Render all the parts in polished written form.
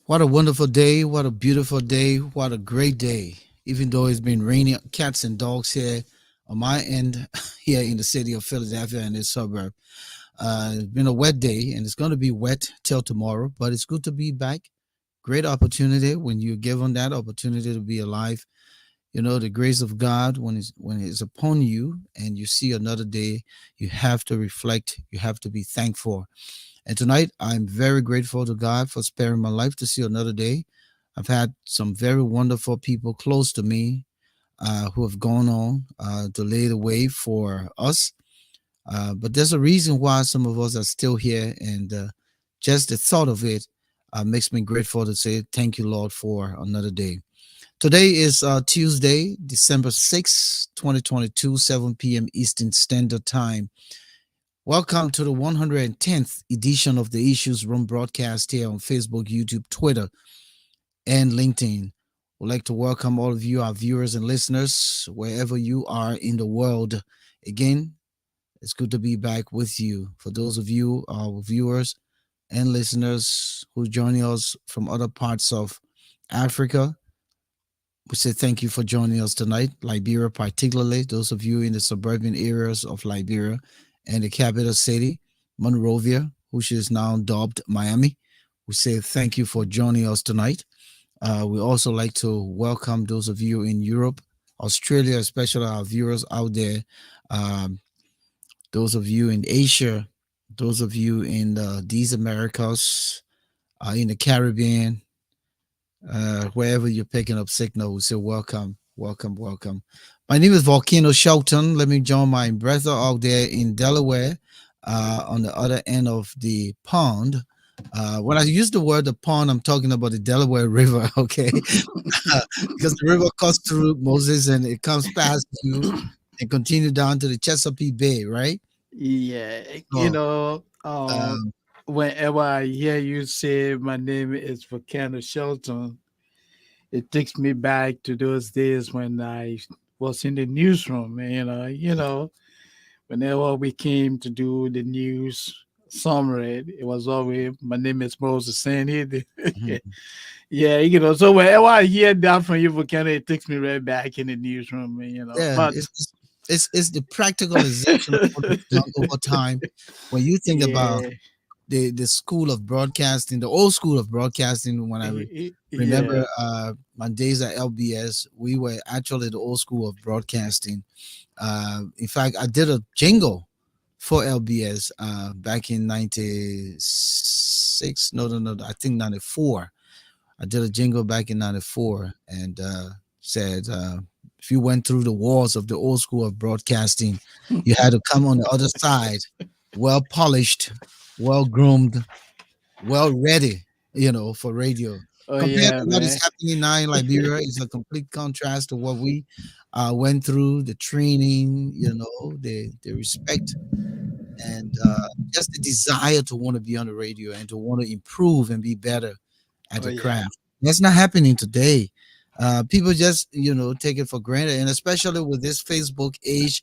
What a wonderful day. What a beautiful day. What a great day. Even though it's been raining cats and dogs here on my end, here in the city of Philadelphia and its suburb. It's been a wet day and it's going to be wet till tomorrow, but it's good to be back. Great opportunity when you're given that opportunity to be alive. You know, the grace of God, when it's upon you and you see another day, you have to reflect, you have to be thankful. And tonight, I'm very grateful to God for sparing my life to see another day. I've had some very wonderful people close to me who have gone on to lay the way for us. But there's a reason why some of us are still here, and just the thought of it makes me grateful to say thank you, Lord, for another day. Today is Tuesday, December 6th, 2022, 7 p.m. Eastern Standard Time. Welcome to the 110th edition of the Issues Room broadcast here on Facebook, YouTube, Twitter, and LinkedIn. We'd like to welcome all of you, our viewers and listeners, wherever you are in the world. Again, it's good to be back with you. For those of you, our viewers and listeners who join us from other parts of Africa, we say thank you for joining us tonight. Liberia, particularly those of you in the suburban areas of Liberia and the capital city, Monrovia, which is now dubbed Miami. We say thank you for joining us tonight. We also like to welcome those of you in Europe, Australia, especially our viewers out there, um, those of you in Asia, those of you in these Americas, in the Caribbean, wherever you're picking up signal, we say welcome, welcome, welcome. My name is Volcano Shelton. Let me join my brother out there in Delaware, on the other end of the pond. When I use the word the pond, I'm talking about the Delaware River, okay? Because the river cuts through Moses and it comes past you and continue down to the Chesapeake Bay, right? Yeah, So, um, whenever I hear you say my name is Volcano Shelton, it takes me back to those days when I was in the newsroom. Whenever we came to do the news summary, it was always my name is Moses saying it. Yeah, so whenever I hear that from you, Volcano, it takes me right back in the newsroom. yeah, But it's the practicalization of what we've done over time. When you think about yeah, the school of broadcasting, the old school of broadcasting, when remember yeah. my days at LBS, we were actually the old school of broadcasting. In fact, I did a jingle for LBS back in 96. No, I think 94. I did a jingle back in 94 and said, if you went through the walls of the old school of broadcasting, you had to come on the other side, well polished, well groomed, well ready, for radio. Oh Compared yeah, to what is man. happening now in Liberia, is a complete contrast to what we went through, the training, the respect, and just the desire to want to be on the radio and to want to improve and be better at Oh the yeah. craft. That's not happening today. People just, take it for granted. And especially with this Facebook age,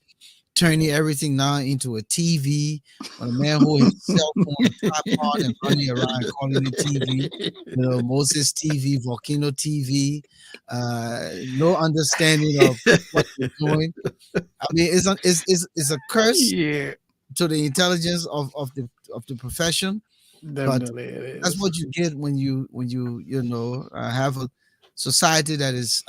turning everything now into a TV. When a man hold his cell phone, a tripod, and running around calling it TV, Moses TV, Volcano TV, no understanding of what they're doing. I mean, it's a curse Yeah, to the intelligence of the profession, but definitely it that's is. what you get when you have a society that is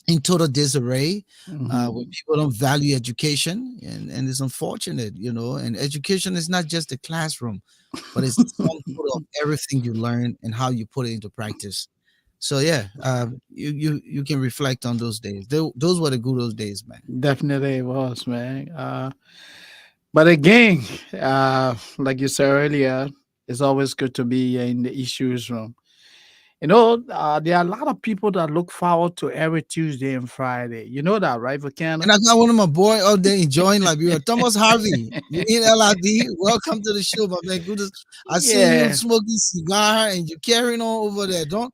in total disarray, where Hmm. people don't value education, and it's unfortunate, and education is not just the classroom, but it's the sum total of everything you learn and how you put it into practice. So yeah, you can reflect on those days. Those were the good old days, man. Definitely it was, man. But again, like you said earlier, it's always good to be in the issues room. There are a lot of people that look forward to every Tuesday and Friday. You know that, right, And Volcano? I got one of my boy out there enjoying Liberia. Thomas Harvey, you in LIB? Welcome to the show, my man. Good. I see you Yeah. smoking cigar and you carrying on over there. Don't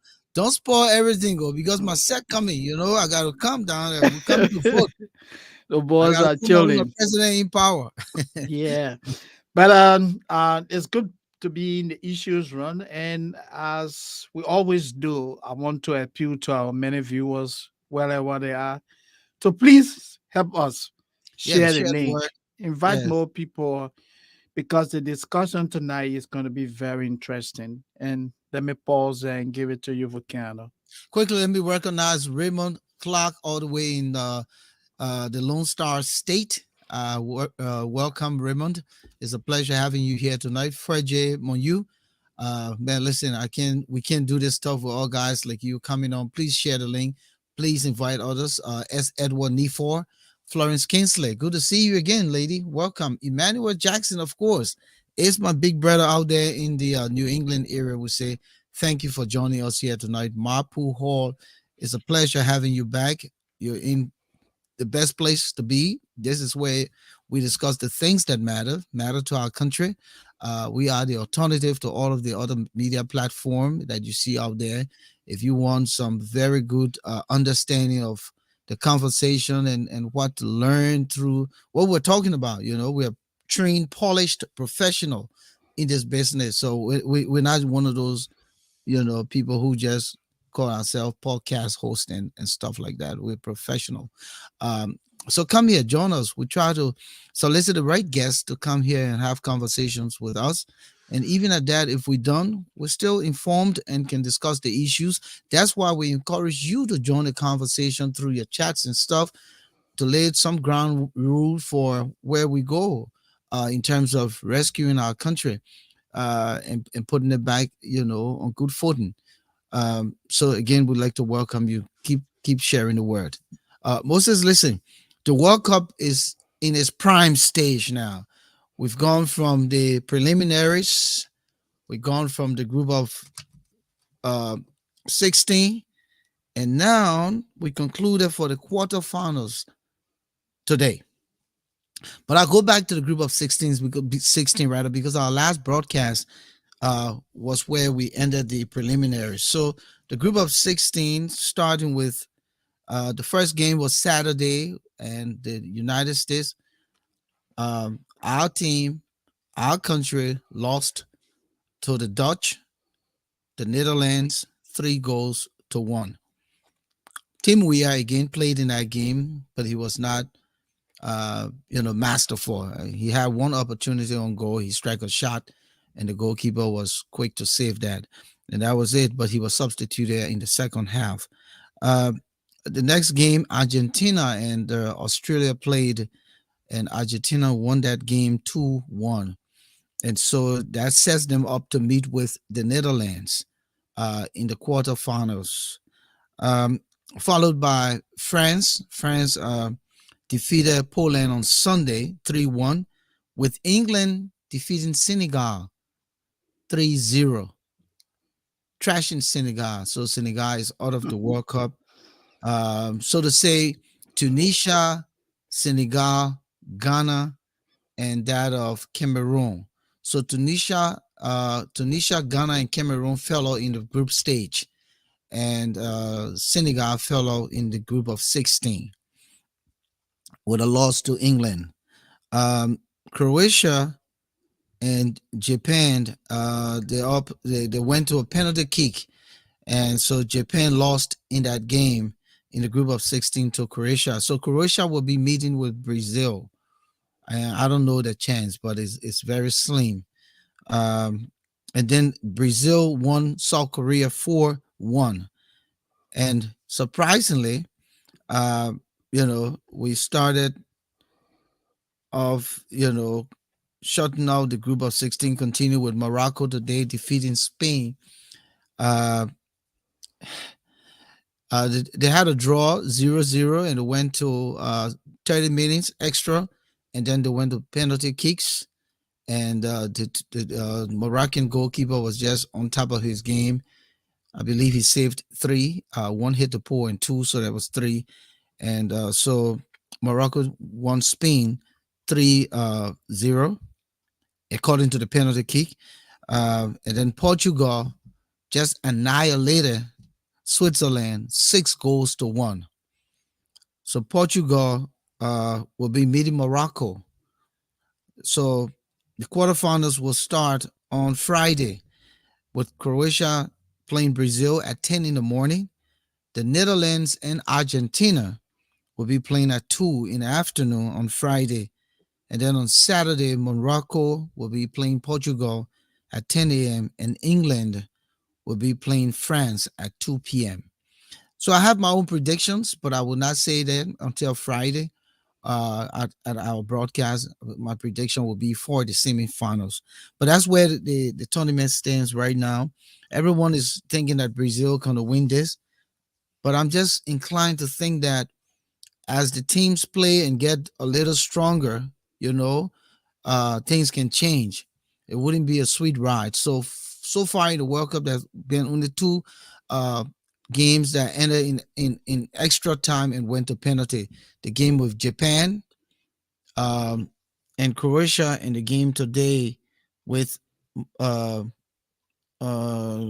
spoil everything, go because my set coming. I gotta come down there. We coming to vote. The I boys gotta are put my chilling. president in power. Yeah. But it's good. to be in the issues run. And as we always do, I want to appeal to our many viewers, wherever they are, to please help us Yeah, share the share the word. link, invite Yes. more people, because the discussion tonight is going to be very interesting. And let me pause and give it to you, Volcano. Quickly, let me recognize Raymond Clark all the way in the Lone Star State. Welcome, Raymond. It's a pleasure having you here tonight. Fred J. Monu. Man, listen, we can't do this stuff with all guys like you coming on. Please share the link. Please invite others. S. Edward Nefor, Florence Kinsley. Good to see you again, lady. Welcome. Emmanuel Jackson, of course. It's my big brother out there in the New England area. We say thank you for joining us here tonight. Mapu Hall, it's a pleasure having you back. You're in the best place to be. This is where we discuss the things that matter to our country. We are the alternative to all of the other media platform that you see out there. If you want some very good understanding of the conversation and what to learn through what we're talking about, we're trained, polished professional in this business. So we're not one of those people who just call ourselves podcast host and stuff like that. We're professional. Um, so come here, join us. We try to solicit the right guests to come here and have conversations with us. And even at that, if we don't, we're still informed and can discuss the issues. That's why we encourage you to join the conversation through your chats and stuff to lay some ground rule for where we go in terms of rescuing our country and putting it back, on good footing. So again, we'd like to welcome you. Keep sharing the word. Moses, listen, the World Cup is in its prime stage now. We've gone from the preliminaries. We've gone from the group of uh, 16, and now we concluded for the quarterfinals today. But I'll go back to the group of 16s. We could be 16 rather, because our last broadcast was where we ended the preliminaries. So the group of 16, starting with the first game was Saturday, and the United States, our team, our country lost to the Dutch, the Netherlands, 3-1. Tim Weah again played in that game, but he was not, masterful. He had one opportunity on goal. He struck a shot, and the goalkeeper was quick to save that, and that was it. But he was substituted in the second half. Uh, the next game, Argentina and Australia played, and Argentina won that game 2-1. And so that sets them up to meet with the Netherlands in the quarterfinals. Um, Followed by France. France defeated Poland on Sunday 3-1, with England defeating Senegal 3-0, trashing Senegal. So Senegal is out of the World Cup. So to say, Tunisia, Senegal, Ghana, and that of Cameroon. So Tunisia, Ghana, and Cameroon fell out in the group stage, and Senegal fell out in the group of 16 with a loss to England. Croatia and Japan, they went to a penalty kick, and so Japan lost in that game in the group of 16 to Croatia. So Croatia will be meeting with Brazil. And I don't know the chance, but it's very slim. Um, and then Brazil won South Korea 4-1. And surprisingly, uh, we started off, shutting out the group of 16, continue with Morocco today, defeating Spain. Uh, they had a draw 0-0, and it went to 30 minutes extra, and then they went to penalty kicks. And the Moroccan goalkeeper was just on top of his game. I believe he saved three. One hit the pole and two, so that was three. And so Morocco won Spain 3-0, according to the penalty kick. And then Portugal just annihilated Switzerland 6-1. So Portugal will be meeting Morocco. So the quarterfinals will start on Friday, with Croatia playing Brazil at 10 in the morning. The Netherlands and Argentina will be playing at 2 in the afternoon on Friday. And then on Saturday, Morocco will be playing Portugal at 10 a.m. and England will be playing France at 2 p.m. So I have my own predictions, but I will not say that until Friday. At our broadcast, my prediction will be for the semifinals. But that's where the tournament stands right now. Everyone is thinking that Brazil gonna win this, but I'm just inclined to think that as the teams play and get a little stronger, you know, things can change. It wouldn't be a sweet ride. So far in the World Cup, there's been only two uh, games that ended in extra time and went to penalty. The game with Japan um, and Croatia, and the game today with uh, uh,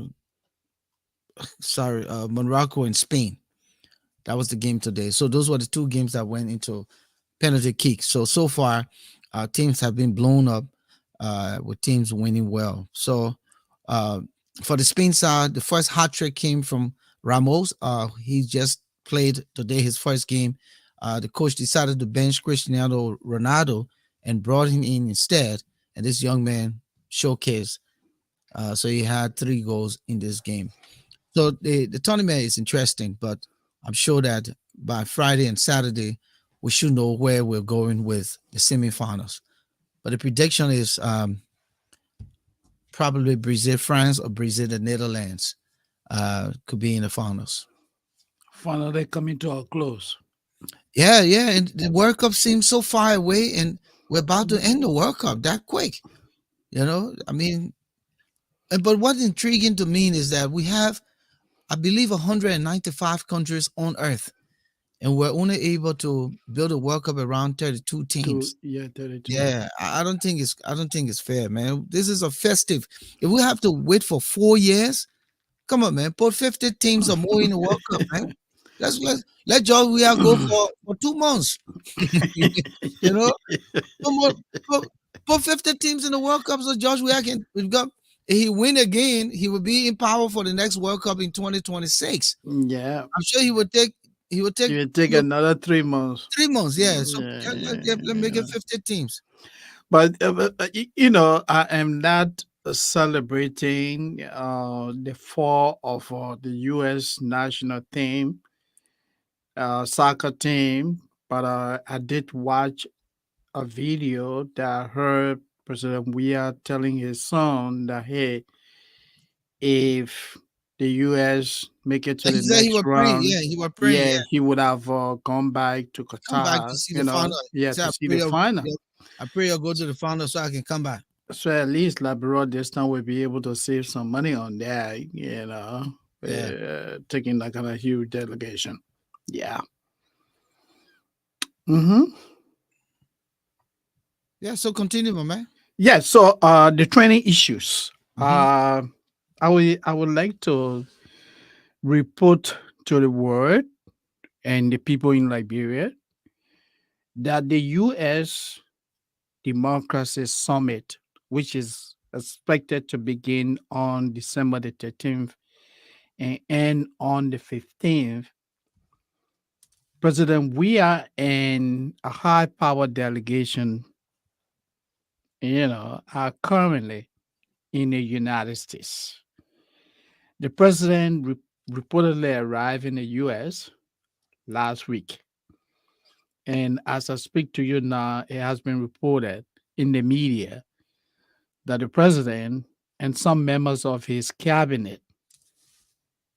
Morocco and Spain. That was the game today. So those were the two games that went into penalty kicks. So far, teams have been blown up with teams winning well. So uh, for the Spain side, the first hat trick came from Ramos. He just played today his first game. The coach decided to bench Cristiano Ronaldo and brought him in instead. And this young man showcased. So he had 3 goals in this game. So the tournament is interesting, but I'm sure that by Friday and Saturday, we should know where we're going with the semifinals. But the prediction is probably Brazil, France, or Brazil, the Netherlands could be in the finals. Finally coming to a close. Yeah, yeah. And the World Cup seems so far away, and we're about to end the World Cup that quick. I mean, but what's intriguing to me is that we have, I believe, 195 countries on Earth, and we're only able to build a World Cup around 32 To teams. yeah, 32. Yeah, I don't think it's fair, man. This is a festive. If we have to wait for 4 years, come on, man. Put 50 teams or more in the World Cup, man. Let George Weah go for 2 months. you know, no more, put, put 50 teams in the World Cup so George Weah can. We've got. If he win again, he will be in power for the next World Cup in 2026. Yeah. I'm sure he would take. He would take You will take another 3 months. 3 months. Yeah. So Yeah, let's make yeah. it 50 teams. But I am not celebrating the fall of the U.S. national team, soccer team. But I did watch a video that I heard President Weah telling his son that, hey, if the U.S. make it to He the said he next was praying. round, Yeah, he was praying. yeah, Yeah, he would have gone back to come back to Qatar, see the final. He yeah, said, to see the final. I pray you'll go to the final so I can come back. So at least Labrador this time will be able to save some money on that, Yeah. taking that kind of huge delegation. Yeah. Mm-hmm. Yeah. So continue, my man. Yeah. So the training issues. Mm-hmm. I would like to report to the world and the people in Liberia that the U.S. Democracy Summit, which is expected to begin on December the 13th and end on the 15th, President Weah and a high power delegation, are currently in the United States. The president reportedly arrived in the US last week. And as I speak to you now, it has been reported in the media that the president and some members of his cabinet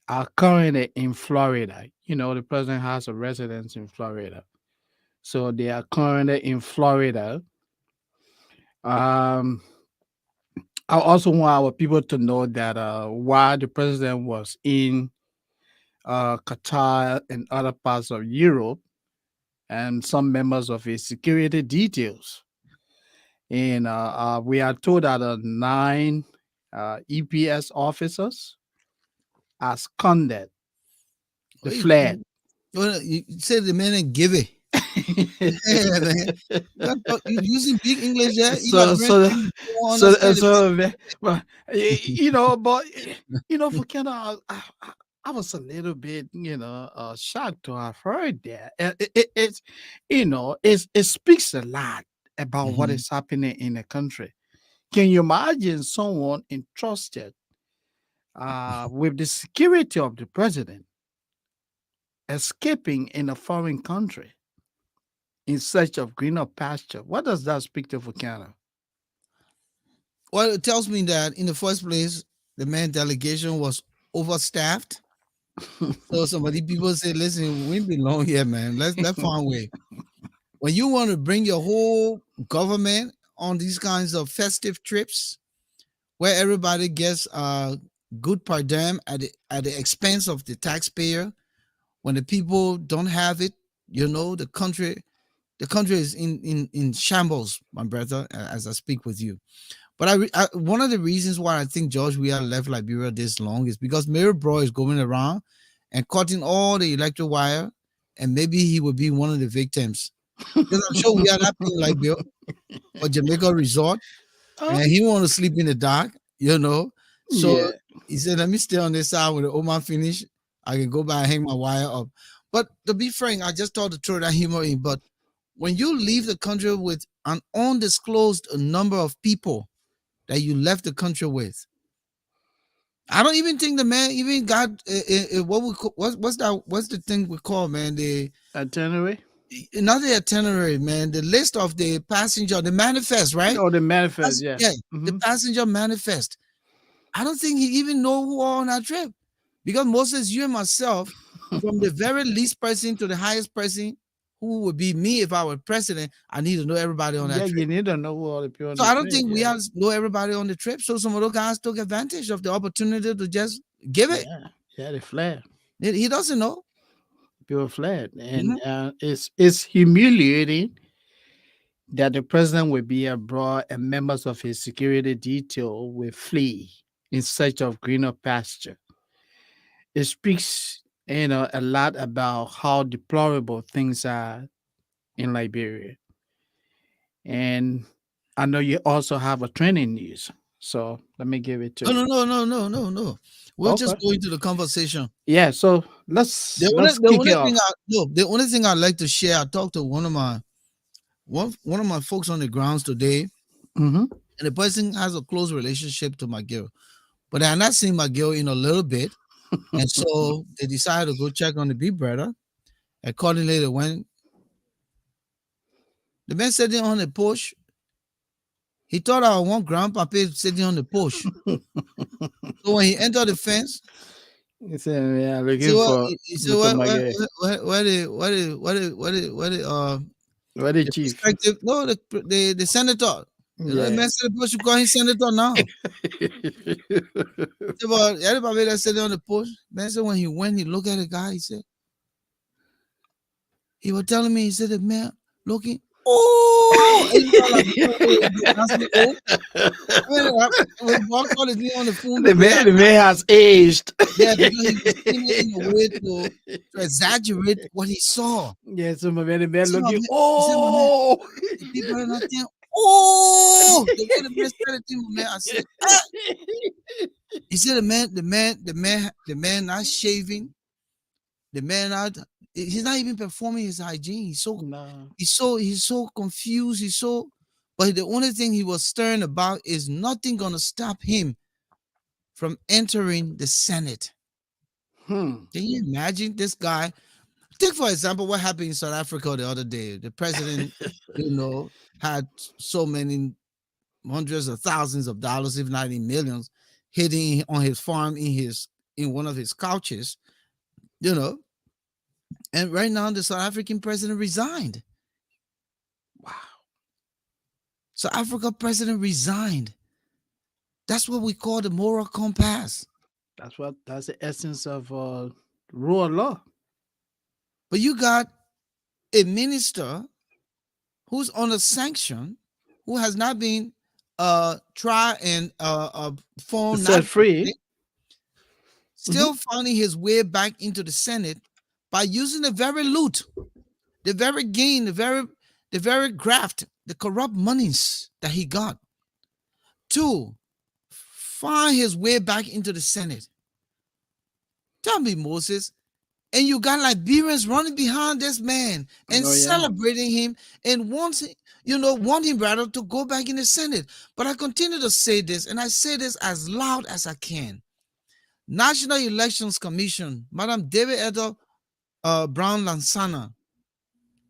are currently in Florida. The president has a residence in Florida. So they are currently in Florida. Um, I also want our people to know that while the president was in Qatar and other parts of Europe, and some members of his security details, and we are told that 9 EPS officers are seconded the Wait, flag. you said the man and give it. Yeah, man. You using big English there? You got to so bring so things you won't so understand it, so but but for Canada, I was a little bit, shocked to have heard that. It's, it speaks a lot about man. what Mhm. is happening in the country. Can you imagine someone entrusted with the security of the president escaping in a foreign country in search of greener pasture? What does that speak to for Canada? Well, it tells me that in the first place, the man delegation was overstaffed. So somebody people say, listen, we belong here, man. Let's find a way. When you want to bring your whole government on these kinds of festive trips where everybody gets good per diem at the expense of the taxpayer, when the people don't have it, the country is in shambles, my brother, as I speak with you. But one of the reasons why I think George we have left Liberia this long is because Mayor Bro is going around and cutting all the electric wire, and maybe he would be one of the victims. Because I'm sure we are not paying like bill for Jamaica Resort, and um, he want to sleep in the dark. So yeah. he said, "Let me stay on this side when the old man finish. I can go by and hang my wire up." But to be frank, I just thought to throw that humor in. But when you leave the country with an undisclosed number of people that you left the country with. I don't even think the man even got what we call, what's the thing we call, man, the Itinerary? not the itinerary, man, the list of the passenger, the manifest, right? Oh, the manifest, yeah. Yeah, the Hmm. passenger manifest. I don't think he even know who are on that trip, because Moses, you and myself, from the very least person to the highest person, who would be me if I were president, I need to know everybody on Yeah, that trip. you need to know who all the people on So the I don't trip. think we Yeah, have to know everybody on the trip. So some of those guys took advantage of the opportunity to just give it. yeah, yeah. They fled. He doesn't know. People fled, and Mhm. it's humiliating that the president will be abroad and members of his security detail will flee in search of greener pasture. It speaks, a lot about how deplorable things are in Liberia. And I know you also have a training news, so let me give it to Oh, no, you. no, no, no, no, no. We'll just Okay. go into the conversation. Yeah. So The only let's the kick only it thing off. I no, the only thing I'd like to share, I talked to one of my folks on the grounds today, Hmm. and the person has a close relationship to my girl. But I had not seen my girl in a little bit. And so they decided to go check on the big brother. Accordingly, they went. The man sitting on the porch. He thought I want grandpapa sitting on the porch. So when he entered the fence, He said, "Yeah, he said, looking "What?" for He said, looking "What? my What? guy. Ready, The chief." prospective? No, the senator. The Yeah. man said, "But you call him senator now." He said, "But everybody that sitting on the porch." Man said, when he went, he looked at the guy. He said, he was telling me. He said, the man looking. Oh, and you know, like people they ask me, oh, I mean, when Bob called his name on the phone the today, man, the man has aged. yeah, because he was saying it in a way to exaggerate what he saw. Yeah, so my man, the He man said, my looking. man, he said, my man, Oh. the people are not there. Oh, the way the man said it to me, man, I said, ah. He said, the man not shaving, the man not, he's not even performing his hygiene. He's so, No. he's so, he's so confused. But the only thing he was stern about is nothing gonna stop him from entering the Senate. Hmm. Can you imagine this guy? Take for example what happened in South Africa the other day. The president, had so many hundreds of thousands of dollars, if not in millions, hidden on his farm in one of his couches, you know. And right now the South African president resigned. Wow. South Africa president resigned. That's what we call the moral compass. That's the essence of rule of law. But you got a minister who's on a sanction, who has not been tried and found not Set free. guilty, Hmm. still finding his way back into the Senate by using the very loot. The very gain, the very graft, the corrupt monies that he got to find his way back into the Senate. Tell me, Moses, and you got Liberians running behind this man and Oh yeah. celebrating him and want him rather to go back in the Senate. But I continue to say this, and I say this as loud as I can. National Elections Commission, Madam David Edo Brown Lansana,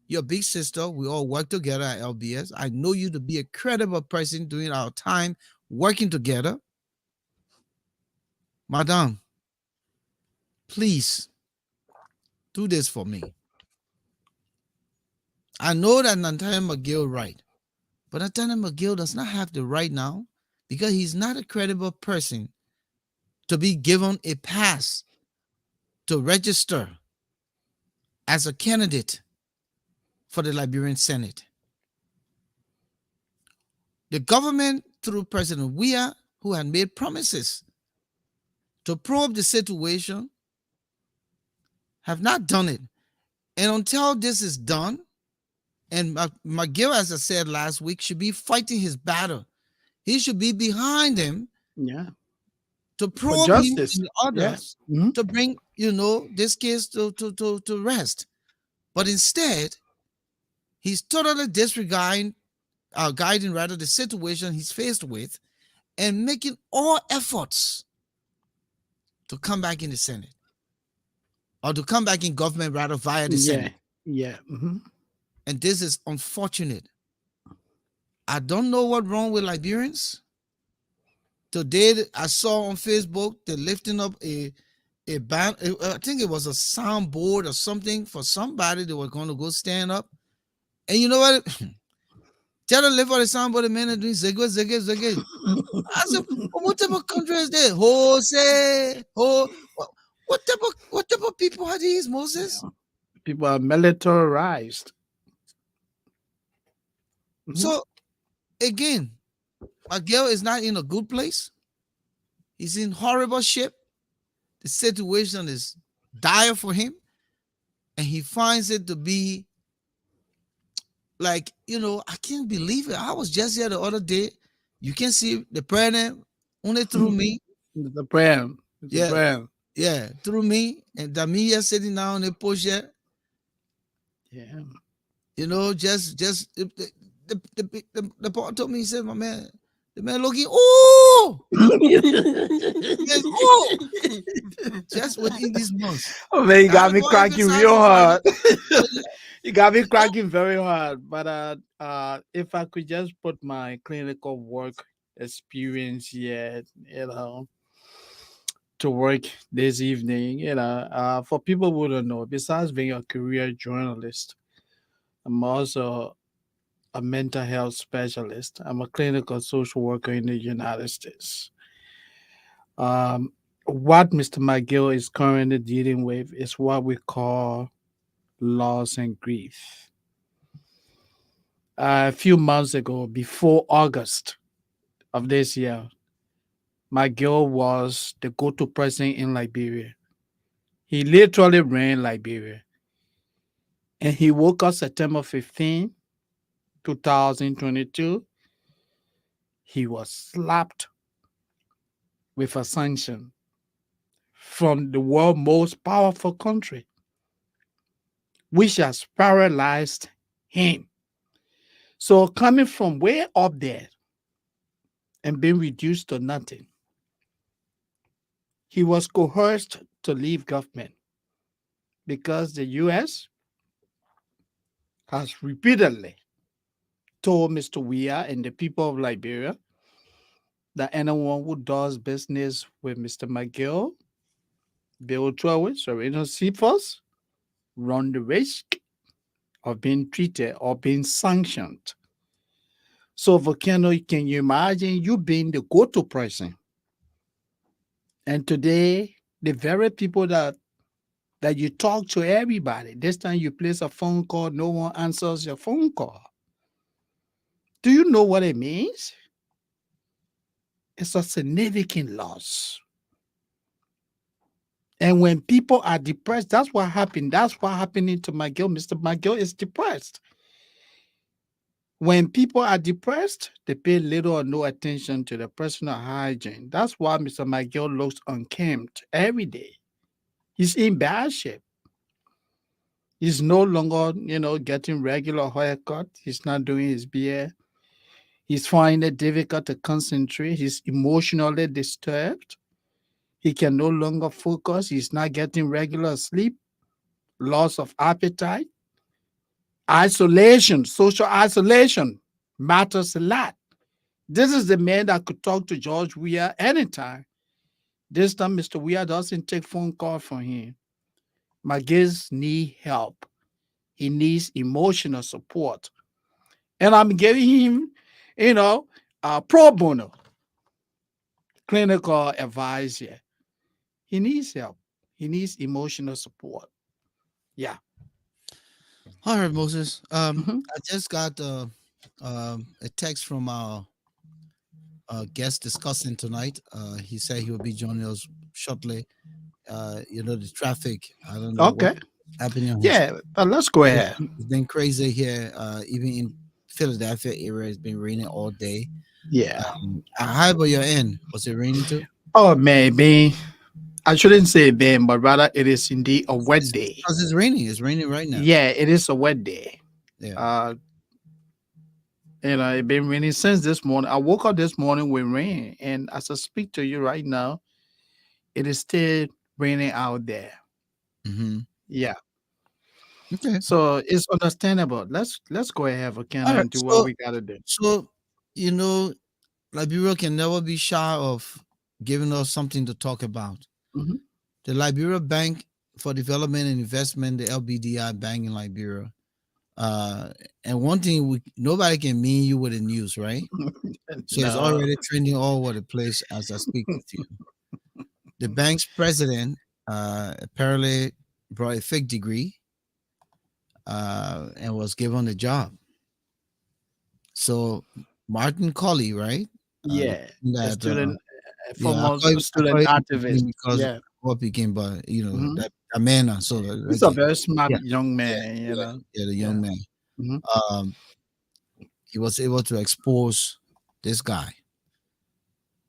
your big sister, we all work together at LBS. I know you to be a credible person during our time working together. Madam, please do this for me. I know that Nathaniel McGill right, but Nathaniel McGill does not have the right now because he's not a credible person to be given a pass to register as a candidate for the Liberian Senate. The government, through President Weah, who had made promises to probe the situation, have not done it. And until this is done, and McGill, as I said last week, should be fighting his battle. He should be behind him Yeah. to For probe him justice. and Yes. others to bring, this case to rest. But instead, he's totally disregarding, guiding rather the situation he's faced with, and making all efforts to come back in the Senate, or to come back in government rather via the Yeah. Senate. Yeah. And this is unfortunate. I don't know what's wrong with Liberians. Today, I saw on Facebook they're lifting up a band. I think it was a soundboard or something for somebody that was going to go stand up. And you know what? Tell the lift for the soundboard, the man are doing zigga, zigga, zigga. I said, well, what type of country is this? Jose, what type of people are these, Moses? Yeah. People are militarized. Mhm. So again, Miguel is not in a good place. He's in horrible shape. The situation is dire for him, and he finds it to be like, I can't believe it. I was just here the other day. You can see the president only through me. It's a prayer. It's a Yeah, prayer. yeah, through me. And Damia sitting down on the push here, Yeah. just the part told me, he said, my man, the man looking, oh, yes, oh, just within these months. Oh man, you I got don't me go cracking emphasize real it further, hard. but You got me cracking very hard. But if I could just put my clinical work experience here, to work this evening, for people who don't know, besides being a career journalist, I'm also a mental health specialist. I'm a clinical social worker in the United States. Um, what Mr. McGill is currently dealing with is what we call loss and grief. A few months ago, before August of this year, McGill was the go to president in Liberia. He literally ran Liberia. And he woke up September 15, 2022. He was slapped with a sanction from the world's most powerful country, which has paralyzed him. So, coming from way up there and being reduced to nothing, he was coerced to leave government because the US has repeatedly told Mr. Weah and the people of Liberia that anyone who does business with Mr. McGill, Bill Trowitz, or Reno Cephas, run the risk of being treated or being sanctioned. So, Volcano, can you imagine you being the go to person? And today, the very people that you talk to everybody, this time you place a phone call, no one answers your phone call. Do you know what it means? It's a significant loss. And when people are depressed, that's what happened. That's what happening to Miguel. Mr. Miguel is depressed. When people are depressed, they pay little or no attention to their personal hygiene. That's why Mr. Miguel looks unkempt every day. He's in bad shape. He's no longer, getting regular haircut. He's not doing his beard. He's finding it difficult to concentrate. He's emotionally disturbed. He can no longer focus. He's not getting regular sleep, loss of appetite, isolation, social isolation matters a lot. This is the man that could talk to George Weah anytime. This time, Mr. Weah doesn't take phone call from him. Magiz need help. He needs emotional support. And I'm giving him, pro bono clinical advice here. He needs help. He needs emotional support. Yeah. All right, Moses. Mhm. I just got a text from our guest discussing tonight. He said he will be joining us shortly. The traffic. I don't know what Okay. happening on his. Yeah. Let's go ahead. It's been crazy here. Even in Philadelphia area, it's been raining all day. Yeah. How about your end? Was it raining too? Oh, maybe. I shouldn't say then, but rather it is indeed a wet day. Because it's raining. It's raining right now. Yeah, it is a wet day. Yeah. Uh, it's been raining since this morning. I woke up this morning with rain, and as I speak to you right now, it is still raining out there. Mm-hmm. Yeah. Okay. So it's understandable. Let's go ahead, Volcano, All right. and do what we gotta do. So you know, Liberia can never be shy of giving us something to talk about. Mhm. The Liberia Bank for Development and Investment, the LBDI Bank in Liberia. Uh, and one thing nobody can mean you with the news, right? So it's No. already trending all over the place as I speak with you. The bank's president apparently brought a fake degree and was given the job. So Martin Colley, right? The Yeah, one a that student, a yeah, former I call student him activist. Begin because Yeah. what became, but Mhm. that a man. So He's a okay, very smart yeah, young yeah, man, yeah, yeah, the Yeah. young man. Mhm. Um, he was able to expose this guy,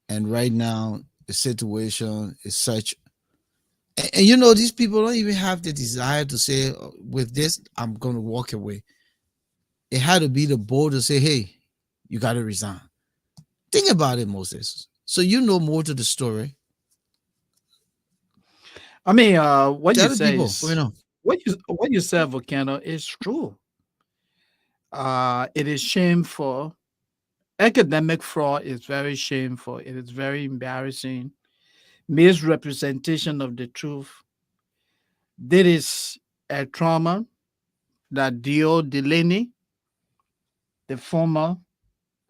and right now the situation is such. And these people don't even have the desire to say, with this, I'm going to walk away. It had to be the bold to say, hey, you got to resign. Think about it, Moses. So you know more to the story. I mean, what you Tell the say people, is what you said, Volcano, is true. It is shameful. Academic fraud is very shameful. It is very embarrassing. Misrepresentation of the truth. That is a trauma that Dio Delaney, the former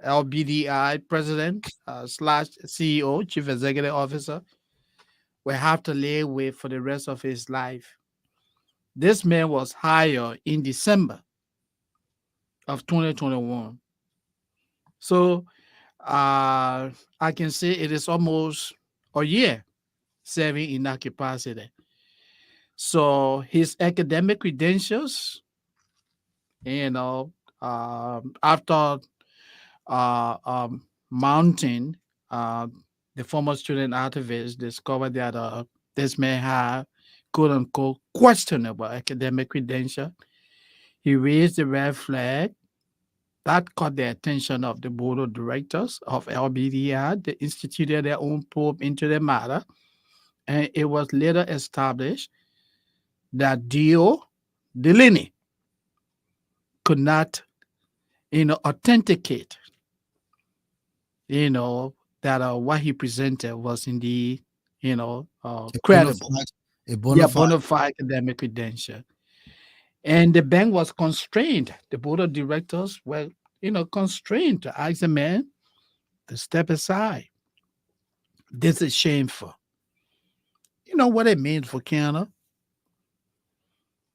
LBDI president slash CEO, chief executive officer, will have to live with for the rest of his life. This man was hired in December of 2021. So I can say it is almost a year serving in that capacity. So his academic credentials, you know, after mounting, uh, the former student activist discovered that this man had quote unquote questionable academic credential. He raised the red flag that caught the attention of the board of directors of LBDI. They instituted their own probe into the matter, and it was later established that Dio Delaney could not, authenticate, that what he presented was indeed, A bona credible. fide, a bona Yeah, fide. bona fide academic credential. And the bank was constrained. The board of directors were, constrained to ask the man to step aside. This is shameful. You know what it means for Canada?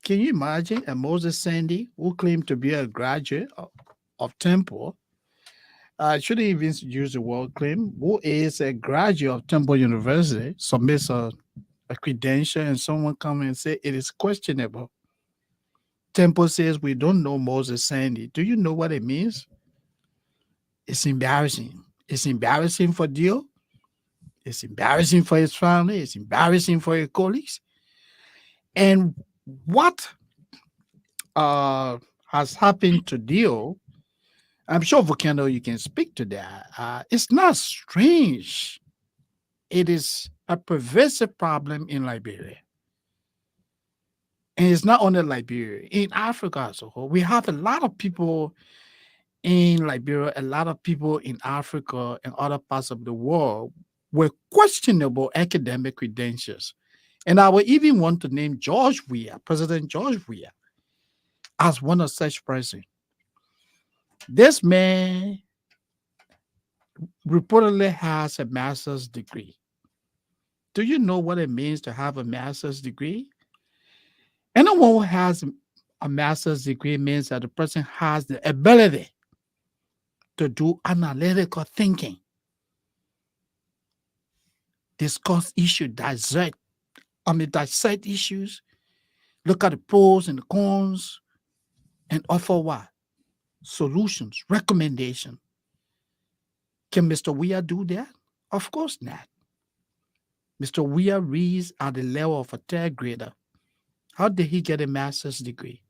Can you imagine a Moses Sandy who claimed to be a graduate of Temple? I shouldn't even use the word claim. Who is a graduate of Temple University submits a a credential and someone come and say it is questionable. Temple says we don't know Moses Sandy. Do you know what it means? It's embarrassing. It's embarrassing for Dio. It's embarrassing for his family. It's embarrassing for his colleagues. And what has happened to Dio, I'm sure Volcano, you can speak to that. It's not strange. It is a pervasive problem in Liberia. And it's not only Liberia, in Africa as a whole. We have a lot of people in Liberia, a lot of people in Africa and other parts of the world with questionable academic credentials. And I would even want to name George Weah, President George Weah, as one of such person. This man reportedly has a master's degree. Do you know what it means to have a master's degree? Anyone who has a master's degree means that the person has the ability to do analytical thinking, discuss issues, dissect issues, look at the pros and the cons, and offer what? Solutions, recommendation. Can Mr. Weir do that? Of course not. Mr. Weir reads at the level of a third grader. How did he get a master's degree?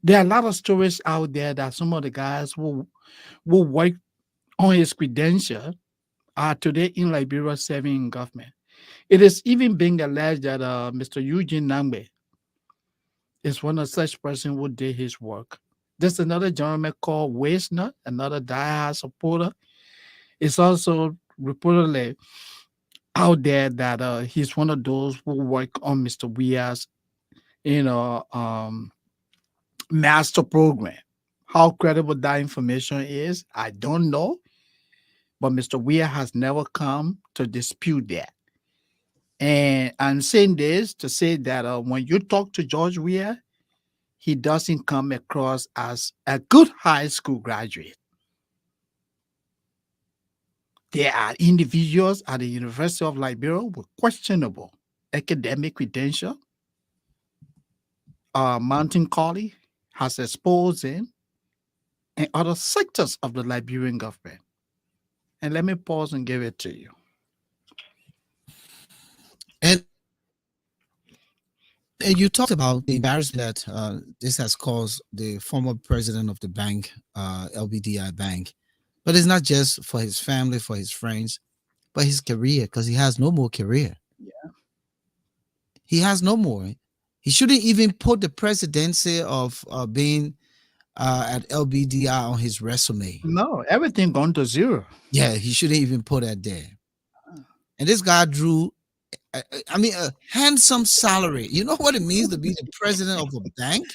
There are a lot of stories out there that some of the guys will work on his credential are today in Liberia serving in government. It is even being alleged that Mr. Eugene Nambe is one of such person who did his work. There's another gentleman called Wisner, another diehard supporter. It's also reportedly out there that he's one of those who work on Mr. Weir's, you know, master program. How credible that information is, I don't know. But Mr. Weir has never come to dispute that. And I'm saying this to say that when you talk to George Weir, he doesn't come across as a good high school graduate. There are individuals at the University of Liberia with questionable academic credential. Mountain Colley has exposed him and other sectors of the Liberian government. And let me pause and give it to you. And and you talked about the embarrassment that this has caused the former president of the bank, LBDI Bank. But it's not just for his family, for his friends, but his career, because he has no more career. Yeah. He has no more. He shouldn't even put the presidency of being at LBDI on his resume. No, everything gone to zero. Yeah, he shouldn't even put that there. And this guy drew, I mean, a handsome salary. You know what it means to be the president of a bank?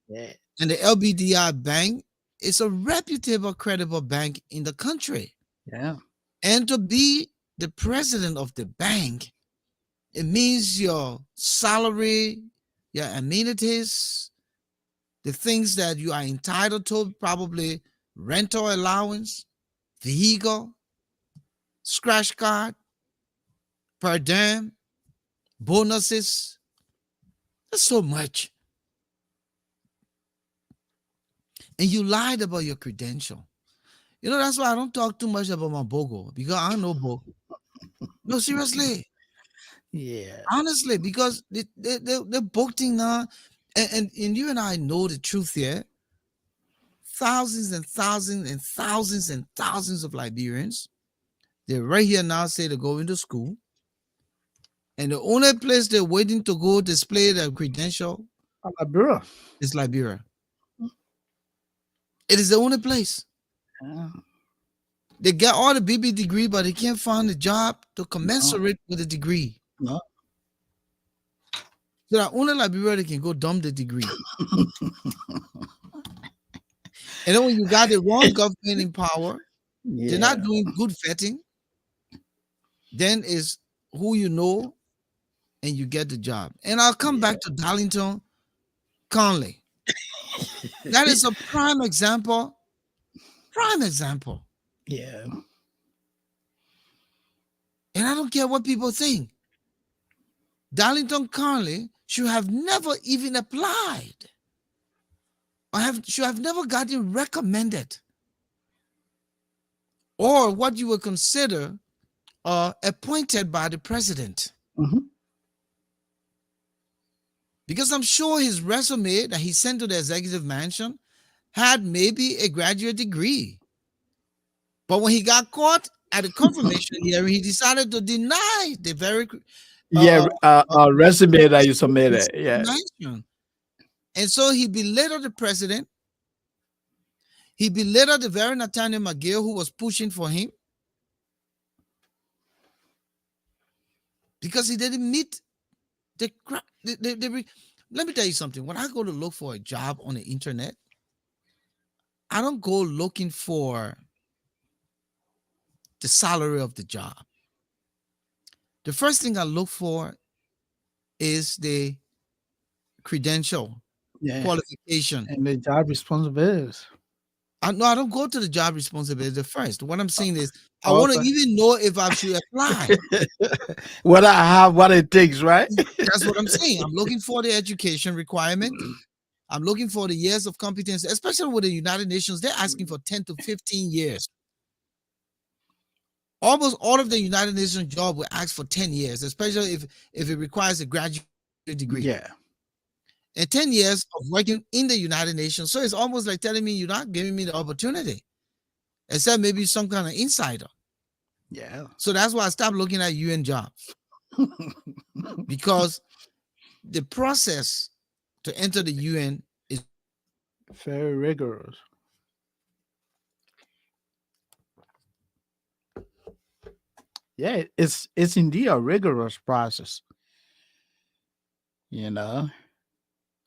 Yeah. And the LBDI Bank is a reputable, credible bank in the country. Yeah. And to be the president of the bank, it means your salary, your amenities, the things that you are entitled to, probably rental allowance, vehicle, scratch card, per diem, bonuses. That's so much. And you lied about your credential. You know, that's why I don't talk too much about my BOGO because I don't know BOGO. No, seriously. Yeah. Honestly, because they're booked now. And you and I know the truth here. Thousands and thousands and thousands and thousands of Liberians, they're right here now say they're going to school. And the only place they're waiting to go display their credential Liberia. is Liberia. It is the only place. Yeah. They get all the BB degree, but they can't find a job to No. commensurate with the degree. No. So that only Liberia they can go dump the degree. And then when you got the wrong government in power, they're Yeah. not doing good vetting, then is who you know and you get the job. And I'll come Yeah. back to Darlington Conley. That is a prime example. Prime example. Yeah. And I don't care what people think. Darlington Conley should have never even applied, or should have never gotten recommended, or what you would consider appointed by the president. Mhm. Because I'm sure his resume that he sent to the executive mansion had maybe a graduate degree. But when he got caught at the confirmation hearing, he decided to deny the very Yeah, resume that you his submitted. Yeah. mention. And so he belittled the president. He belittled the very Nathaniel McGill who was pushing for him because he didn't meet let me tell you something. When I go to look for a job on the internet, I don't go looking for the salary of the job. The first thing I look for is the credential, Yeah. qualification. And the job responsibilities. No, I don't go to the job responsibility first. What I'm saying is, I want to Okay. even know if I should apply. What I have, what it takes, right? That's what I'm saying. I'm looking for the education requirement. I'm looking for the years of competence, especially with the United Nations. They're asking for 10 to 15 years. Almost all of the United Nations job will ask for 10 years, especially if it requires a graduate degree. Yeah. And 10 years of working in the United Nations. So it's almost like telling me you're not giving me the opportunity, except maybe some kind of insider. Yeah. So that's why I stopped looking at UN jobs, because the process to enter the UN is Very rigorous. Yeah, it's indeed a rigorous process, you know.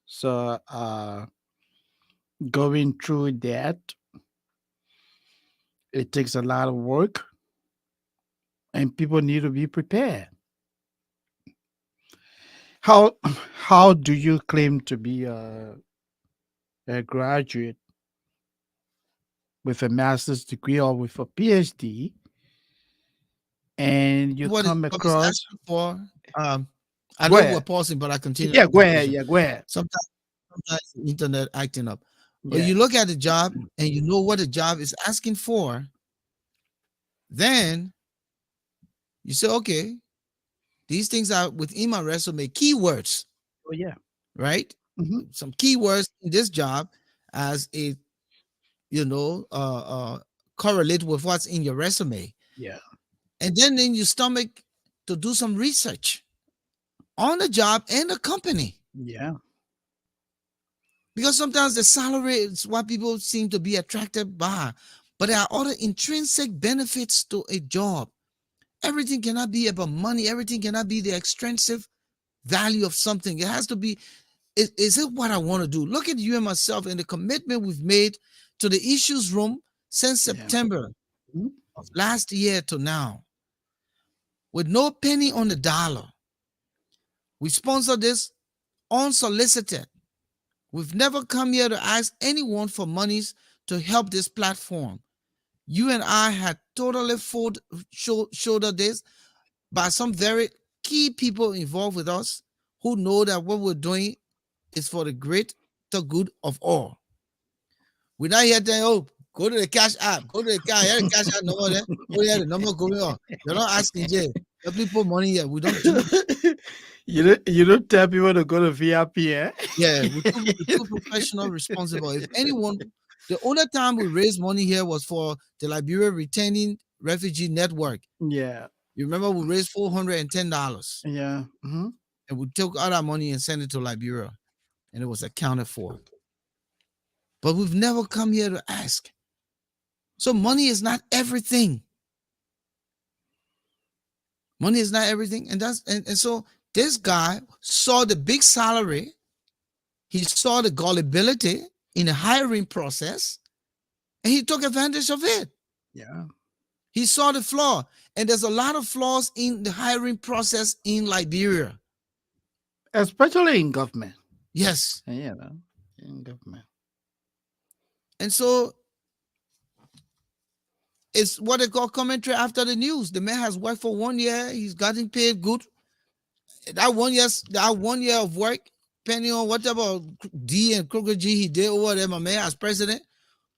So going through that, it takes a lot of work and people need to be prepared. How how do you claim to be a graduate with a master's degree or with a PhD and you what the come job is across asking for. I go know we're ahead. pausing, but I continue Yeah, the go ahead. conversation. Yeah, go ahead. Sometimes the internet acting up. But Yeah. you look at the job and you know what the job is asking for, then you say, okay, these things are within my resume, keywords, Oh yeah. right? Hmm. Some keywords in this job as it, you know, correlate with what's in your resume. Yeah. And then in your stomach to do some research on the job and the company. Yeah. Because sometimes the salary is what people seem to be attracted by, but there are other intrinsic benefits to a job. Everything cannot be about money. Everything cannot be the extrinsic value of something. It has to be, is it what I want to do? Look at you and myself and the commitment we've made to the issues room since Yeah. September Mhm. of last year to now, with no penny on the dollar. We sponsor this unsolicited. We've never come here to ask anyone for monies to help this platform. You and I had totally shouldered this by some very key people involved with us who know that what we're doing is for the greater good of all. We're not here saying, oh, go to the cash app, go to the cash, here the cash app number there, oh yeah, the number going on. You're not asking Jay. Let put money here. We don't do. You don't tell people to go to VIP, eh? Yeah, we're too professional, responsible. If anyone, the only time we raised money here was for the Liberia Retaining Refugee Network. Yeah. You remember we raised $410 Yeah. Hmm. and we took all that money and sent it to Liberia and it was accounted for. But we've never come here to ask. So money is not everything. Money is not everything. And so this guy saw the big salary, he saw the gullibility in the hiring process, and he took advantage of it. Yeah. He saw the flaw, and there's a lot of flaws in the hiring process in Liberia. Especially in government. Yes. You know, in government. And so it's what they call commentary after the news. The man has worked for 1 year, he's gotten paid good. that 1 year of work, depending on whatever D and Crooked G he did over there, my man, as president,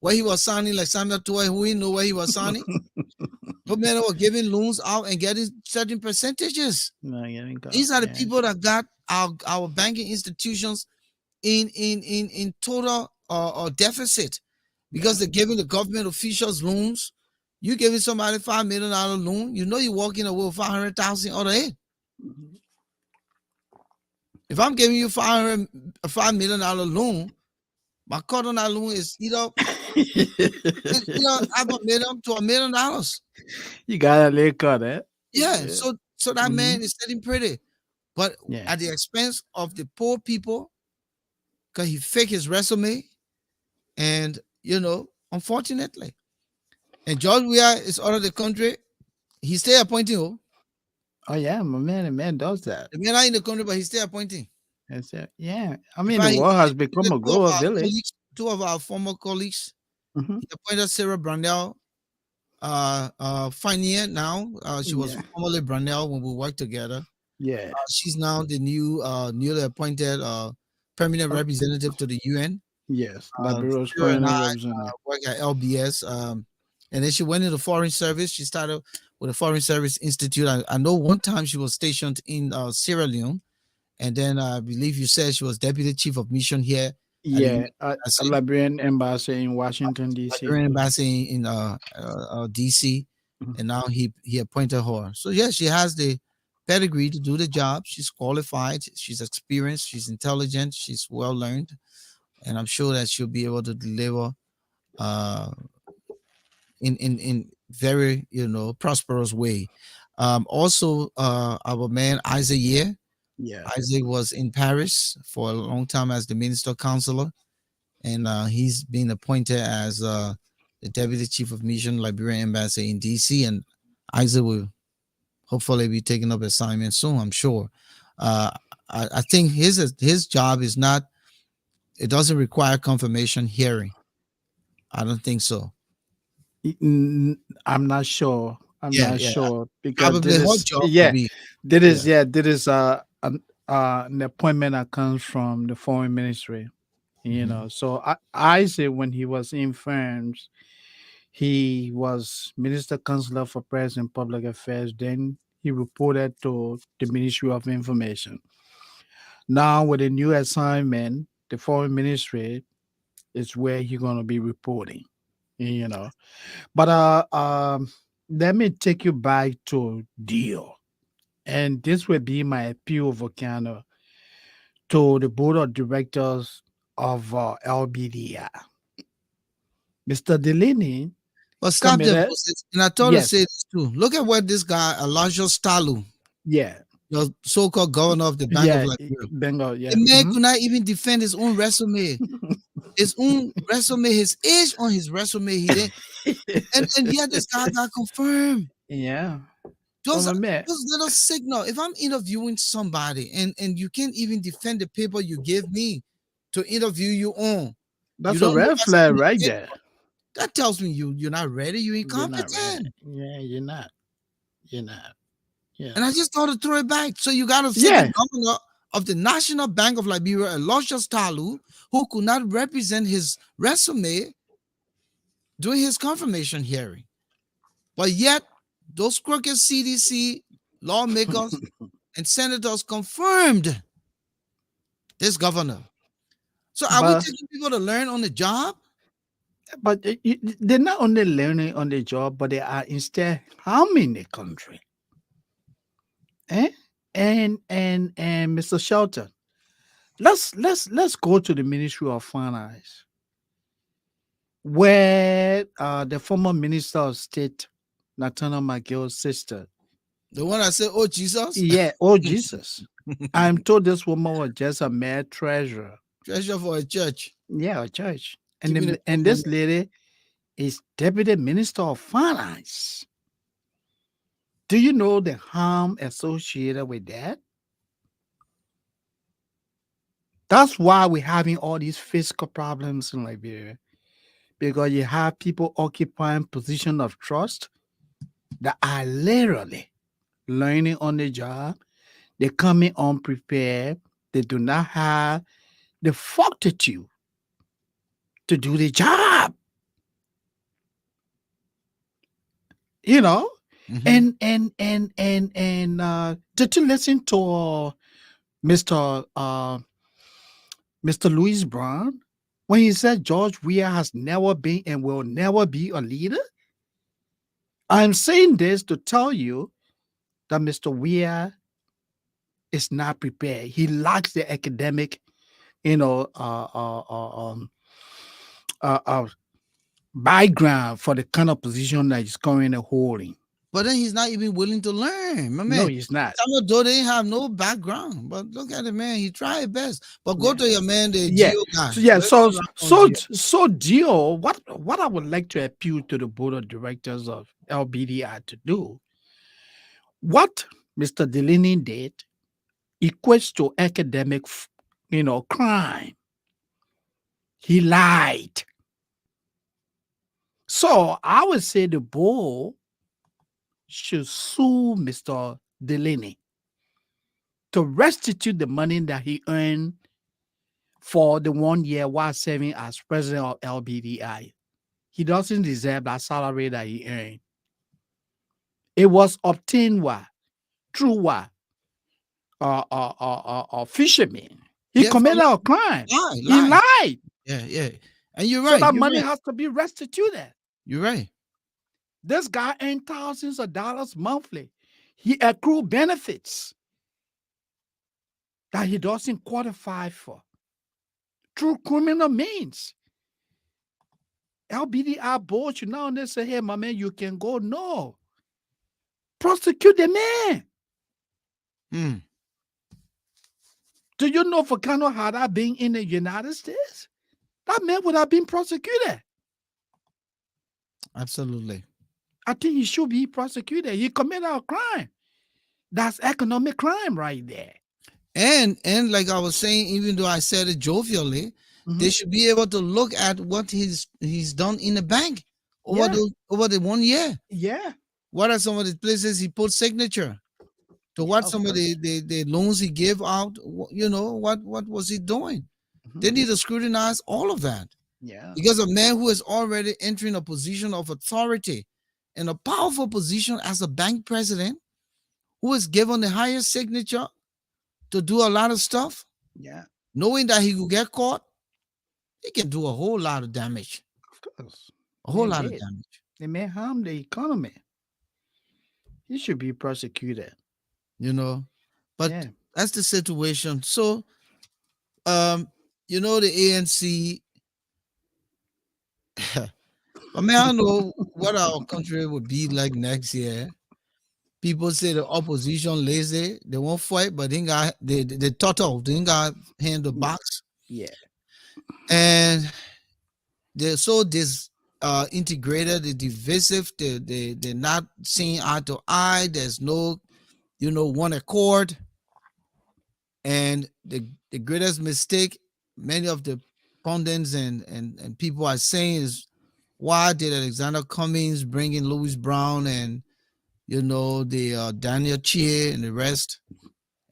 where he was signing like Samuel Toy, who we know where he was signing. Those men were giving loans out and getting certain percentages. No, you ain't got. These are the Yeah. people that got our banking institutions in total deficit because Yeah. they're giving the government officials loans. You giving somebody $5 million loan, you know you're walking away with 500,000 out of it. Mhm. If I'm giving you $5 million loan, my cut on that loan is either half a million to $1 million. You got a little cut, eh? Yeah, Yeah. so that Hmm. man is sitting pretty, but Yeah. at the expense of the poor people, because he fake his resume, and unfortunately, and George Weah is out of the country. He's still appointing. Oh, Oh yeah, my man, the man does that. the man not in the country, but he's still appointing. That's it. Yeah. I In mean, the fact, world he has become appointed a global village. two of our former colleagues. Hmm. He appointed Sarah Brandel, Finier now. She was Yeah. formerly Brandel when we worked together. Yeah. She's now the newly appointed permanent Oh, representative to the UN. yes. Liberia's Sarah and permanent I representative. work at LBS, and then she went into foreign service. She started with the Foreign Service Institute. I know one time she was stationed in Sierra Leone, and then I believe you said she was deputy chief of mission here at the Yeah. A embassy, Liberian embassy in Washington D.C. Liberian embassy in DC, Mhm. and now he appointed her. So yes, she has the pedigree to do the job. She's qualified. She's experienced. She's intelligent. She's well learned, and I'm sure that she'll be able to deliver uh, in very prosperous way. Also, our man Isaac Year. Yeah. Isaac was in Paris for a long time as the minister counselor, and he's been appointed as the deputy chief of mission Liberian embassy in DC. And Isaac will hopefully be taking up assignment soon, I'm sure. Uh, I think his job is not. It doesn't require confirmation hearing. I don't think so. I'm not sure. I'm Yeah, not yeah. sure because Probably this her is job will yeah, be. this Yeah. is yeah, this is an appointment that comes from the foreign ministry. Mhm. So I say when he was in France, he was minister counselor for press and public affairs. Then he reported to the Ministry of Information. Now with a new assignment, the foreign ministry is where he's gonna be reporting. You know, but let me take you back to deal. And this will be my appeal, Volcano, to the board of directors of LBDI. Mr. Delaney But stop there, committed. Moses. And I told to Yes, say this too. Look at what this guy, Elijah Stalu, yeah, the so-called governor of the Bank of yeah, Liberia. Bengal, The yeah. man could not even defend his own resume. His own resume, his age on his resume, he didn't. And yet this guy got confirmed. Yeah, well, Those my man, those little signal. If I'm interviewing somebody and you can't even defend the paper you give me to interview you on, you that's a don't know red what's flag in the right there. paper. That tells me you're not ready. You're You're not ready. incompetent. Yeah, you're not. You're not. And Yeah, I just thought to throw it back. So you got to say the yeah. governor of the National Bank of Liberia, Aloysius Talu, who could not represent his resume during his confirmation hearing. But yet, those crooked CDC lawmakers and senators confirmed this governor. So are we but taking people to learn on the job? they're not only learning on the job, but they are instead harming the country. Eh? And Mr. Shelton, let's go to the Ministry of Finance, where the former Minister of State, Nathaniel McGill's sister. The one that said, "Oh Jesus, Yeah, oh Jesus. I'm told this woman was just a mere treasurer. treasure for a church, Yeah, a church. And keeping the poor and money." this lady is Deputy Minister of Finance. Do you know the harm associated with that? That's why we're having all these fiscal problems in Liberia. Because you have people occupying position of trust that are literally learning on the job. They come in unprepared. They do not have the fortitude to do the job. You know, Mm-hmm. and did you listen to Mr. Mr. Louis Brown when he said George Weah has never been and will never be a leader? I'm saying this to tell you that Mr. Weah is not prepared. He lacks the academic, you know, uh, uh, background for the kind of position that he's currently holding. But then he's not even willing to learn, my No, man. he's not. Salvador didn't have no background, but look at it, man. He tried his best. But go Yeah. to your man, the Yeah. Geo guy. So yeah, Let's so go around on so Geo. so Dio, what I would like to appeal to the board of directors of LBDI to do, what Mr. Delaney did equates to academic, crime. He lied. So I would say the board should sue Mr. Delaney to restitute the money that he earned for the 1 year while serving as president of LBDI. He doesn't deserve that salary that he earned. It was obtained through fishermen. He Yeah, from committed a crime. He lie. lied. Yeah, yeah. And you're So right. that You're money right. has to be restituted. You're right. This guy earned thousands of dollars monthly. He accrued benefits that he doesn't qualify for through criminal means. LBDI board should now they say, hey, my man, you can go. No. Prosecute the man. Hmm. Do you know Volcano had I been in the United States? That man would have been prosecuted. Absolutely. I think he should be prosecuted. He committed a crime. That's economic crime right there. And like I was saying, even though I said it jovially, they Mhm. should be able to look at what he's done in the bank Yeah, over the 1 year. yeah, What are some of the places he put signature? To yeah, what of some of course. the loans he gave out? What was he doing? They Mhm. need to scrutinize all of that Yeah, because a man who is already entering a position of authority and a powerful position as a bank president, who is given the highest signature to do a lot of stuff, yeah, knowing that he could get caught, he can do a whole lot of damage. of course. A whole Man lot of did. damage. They may harm the economy. He should be prosecuted. You know, but Yeah. that's the situation. So, um, the ANC. I mean, I don't know what our country would be like next year. People say the opposition lazy, they won't fight, but they ain't got they total, they ain't got hand the Yeah. box, Yeah. and they're so integrated, they're divisive, they're not seeing eye to eye. There's no one accord, and the greatest mistake many of the pundits and people are saying is, why did Alexander Cummings bring in Louis Brown and the Daniel Cheer and the rest,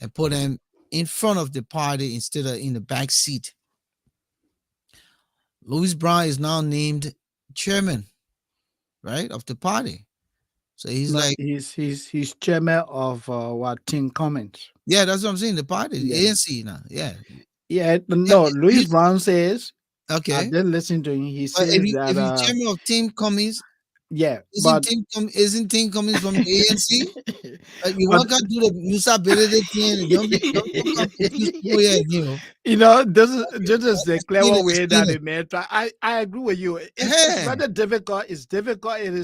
and put them in front of the party instead of in the back seat? Louis Brown is now named chairman, right, of the party. So he's No, like, he's chairman of what Team Comments. yeah, that's what I'm saying. The party, the Yeah. ANC now, yeah, Yeah. yeah. No, Louis Brown says, I Okay, did listen to him. He but if says you that if you chairman of Team Cummings, yeah, but isn't Team Cummings from the ANC? You but want to do the Musa Belede thing, and don't come accuse people here, this is the explain clever it, way explain that it. it made. I agree with you. It's Hey, rather difficult. It's difficult. It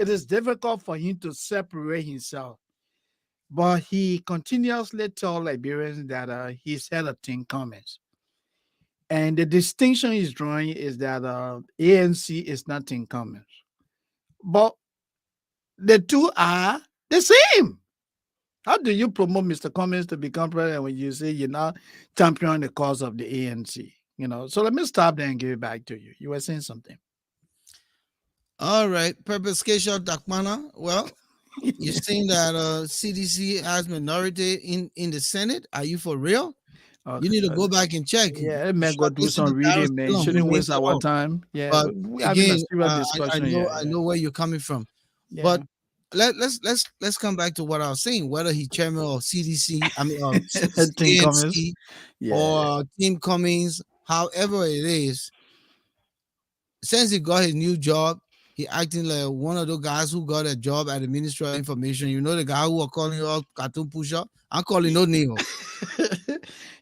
is difficult for him to separate himself. But he continuously tell Liberians that he's had a thing comments. And the distinction he's drawing is that ANC is not in comments. But the two are the same. How do you promote Mr. Cummings to become president when you say you're not championing the cause of the ANC? So let me stop there and give it back to you. You were saying something. all right, Purpose Kesha Dakmana. Well, You saying that CDC has minority in the Senate? Are you for real? You Okay. need to go back and check. You Yeah, man, go do shortlisted some the Darren reading, man. Stillum, who Shouldn't named waste it our all. time. Yeah, But we having a again, serious I discussion. know Yeah, I yeah, know where you're coming from. yeah. But let's come back to what I was saying. Whether he's chairman of CDC, I mean Thing comments. ANC Yeah. or Tim Cummings, however it is, since he got his new job, he acting like one of those guys who got a job at the Ministry of Information. You know the guy who are calling you all cartoon pusher? I'm calling no name.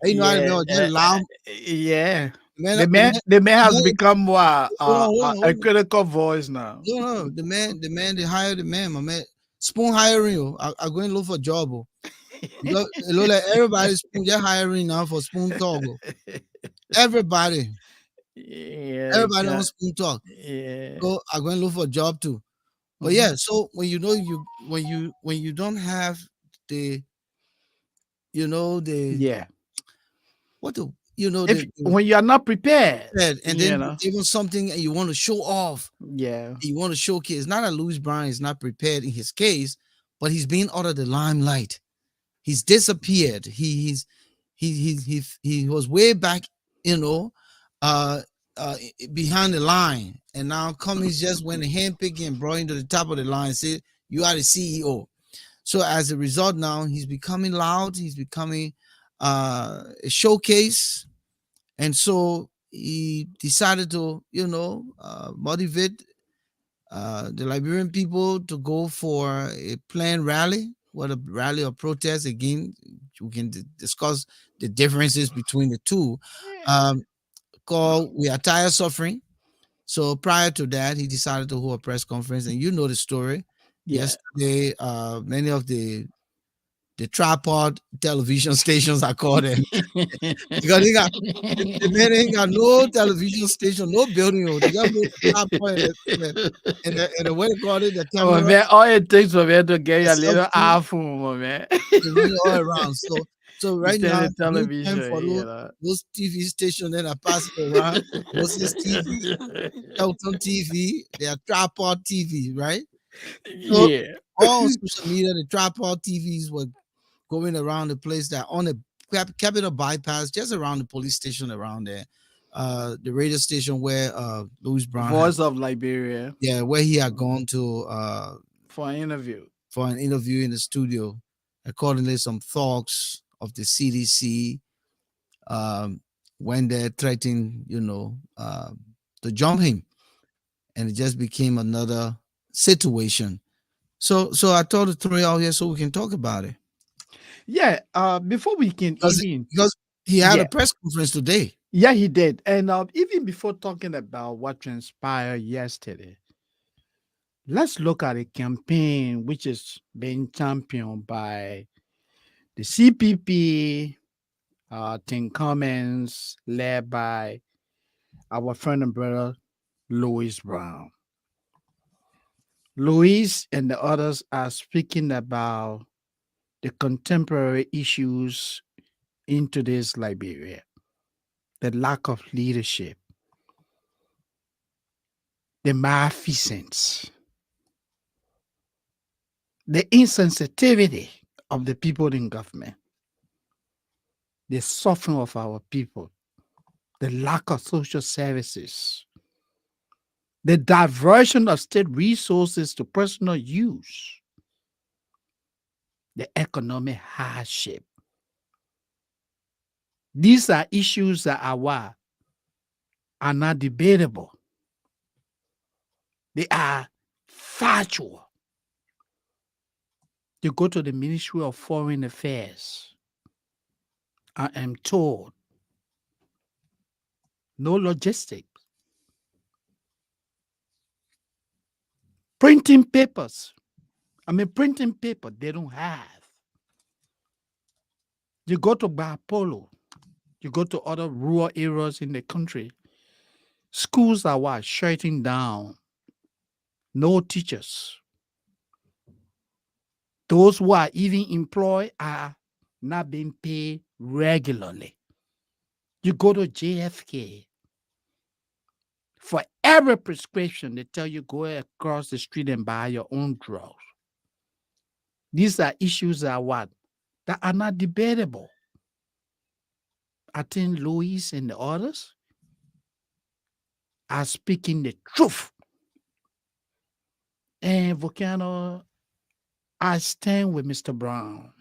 You know what I Yeah, mean? Just loud yeah. man, The man, the man the has man, become more hold a on. critical voice now. No, they hire the man, my man. Spoon hiring you. I go and look for a job. Oh. Because it look like everybody's spoon, they're hiring now for spoon talk. Oh. Everybody, Yeah, they everybody on got, spoon talk. yeah, So I go and look for a job too. But hmm yeah, so when you know when you don't have the the yeah. what the If the when you are not prepared, head, and you then know, even something and you want to show off, yeah, you want to showcase. Not that Louis Brown is not prepared in his case, but he's being out of the limelight. He's disappeared. He was way back, you know, uh, behind the line, and now Cummings just went handpicking and brought him to the top of the line. And said, "You are the CEO." So as a result, now he's becoming loud. He's becoming a showcase, and so he decided to, motivate the Liberian people to go for a planned rally, what a rally or protest. Again, we can discuss the differences between the two. Um, Called "We Are Tired Suffering." So prior to that, he decided to hold a press conference, and you know the story. yeah. Yesterday, many of the tripod television stations are called it because they got the man ain't got no television station, no building. Oh, they got no tripod and the what they call it, the Oh camera, man, all it takes for me to get the a little selfie, iPhone, my man. the money all around. So right Instead now, of the new trend television, for you know. those TV stations that are passing around, Moses TV, Shelton TV, they are tripod TV, right? So Yeah. all on social media, the tripod TVs were going around the place that on the Capitol bypass, just around the police station around there, the radio station where Louis Brown had, Voice of Liberia yeah, where he had gone to for an interview. for an interview in the studio. Accordingly, some thugs of the CDC when they're threatening, to jump him, and it just became another situation. So I thought to throw it out here so we can talk about it Yeah. Before we can because even, because he had a yeah, press conference today. yeah, he did. And even before talking about what transpired yesterday, let's look at a campaign which is being championed by the CPP, Tim Cummins, led by our friend and brother Louis Brown. Louis and the others are speaking about the contemporary issues in today's Liberia, the lack of leadership, the malfeasance, the insensitivity of the people in government, the suffering of our people, the lack of social services, the diversion of state resources to personal use, the economic hardship. These are issues that are not debatable. They are factual. You go to the Ministry of Foreign Affairs, I am told no logistics, printing papers. Printing paper they don't have. You go to Bapolo, you go to other rural areas in the country, schools are shutting down, no teachers. Those who are even employed are not being paid regularly. You go to JFK, for every prescription, they tell you go across the street and buy your own drugs. These are issues that what? That are not debatable. I think Louis and the others are speaking the truth. And Volcano, I stand with Mr. Brown.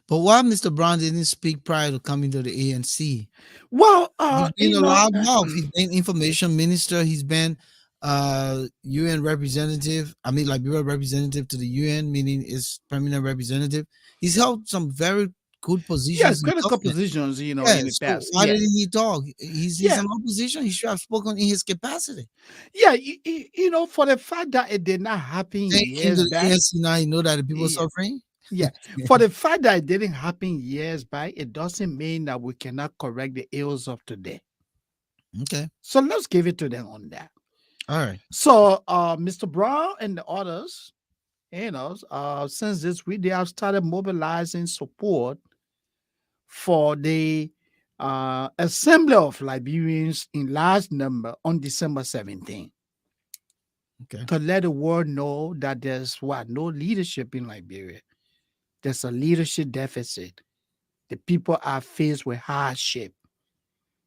But why Mr. Brown didn't speak prior to coming to the ANC? Well, He's been you a know, loud mouth. He's been information minister. He's been UN representative. I mean, Liberia representative to the UN, meaning is permanent representative. He's held some very good yeah, positions in critical government. positions, Yeah. in the So past. why Yeah, didn't he talk? He's yeah, an opposition. He should have spoken in his capacity. yeah. For the fact that it did not happen Then he came to years the back. ANC now. He know that the people are Yeah, suffering. yeah. For the fact that it didn't happen years back, it doesn't mean that we cannot correct the ills of today. Okay. So let's give it to them on that. All right. So, Mr. Brown and the others, since this week, they have started mobilizing support for the assembly of Liberians in large number on December 17th Okay. to let the world know that there's what? No leadership in Liberia. There's a leadership deficit. The people are faced with hardship.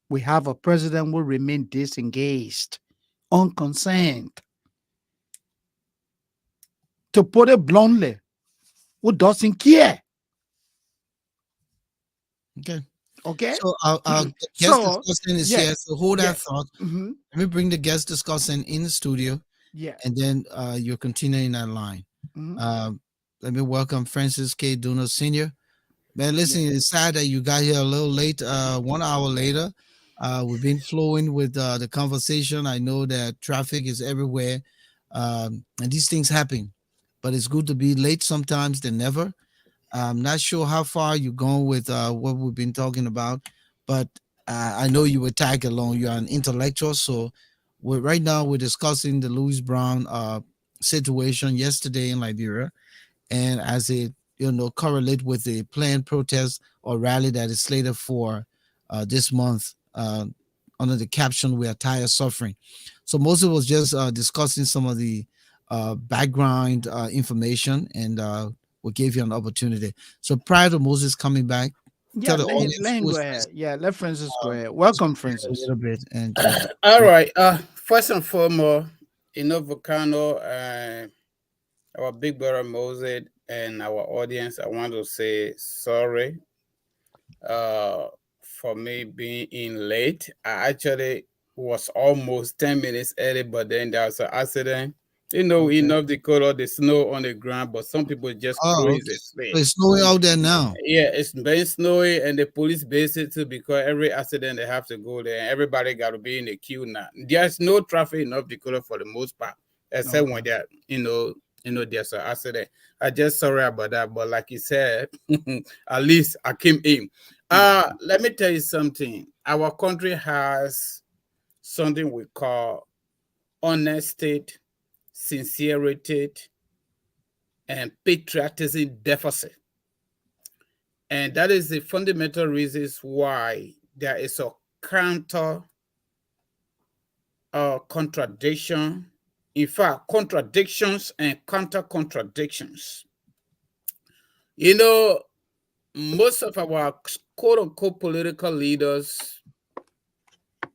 We have a president who remain disengaged, unconcerned. To put it bluntly, who doesn't care. Okay. Okay? So our guest So, discussing is yeah, here. So hold yeah, that thought. hmm Let me bring the guest discussing in the studio, yeah. and then you're continuing that line. hmm Uh, Let me welcome Francis K. Duno Sr. Man, Yeah. listen, it's sad that you got here a little late, 1 hour later. We've been flowing with the conversation. I know that traffic is everywhere, and these things happen, but it's good to be late sometimes than never. I'm not sure how far you're going with what we've been talking about, but I know you were tag along. You're an intellectual, so right now we're discussing the Louis Brown situation yesterday in Liberia, and as it correlate with the planned protest or rally that is slated for this month under the caption "We are tired of suffering." So Moses was just discussing some of the background information, and we'll give you an opportunity. So prior to Moses coming back, Yeah, tell the let audience him who go is ahead. Francis. Yeah, let Francis go ahead. Just Welcome, prepare a Francis. little bit and All right. First and foremost, Volcano, our big brother Moses, and our audience, I want to say sorry uh, for me being in late. I actually was almost 10 minutes early, but then there was an accident. In Okay. North Dakota, the snow on the ground, but some people just oh, cruise okay. the So speed. it's snowing out there now. Yeah, it's been snowy, and the police base it too because every accident they have to go there, and everybody got to be in the queue now. There's no traffic in North Dakota for the most part, except Okay. when there's an accident. I just sorry about that, but like you said, at least I came in. Yeah. Let me tell you something. Our country has something we call honesty, sincerity, and patriotism deficit. And that is the fundamental reasons why there is a counter contradiction. In fact, contradictions and counter contradictions. You know, most of our quote unquote political leaders,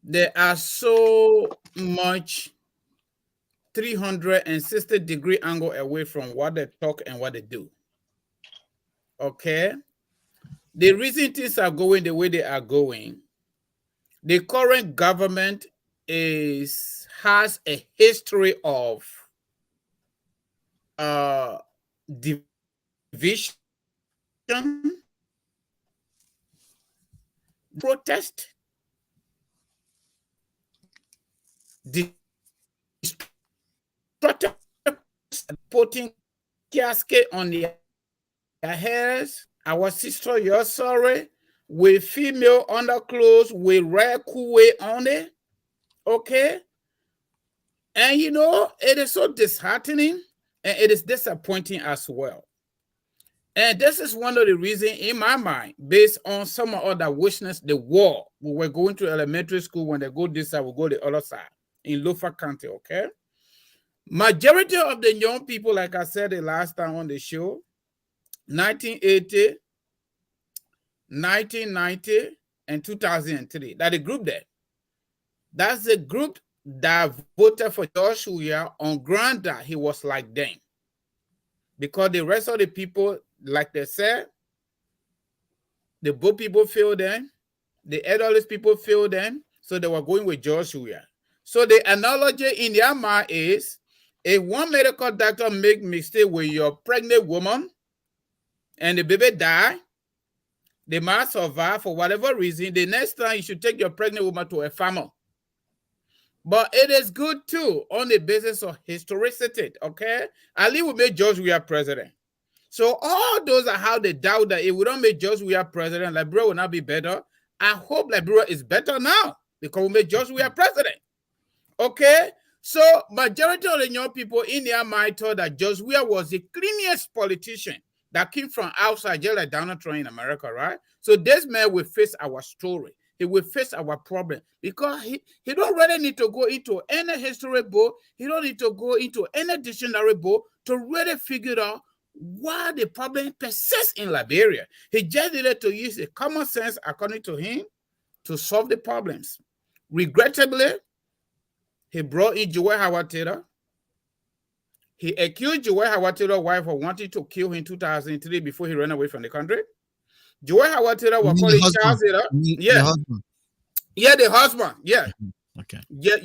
they are so much 360-degree angle away from what they talk and what they do. Okay? The reason things are going the way they are going, the current government has a history of division, protest, destructive, putting casket on their heads. Our sister, you're sorry, with female underclothes, with red kuwe on it. Okay? And it is so disheartening and it is disappointing as well. And this is one of the reasons in my mind, based on some of that witness the war. We were going to elementary school. When they go this side, we go the other side in Lofa County, okay? Majority of the young people, like I said the last time on the show, 1980, 1990, and 2003. That the group there. That's the group that voted for Joshua on ground that he was like them. Because the rest of the people, like they said, the boat people failed them, the elderly people failed them, so they were going with Joshua. So the analogy in their mind is, if one medical doctor make mistake with your pregnant woman and the baby die, they might survive for whatever reason. The next time you should take your pregnant woman to a farmer. But it is good too on the basis of historicity, okay? Ali will make Joshua president. So all those are how they doubt that if we don't make Joshua president, Liberia will not be better. I hope Liberia is better now because we made Joshua president. Okay? So majority of the young people in their mind thought that Joshua was the cleanest politician that came from outside, just like Donald Trump in America, right? So this man will face our story. He will face our problem because he don't really need to go into any history book. He don't need to go into any dictionary book to really figure out why the problem persists in Liberia. He just needed to use the common sense, according to him, to solve the problems. Regrettably, he brought in Joel Howard Taylor. He accused Joel Howard Taylor's wife of wanting to kill him in 2003 before he ran away from the country. Joel Howard Taylor was calling Charles Taylor. Yeah. Yeah, the husband. Yeah. Okay. Yeah.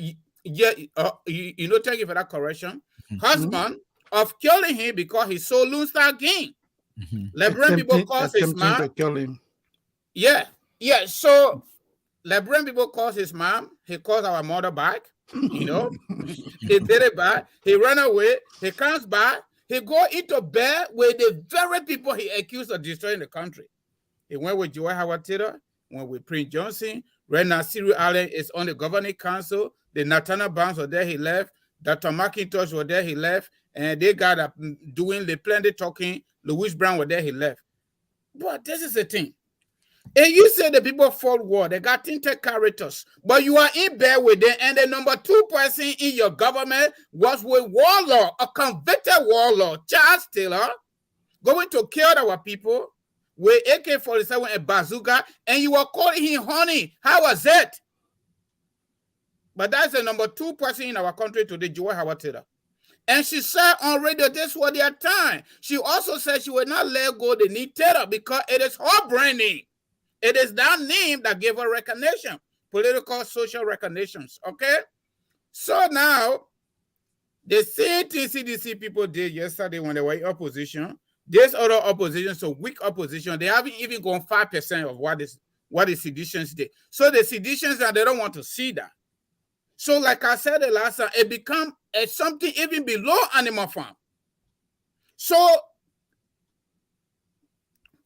You know, thank you for that correction. Husband of killing him because he's so Lone Star King. Liberian people cause his mom to kill him. Yeah. Yeah. So Liberian people cause his mom. He calls our mother back. You know, he did it back. He ran away. He comes back. He go into bed with the very people he accused of destroying the country. He went with Joel Howard Taylor, went with Prince Johnson. Right now, Cyril Allen is on the governing council. The Nathaniel Barnes were there, he left. Dr. McIntosh was there, he left. And they got up doing the plenty talking. Louis Brown was there, he left. But this is the thing. And you say the people fought war, they got tinted characters, but you are in bed with them, and the number 2 person in your government was with warlord, a convicted warlord, Charles Taylor, going to kill our people with AK-47 and bazooka, and you were calling him honey. How was it? But that's the number 2 person in our country today, Joel Howard Taylor. And she said on radio, this was their time. She also said she would not let go the name Taylor because it is her branding. It is that name that gave her recognition, political, social recognitions, okay? So now, the same thing CDC people did yesterday when they were in opposition. This other opposition, so weak opposition, they haven't even gone 5% of what the seditions did. So the seditions, they don't want to see that. So like I said the last time, it become something even below animal farm. So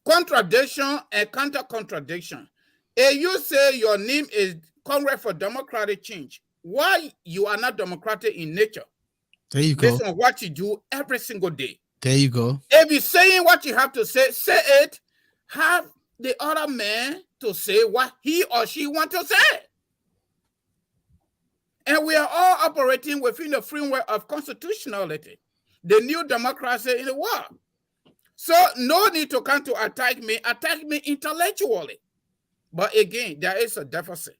contradiction and counter-contradiction. If you say your name is Congress for Democratic Change, why you are not democratic in nature? There you go. Based on what you do every single day. There you go. If you're saying what you have to say it. Have the other man to say what he or she want to say. And we are all operating within the framework of constitutionality, the new democracy in the world. So no need to come to attack me intellectually. But again, there is a deficit.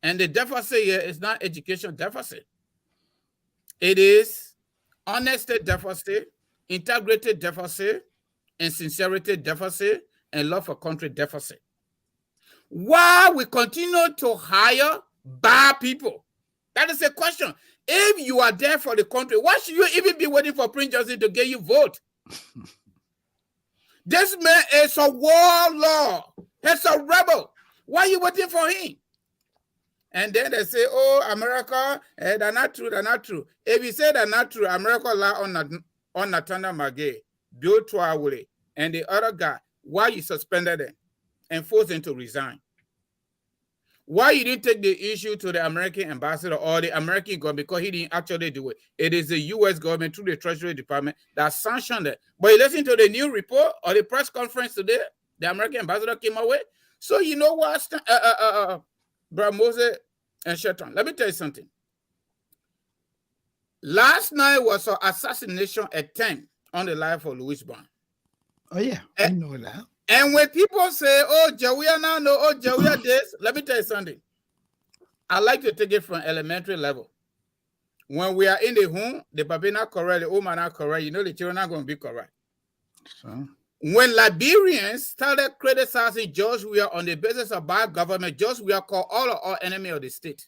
And the deficit here is not education deficit. It is honesty deficit, integrity deficit, and sincerity deficit, and love for country deficit. Why we continue to hire bad people? That is a question. If you are there for the country, why should you even be waiting for Prince Johnson to get you vote? This man is a warlord. He's a rebel. Why are you waiting for him? And then they say, oh, America, they're not true, they're not true. If you say they're not true, America lie on Nathaniel Magay, Bill Traore, and the other guy, why you suspended them and forced them to resign? Why you didn't take the issue to the American ambassador or the American government because he didn't actually do it? It is the U.S. government through the Treasury Department that sanctioned it. But you listen to the new report or the press conference today, the American ambassador came away. So you know what, Brother Moses and Shelton, let me tell you something. Last night was an assassination attempt on the life of Louis Brown. Oh yeah, we know that. And when people say, oh, Jawia now, no, oh, Jawia this, let me tell you something. I like to take it from elementary level. When we are in the home, the baby not correct, the woman not correct, the children are going to be correct. So, When Liberians started criticizing George Weah on the basis of bad government, George Weah called all of our enemy of the state.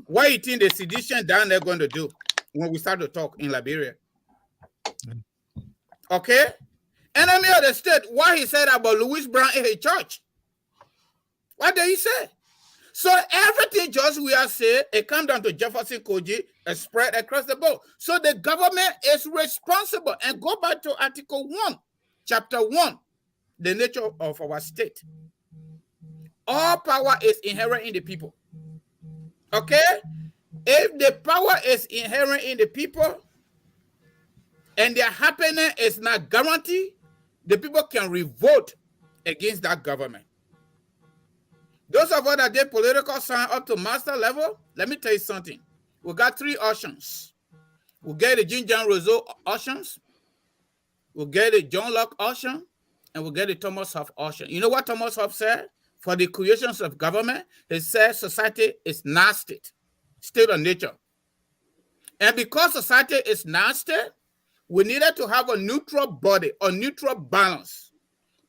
What do you think the sedition down there going to do when we start to talk in Liberia? Okay? Enemy of the state, what he said about Louis Brown in his church. What did he say? So everything George Weah said, it comes down to Jefferson Koji and spread across the board. So the government is responsible. And go back to Article 1, Chapter 1, the nature of our state. All power is inherent in the people. Okay? If the power is inherent in the people and their happiness is not guaranteed, the people can revolt against that government. Those of us that did political science up to master level, let me tell you something. We got 3 options. We'll get the Jean John Rousseau options, we'll get the John Locke option, and we'll get the Thomas Hobbes option. You know what Thomas Hobbes said? For the creations of government, he said society is nasty, state of nature. And because society is nasty, we needed to have a neutral body, a neutral balance,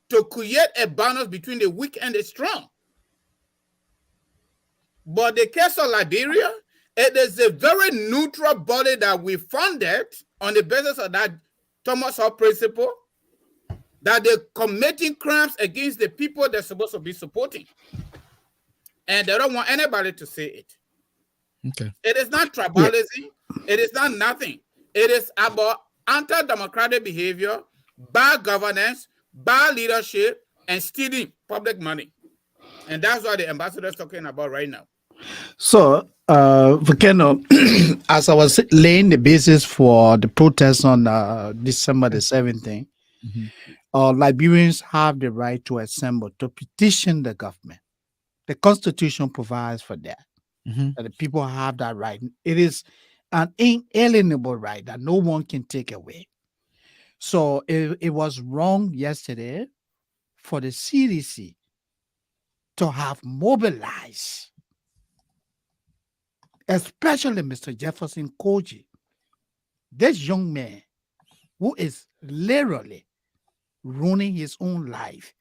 to create a balance between the weak and the strong. But the case of Liberia, it is a very neutral body that we funded on the basis of that Thomas Hobbes principle, that they're committing crimes against the people they're supposed to be supporting. And they don't want anybody to say it. Okay. It is not tribalism. It is not nothing. It is about anti-democratic behavior, bad governance, bad leadership, and stealing public money. And that's what the ambassador is talking about right now. So, Volcano, as I was laying the basis for the protest on December the 17th, Liberians have the right to assemble to petition the government. The Constitution provides for that. That the people have that right. It is an inalienable right that no one can take away. So it was wrong yesterday for the CDC to have mobilized, especially Mr. Jefferson Koji, this young man who is literally ruining his own life,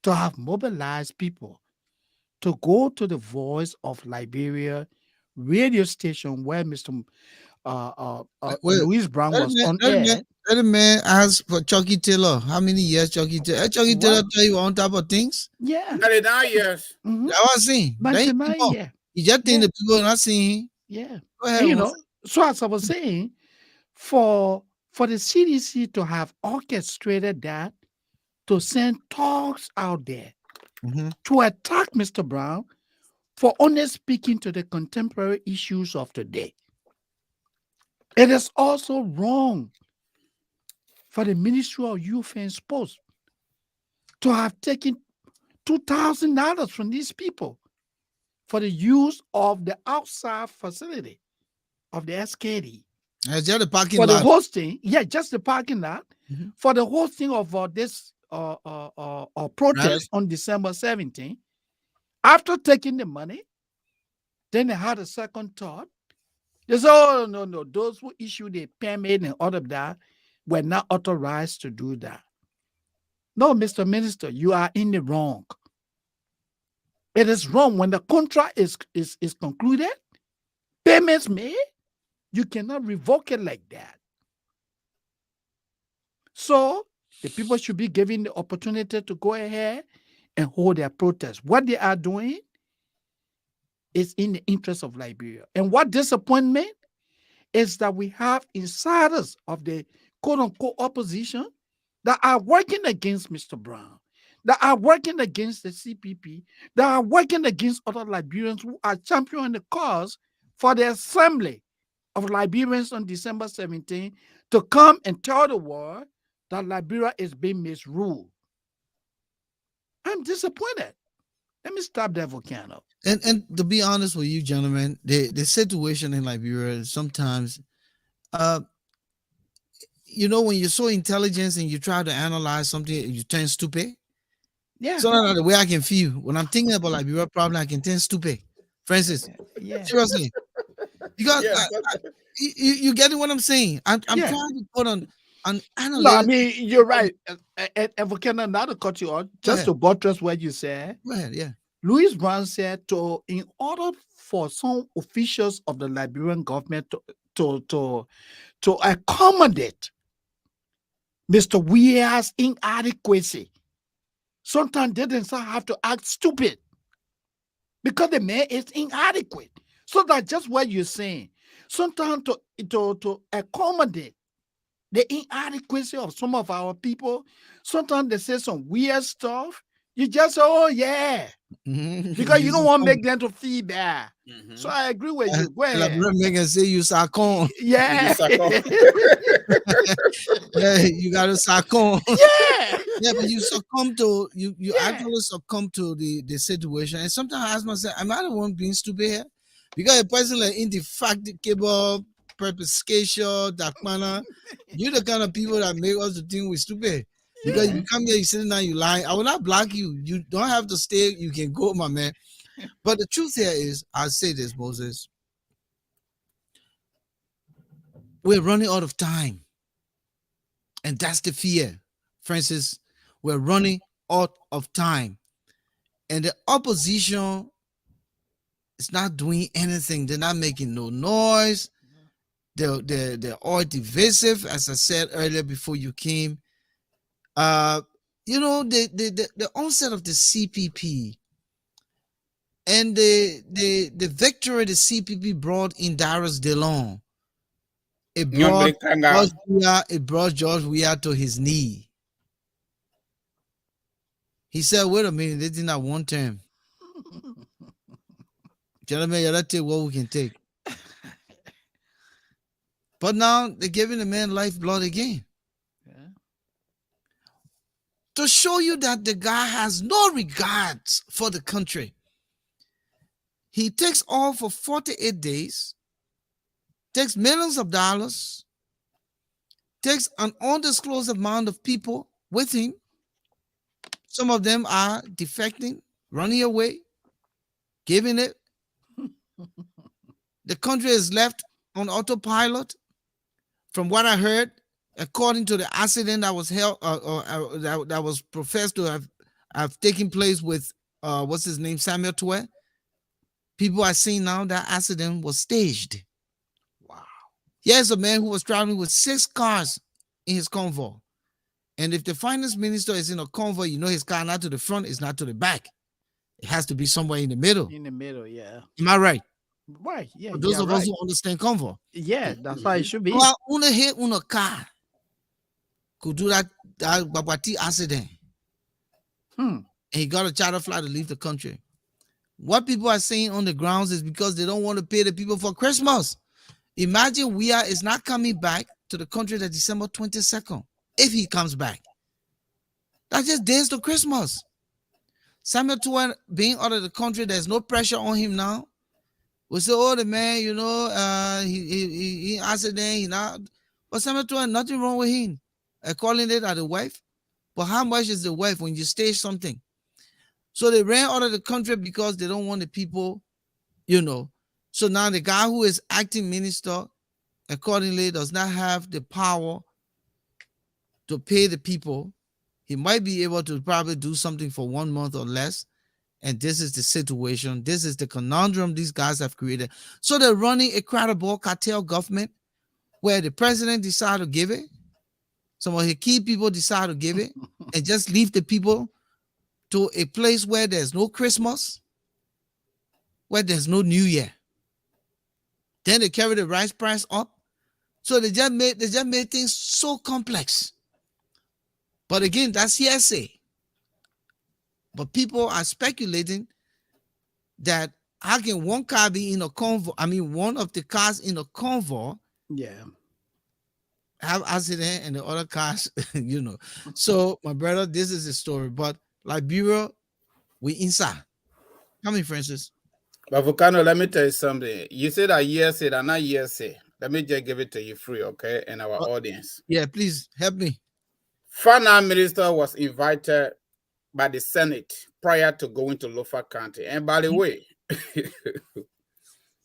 to have mobilized people to go to the Voice of Liberia radio station where Mr. Louis Brown was on air. Let a man ask for Chucky Taylor. How many years Chucky Taylor? Chucky Taylor tell you on top of things? Yeah. 99 years. That was seen. Yeah. You just think the people are not seeing. Yeah. Go ahead. So as I was saying, for the CDC to have orchestrated that, to send talks out there to attack Mr. Brown for only speaking to the contemporary issues of today. It is also wrong for the Ministry of Youth and Sports to have taken $2,000 from these people for the use of the outside facility of the SKD. Just the parking for lot. The hosting, just the parking lot, for the hosting of this protest on December 17th. After taking the money, then they had a second thought. They said, oh, no, those who issued the permit and all of that were not authorized to do that. No, Mr. Minister, you are in the wrong. It is wrong. When the contract is concluded, payments made, you cannot revoke it like that. So the people should be given the opportunity to go ahead and hold their protest. What they are doing is in the interest of Liberia. And what disappointment is that we have insiders of the quote-unquote opposition that are working against Mr. Brown, that are working against the CPP, that are working against other Liberians who are championing the cause for the assembly of Liberians on December 17 to come and tell the world that Liberia is being misruled. I'm disappointed. Let me stop that, Volcano. And to be honest with you, gentlemen, the situation in Liberia sometimes, you know, when you're so intelligent and you try to analyze something, you turn stupid. Yeah. So that's the way I can feel when I'm thinking about like real problem. I can turn stupid. Francis, Yeah. seriously, because Yes, you getting what I'm saying. I'm Yeah. trying to put on No, I analytic. mean you're right. And Volcano, not to cut you off, Go just ahead, to buttress what you said. go ahead. Yeah. Louis Brown said to in order for some officials of the Liberian government to accommodate Mr. Weir's inadequacy, sometimes they themselves have to act stupid because the man is inadequate. So that's just what you're saying. Sometimes to accommodate the inadequacy of some of our people, sometimes they say some weird stuff. You just say, oh yeah, because you don't want to make them to feel bad. So I agree with you. Go Like ahead. Megan say you sarcon. you Yeah. sucker. Yeah, you got to sarcon. Yeah. Yeah, but you succumb to you Yeah. actually succumb to the situation. And sometimes I ask myself, am I the one being stupid here? Because a person like indefatigable, purposeful, that manner, you're the kind of people that make us to think we're stupid. Because you come here, you sitting down, you lying. I will not block you. You don't have to stay. You can go, my man. But the truth here is, I'll say this, Moses. We're running out of time. And that's the fear, Francis. We're running out of time. And the opposition is not doing anything. They're not making no noise. They're all divisive, as I said earlier before you came. You know, the onset of the CPP and the victory the CPP brought in Darius DeLong, it brought George Weah to his knee. He said, wait a minute, this is not one term. Gentlemen, let's take what we can take. But now they're giving the man lifeblood again. Yeah. To show you that the guy has no regards for the country. He takes off for 48 days, takes millions of dollars, takes an undisclosed amount of people with him. Some of them are defecting, running away, giving it. The country is left on autopilot. From what I heard, according to the accident that was held, that was professed to have taken place with what's his name, Samuel Twe. People are saying now that accident was staged. Wow. Here's a man who was traveling with 6 cars in his convoy. And if the finance minister is in a convoy, you know his car not to the front, it's not to the back. It has to be somewhere in the middle. In the middle, yeah. Am I right? Right. Yeah. For those of right. us who understand convoy. Yeah, that's how it should be. Well, on a hit on a car could do that Babati accident. And he got a charter flight to leave the country. What people are saying on the grounds is because they don't want to pay the people for Christmas. Imagine Weah is not coming back to the country that December 22nd. If he comes back, that's just days to Christmas. Samuel Tuen being out of the country, there's no pressure on him now. We say, oh, the man, you know, he accident, he not. But Samuel Tuen, nothing wrong with him. Calling it at the wife. But how much is the wife when you stage something? So they ran out of the country because they don't want the people, you know. So now the guy who is acting minister, accordingly, does not have the power to pay the people. He might be able to probably do something for 1 month or less. And this is the situation. This is the conundrum these guys have created. So they're running a credible cartel government where the president decided to give it. Some of the key people decide to give it and just leave the people to a place where there's no Christmas, where there's no New Year. Then they carry the rice price up. So they just made things so complex. But again, that's hearsay. But people are speculating that how can one car be in a convoy? I mean, one of the cars in a convoy, yeah, have accident and the other cars, you know. So, my brother, this is the story. But Liberia, we inside. Come in, Francis. But Volcano, let me tell you something. You said that hearsay, that not hearsay. Let me just give it to you free, okay? And our audience. Yeah, please help me. Finance minister was invited by the Senate prior to going to Lofa County. And by the way,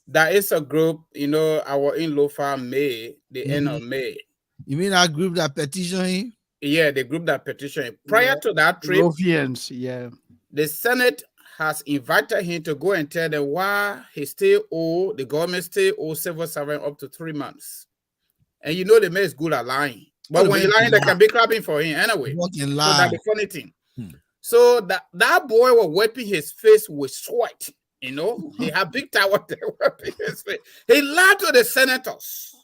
there is a group, I was in Lofa May, the end of May. You mean our group that petition him? Yeah, the group that petitioned. Prior to that trip, Ruffians, yeah. The Senate has invited him to go and tell them why the government still owes civil servant up to 3 months. And the man is good at lying. But when he lying, they can be clapping for him anyway. So that's the funny thing. So that boy was wiping his face with sweat. He had big towel there wiping his face. He lied to the senators.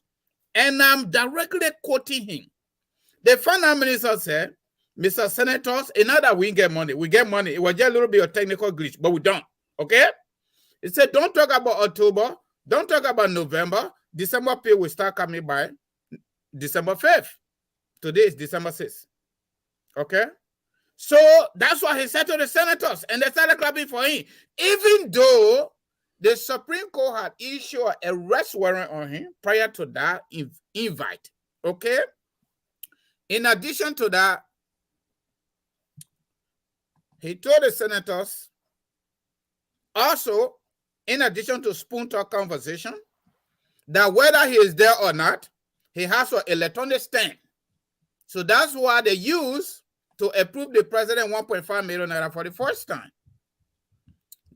And I'm directly quoting him. The finance minister said, Mr. Senators, in that we get money. We get money. It was just a little bit of technical glitch, but we don't. Okay? He said, don't talk about October. Don't talk about November. December pay will start coming by December 5th. Today is December 6th. Okay? So that's what he said to the senators, and they started clapping for him. Even though the Supreme Court had issued an arrest warrant on him prior to that invite. Okay? In addition to that, he told the senators, also, in addition to spoon talk conversation, that whether he is there or not, he has an electronic stamp. So that's why they use to approve the president 1.5 million for the first time.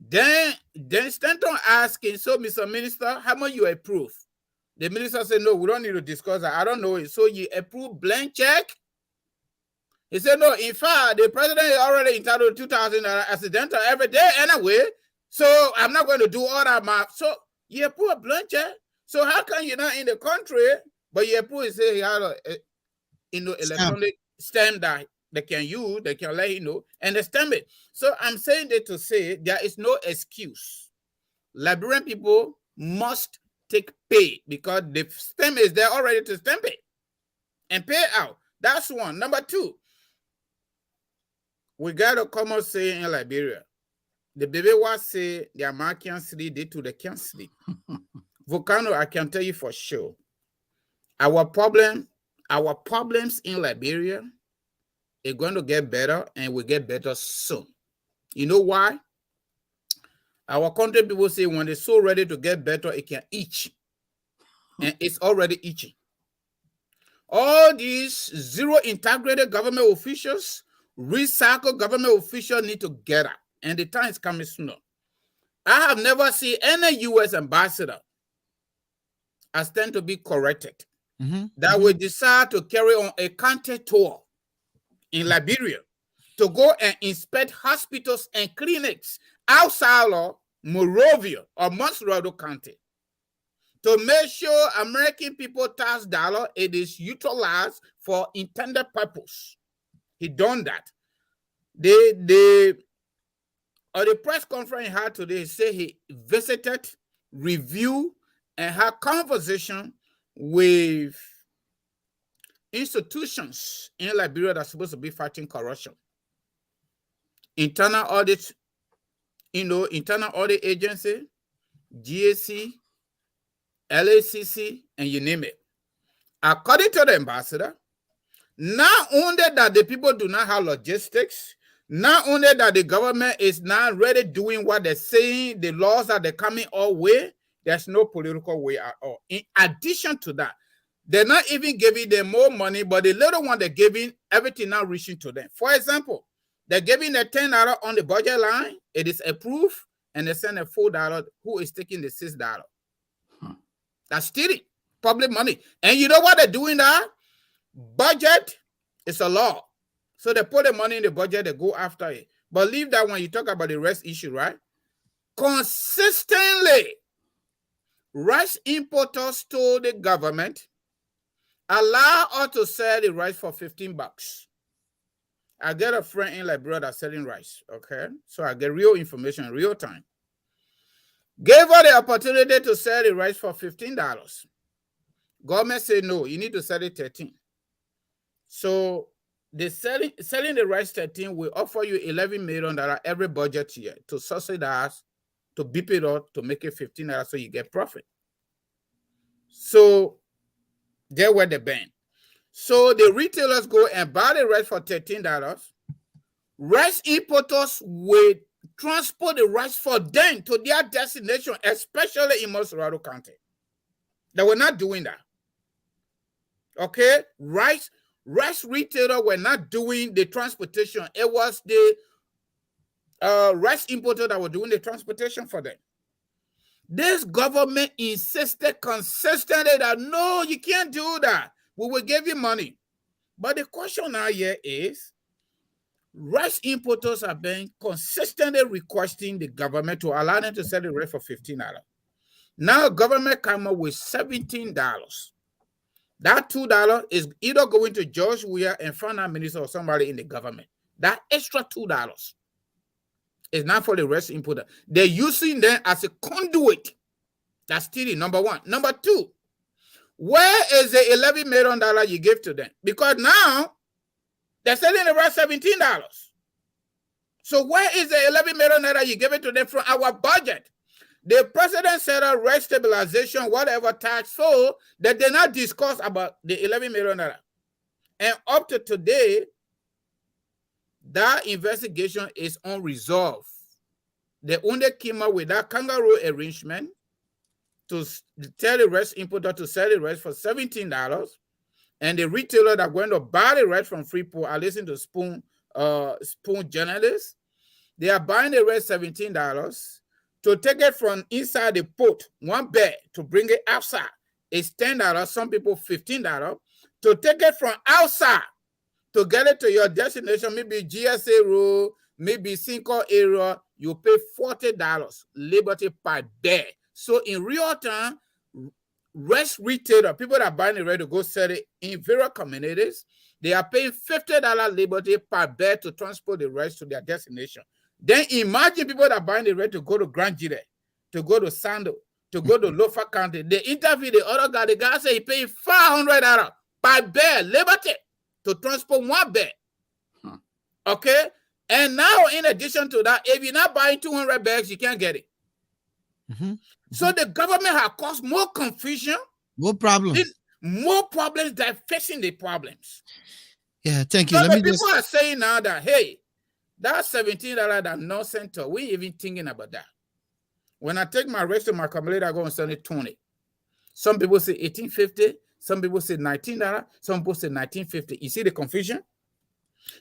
Then Stanton asking, so Mr. Minister, how much you approve? The minister said, no, we don't need to discuss that. I don't know it. So you approve blank check? He said, no, in fact, the president is already entitled to 2,000 accidental every day anyway. So I'm not going to do all that math. So you approve a blank check? So how come you're not in the country, but you approve, say he had a electronic stamp that they can use, they can let you know, and they stamp it. So I'm saying that to say there is no excuse. Liberian people must take pay because the stamp is there already to stamp it and pay out. That's one. Number two, we got a common saying in Liberia. The baby was say the American sleep, they to the can't sleep. Volcano, I can tell you for sure. Our problems in Liberia are going to get better and will get better soon. You know why? Our country people say when they're so ready to get better, it can itch. And it's already itching. All these zero integrated government officials, recycled government officials need to get up. And the time is coming sooner. I have never seen any U.S. ambassador as tend to be corrected that will decide to carry on a country tour in Liberia to go and inspect hospitals and clinics outside of Monrovia or Monroe County to make sure American people tax dollar it is utilized for intended purpose. He done that. The press conference he had today, he said he visited, reviewed, and had conversation with institutions in Liberia that are supposed to be fighting corruption. Internal audit, internal audit agency, GAC, LACC, and you name it. According to the ambassador, not only that the people do not have logistics, not only that the government is not really doing what they're saying, the laws that they're coming our way, there's no political way at all. In addition to that, they're not even giving them more money, but the little one they're giving, everything now reaching to them. For example, they're giving the $10 on the budget line, it is approved, and they send a $4 who is taking the $6. That's stealing public money. And you know what they're doing that? Budget is a law. So they put the money in the budget, they go after it. But leave that when you talk about the rest issue, right? Consistently, rice importers told the government, allow us to sell the rice for $15. I get a friend in Liberia that's selling rice, okay? So I get real information in real time. Gave her the opportunity to sell the rice for $15. Government said, no, you need to sell it $13. So the selling the rice 13 will offer you $11 million every budget year to subsidize, to beep it up, to make it $15 so you get profit. So they were the ban. So the retailers go and buy the rice for $13. Rice importers will transport the rice for them to their destination, especially in Colorado County. They were not doing that. Okay, rice retailer were not doing the transportation. It was the rice importer that were doing the transportation for them. This government insisted consistently that no, you can't do that. We will give you money. But the question now here is, rice importers have been consistently requesting the government to allow them to sell the rice for $15. Now government come up with $17. That $2 is either going to George Weah and finance minister or somebody in the government. That extra $2 is not for the rice importer. They're using them as a conduit. That's stealing, number one. Number two, where is the $11 million you give to them? Because now they're selling the rice $17. So where is the $11 million you give it to them from our budget? The president said a rice stabilization, whatever tax, so that they not discuss about the $11 million. And up to today, that investigation is unresolved. They only came up with that kangaroo arrangement to tell the rice importer to sell the rice for $17, and the retailer that are going to buy the rice from Freeport, I listen to Spoon journalists, they are buying the rice $17 to take it from inside the port, one bag, to bring it outside. It's $10, some people $15, to take it from outside to get it to your destination, maybe GSA Road, maybe Cinco area, you pay $40 Liberty per bag. So in real time, rice retailer, people that are buying it ready to go sell it in various communities, they are paying $50 Liberty per bag to transport the rice to their destination. Then imagine people that are buying the rice to go to Grand Gire, to go to Sando, to go to Lofa County. They interview the other guy. The guy said he paid $500 per bag Liberty to transport one bag. Okay? And now, in addition to that, if you're not buying 200 bags, you can't get it. So the government has caused more confusion. More problems. More problems than fixing the problems. Yeah, thank you. So the people are saying now that, hey, that $17 that nonsense, we even thinking about that. When I take my rice to my accumulator, I go and sell it 20. Some people say $18.50. Some people say $19. Some people say $19.50. You see the confusion?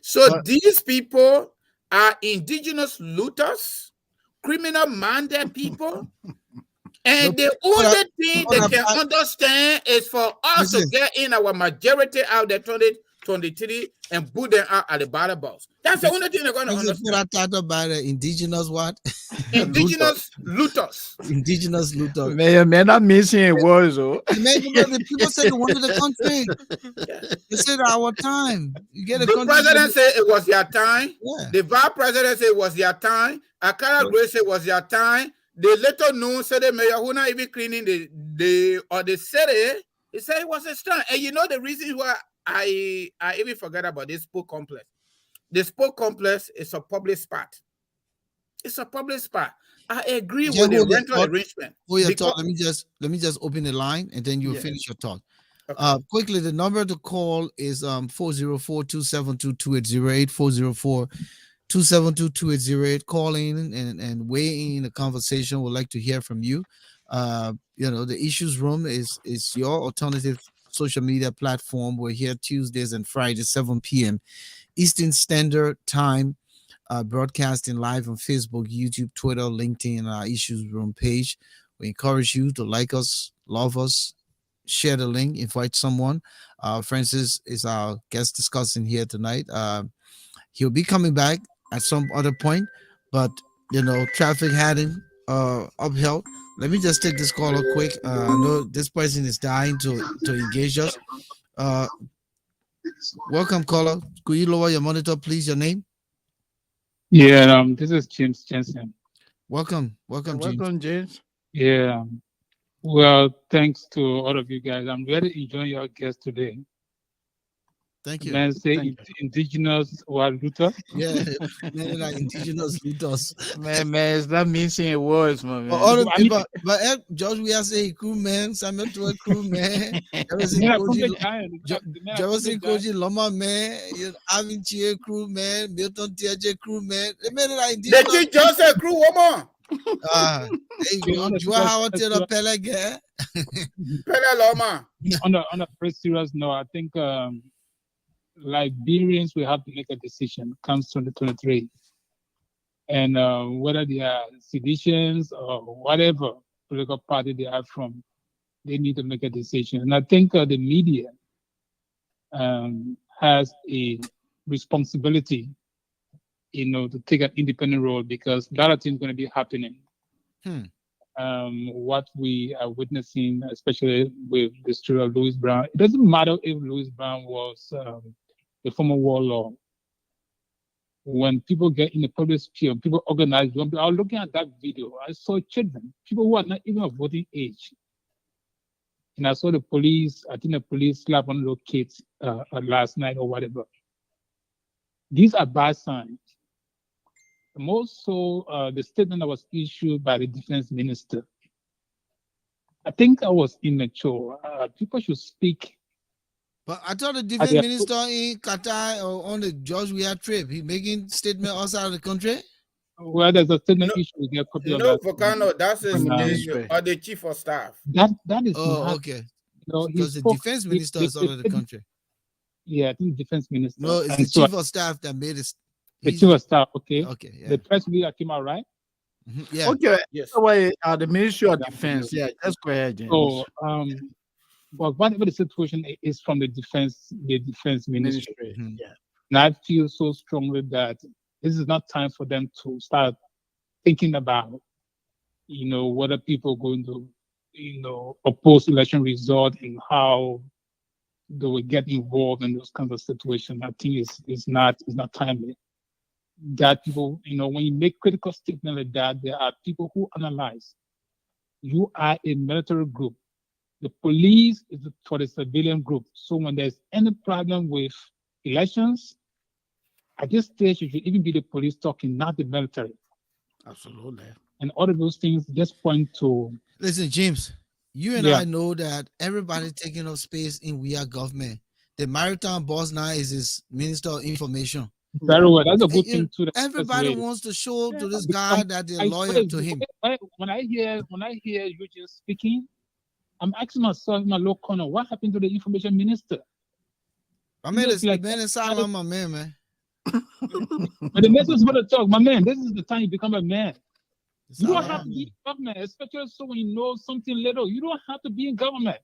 So these people are indigenous looters, criminal-minded people, and the only thing they can understand is for us to get in our majority out there 2023 and put them out at the bottom box. That's the only thing they're going to understand. I talked about indigenous what? Indigenous looters. Indigenous looters. Man, that missing a word, though. The people said they wanted the country. They said our time. You get the president said it was their time. Yeah. The vice president said it was their time. Akara Grace said it was their time. The little known city mayor who not even cleaning the city, he said it was his time. And you know the reason why I even forgot about this sport complex. The sport complex is a public spot. It's a public spot. I agree with the rental arrangement. Let me just open the line and then you'll finish your talk. Okay. Quickly, the number to call is 404-272-2808, 404-272-2808. Call in and weigh in the conversation. We'd like to hear from you. The Issues Room is your alternative social media platform. We're here Tuesdays and Fridays, 7 p.m. Eastern Standard Time, broadcasting live on Facebook, YouTube, Twitter, LinkedIn, and our Issues Room page. We encourage you to like us, love us, share the link, invite someone. Francis is our guest discussing here tonight. He'll be coming back at some other point, but traffic had him uphill. Let me just take this caller quick. I know this person is dying to engage us. Welcome, caller. Could you lower your monitor, please? Your name? Yeah, this is James Jensen. Welcome, James. Welcome, James. Yeah. Well, thanks to all of you guys. I'm really enjoying your guest today. Thank you. Man, say Thank indigenous or Luther. Yeah, man, like indigenous looters. man, it's not missing words, my But all man. the, I mean, George, we are saying crew man, Samuel to a crew man, Jefferson men are from Koji, the giant. The men are from the Jefferson giant. Koji Loma man, Avin Chie crew man, Milton TJ crew man. The men are The indigenous. chief just a crew woman. Ah, hey, Okay, on a you are serious- how on a tell the Peleg, Pele Loma. on a very serious note, I think Liberians will have to make a decision comes 2023, and whether they are seditions or whatever political party they are from, they need to make a decision. And I think the media has a responsibility, to take an independent role, because a lot of things going to be happening. What we are witnessing, especially with the story of Louis Brown, it doesn't matter if Louis Brown was a former warlord. When people get in the public sphere, people organize. I was looking at that video. I saw children, people who are not even of voting age. And I saw the police, I think the police slap on those kids last night or whatever. These are bad signs. More so, the statement that was issued by the defense minister, I think I was immature. People should speak. But I thought the defense minister in Qatar or on the George Weah trip, he making statement outside of the country. Well, there's a statement issue. We get a copy of No, that. Volcano, that's his Ministry. or the chief of staff. That is Oh, not, okay. he Because the spoke- defense minister is out of the country. Yeah, I think defense minister. No, it's And the so chief of staff that made it. the chief of staff. Okay. Okay, yeah. The press release that came out, right? Yeah. Okay, Yes. anyway, the Ministry of Defense. Yeah, just go ahead, James. So, but whatever the situation is from the defense ministry. Ministry. Mhm. Yeah. And I feel so strongly that this is not time for them to start thinking about, whether people are going to, oppose election result and how they will get involved in those kinds of situations. I think it's not timely. That people, when you make critical statements like that, there are people who analyze. You are a military group. The police is for the civilian group. So when there's any problem with elections, at this stage, you should even be the police talking, not the military. Absolutely. And all of those things just point to. Listen, James, you and Yeah. I know that everybody taking up space in we are government. The maritime boss now is his minister of information. Very well. That's a good You- thing too. That's Everybody great. wants to show to this Because guy that they're loyal to him. When I hear Eugene speaking, I'm asking myself in my low corner, what happened to the information minister? I mean, Just it's like- man inside on my man. But the message is going to talk, my man. This is the time you become a man. It's You all don't on have my to man. be in government, especially so when you know something little. You don't have to be in government.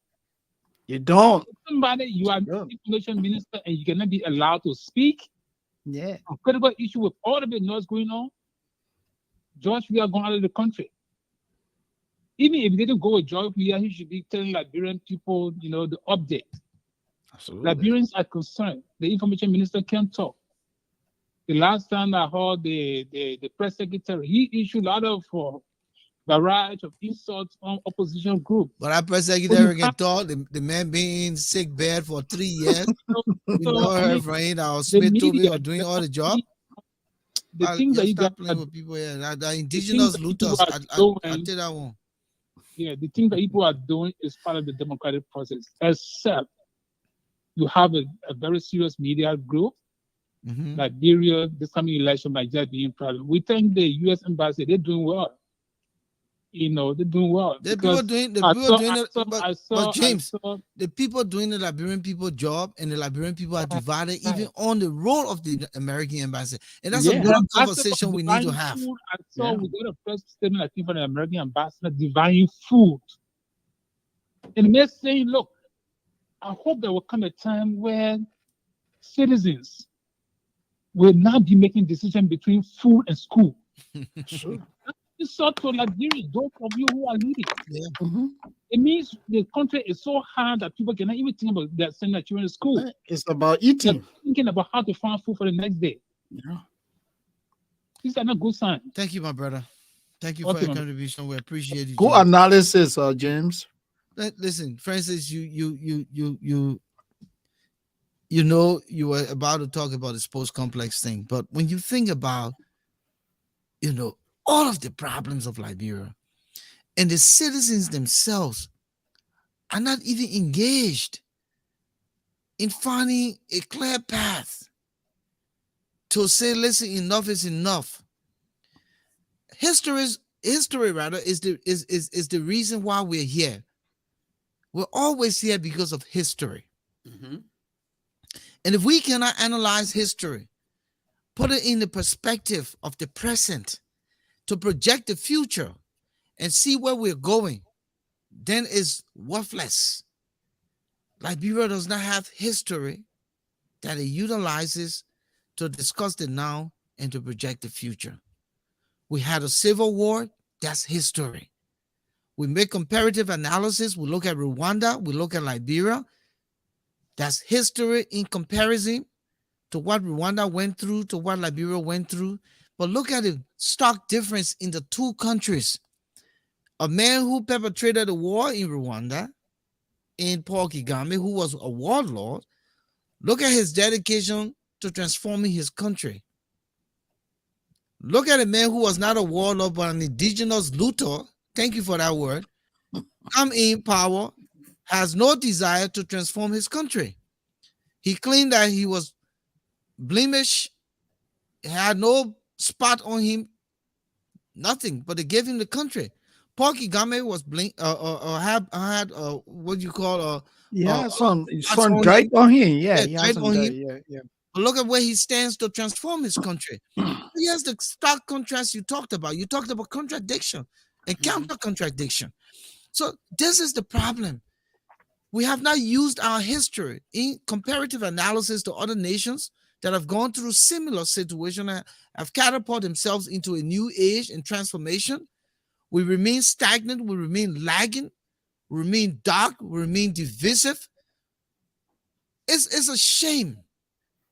You don't. Somebody, you are Yeah. information minister and you cannot be allowed to speak Yeah. on critical issue with all of the noise going on. George, we are going out of the country. Even if he didn't go with George, he should be telling Liberian people, the update. Absolutely. Liberians are concerned. The information minister can't talk. The last time I heard the press secretary, he issued a lot of barrage of insults on opposition group. But I press secretary can talk. The man being in sick bed for 3 years. We never heard from him. Our Smith Toby media- are doing all the job. The things that you stop guys playing are, with people here. The things indigenous that looters. people are I doing- tell that one. yeah, the things that people are doing is part of the democratic process, except you have a very serious media group. Mhm. Liberia, this coming election might just be in problem. We think the U.S. embassy, they're doing well. They're doing well. The people because doing I it, saw- but James, I saw- the people doing the Liberian people job and the Liberian people are divided even on the role of the American embassy. And that's Yeah. a good I saw conversation we need to divine have. food. I saw Yeah. we got a press statement, I think, from the American ambassador, divine food. And they're saying, look, I hope there will come a time where citizens will not be making decisions between food and school. Sure. It's sort of Liberia, those of you who are leading. Mhm. It means the country is so hard that people cannot even think about their sending their children to school. It's about They're eating. thinking about how to find food for the next day. Yeah. These are not good signs. Thank you, my brother. Thank you for Okay, your man. contribution. We appreciate you. Good James. analysis, James. Listen, Francis, you you know, you were about to talk about the sports complex thing, but when you think about, you know, all of the problems of Liberia and the citizens themselves are not even engaged in finding a clear path to say, listen, enough is enough. History rather is the reason why we're here. We're always here because of history. Mm-hmm. And if we cannot analyze history, put it in the perspective of the present to project the future and see where we're going, then it's worthless. Liberia does not have history that it utilizes to discuss the now and to project the future. We had a civil war, that's history. We make comparative analysis. We look at Rwanda, we look at Liberia. That's history in comparison to what Rwanda went through, to what Liberia went through. But look at the stark difference in the two countries. A man who perpetrated a war in Rwanda, in Paul Kagame, who was a warlord, look at his dedication to transforming his country. Look at a man who was not a warlord, but an indigenous looter. Thank you for that word. Come in power, has no desire to transform his country. He claimed that he was blemish, had no spot on him, nothing, but they gave him the country. Paul Kagame was had what you call Yeah, some on dirt him. on him. Yeah, Yeah, he dirt has some on dirt. him. Yeah, yeah. But look at where he stands to transform his country. Here's the stark contrast you talked about. You talked about contradiction and counter contradiction. So this is the problem. We have not used our history in comparative analysis to other nations that have gone through similar situations and have catapulted themselves into a new age and transformation. We remain stagnant, we remain lagging, we remain dark, we remain divisive. It's a shame.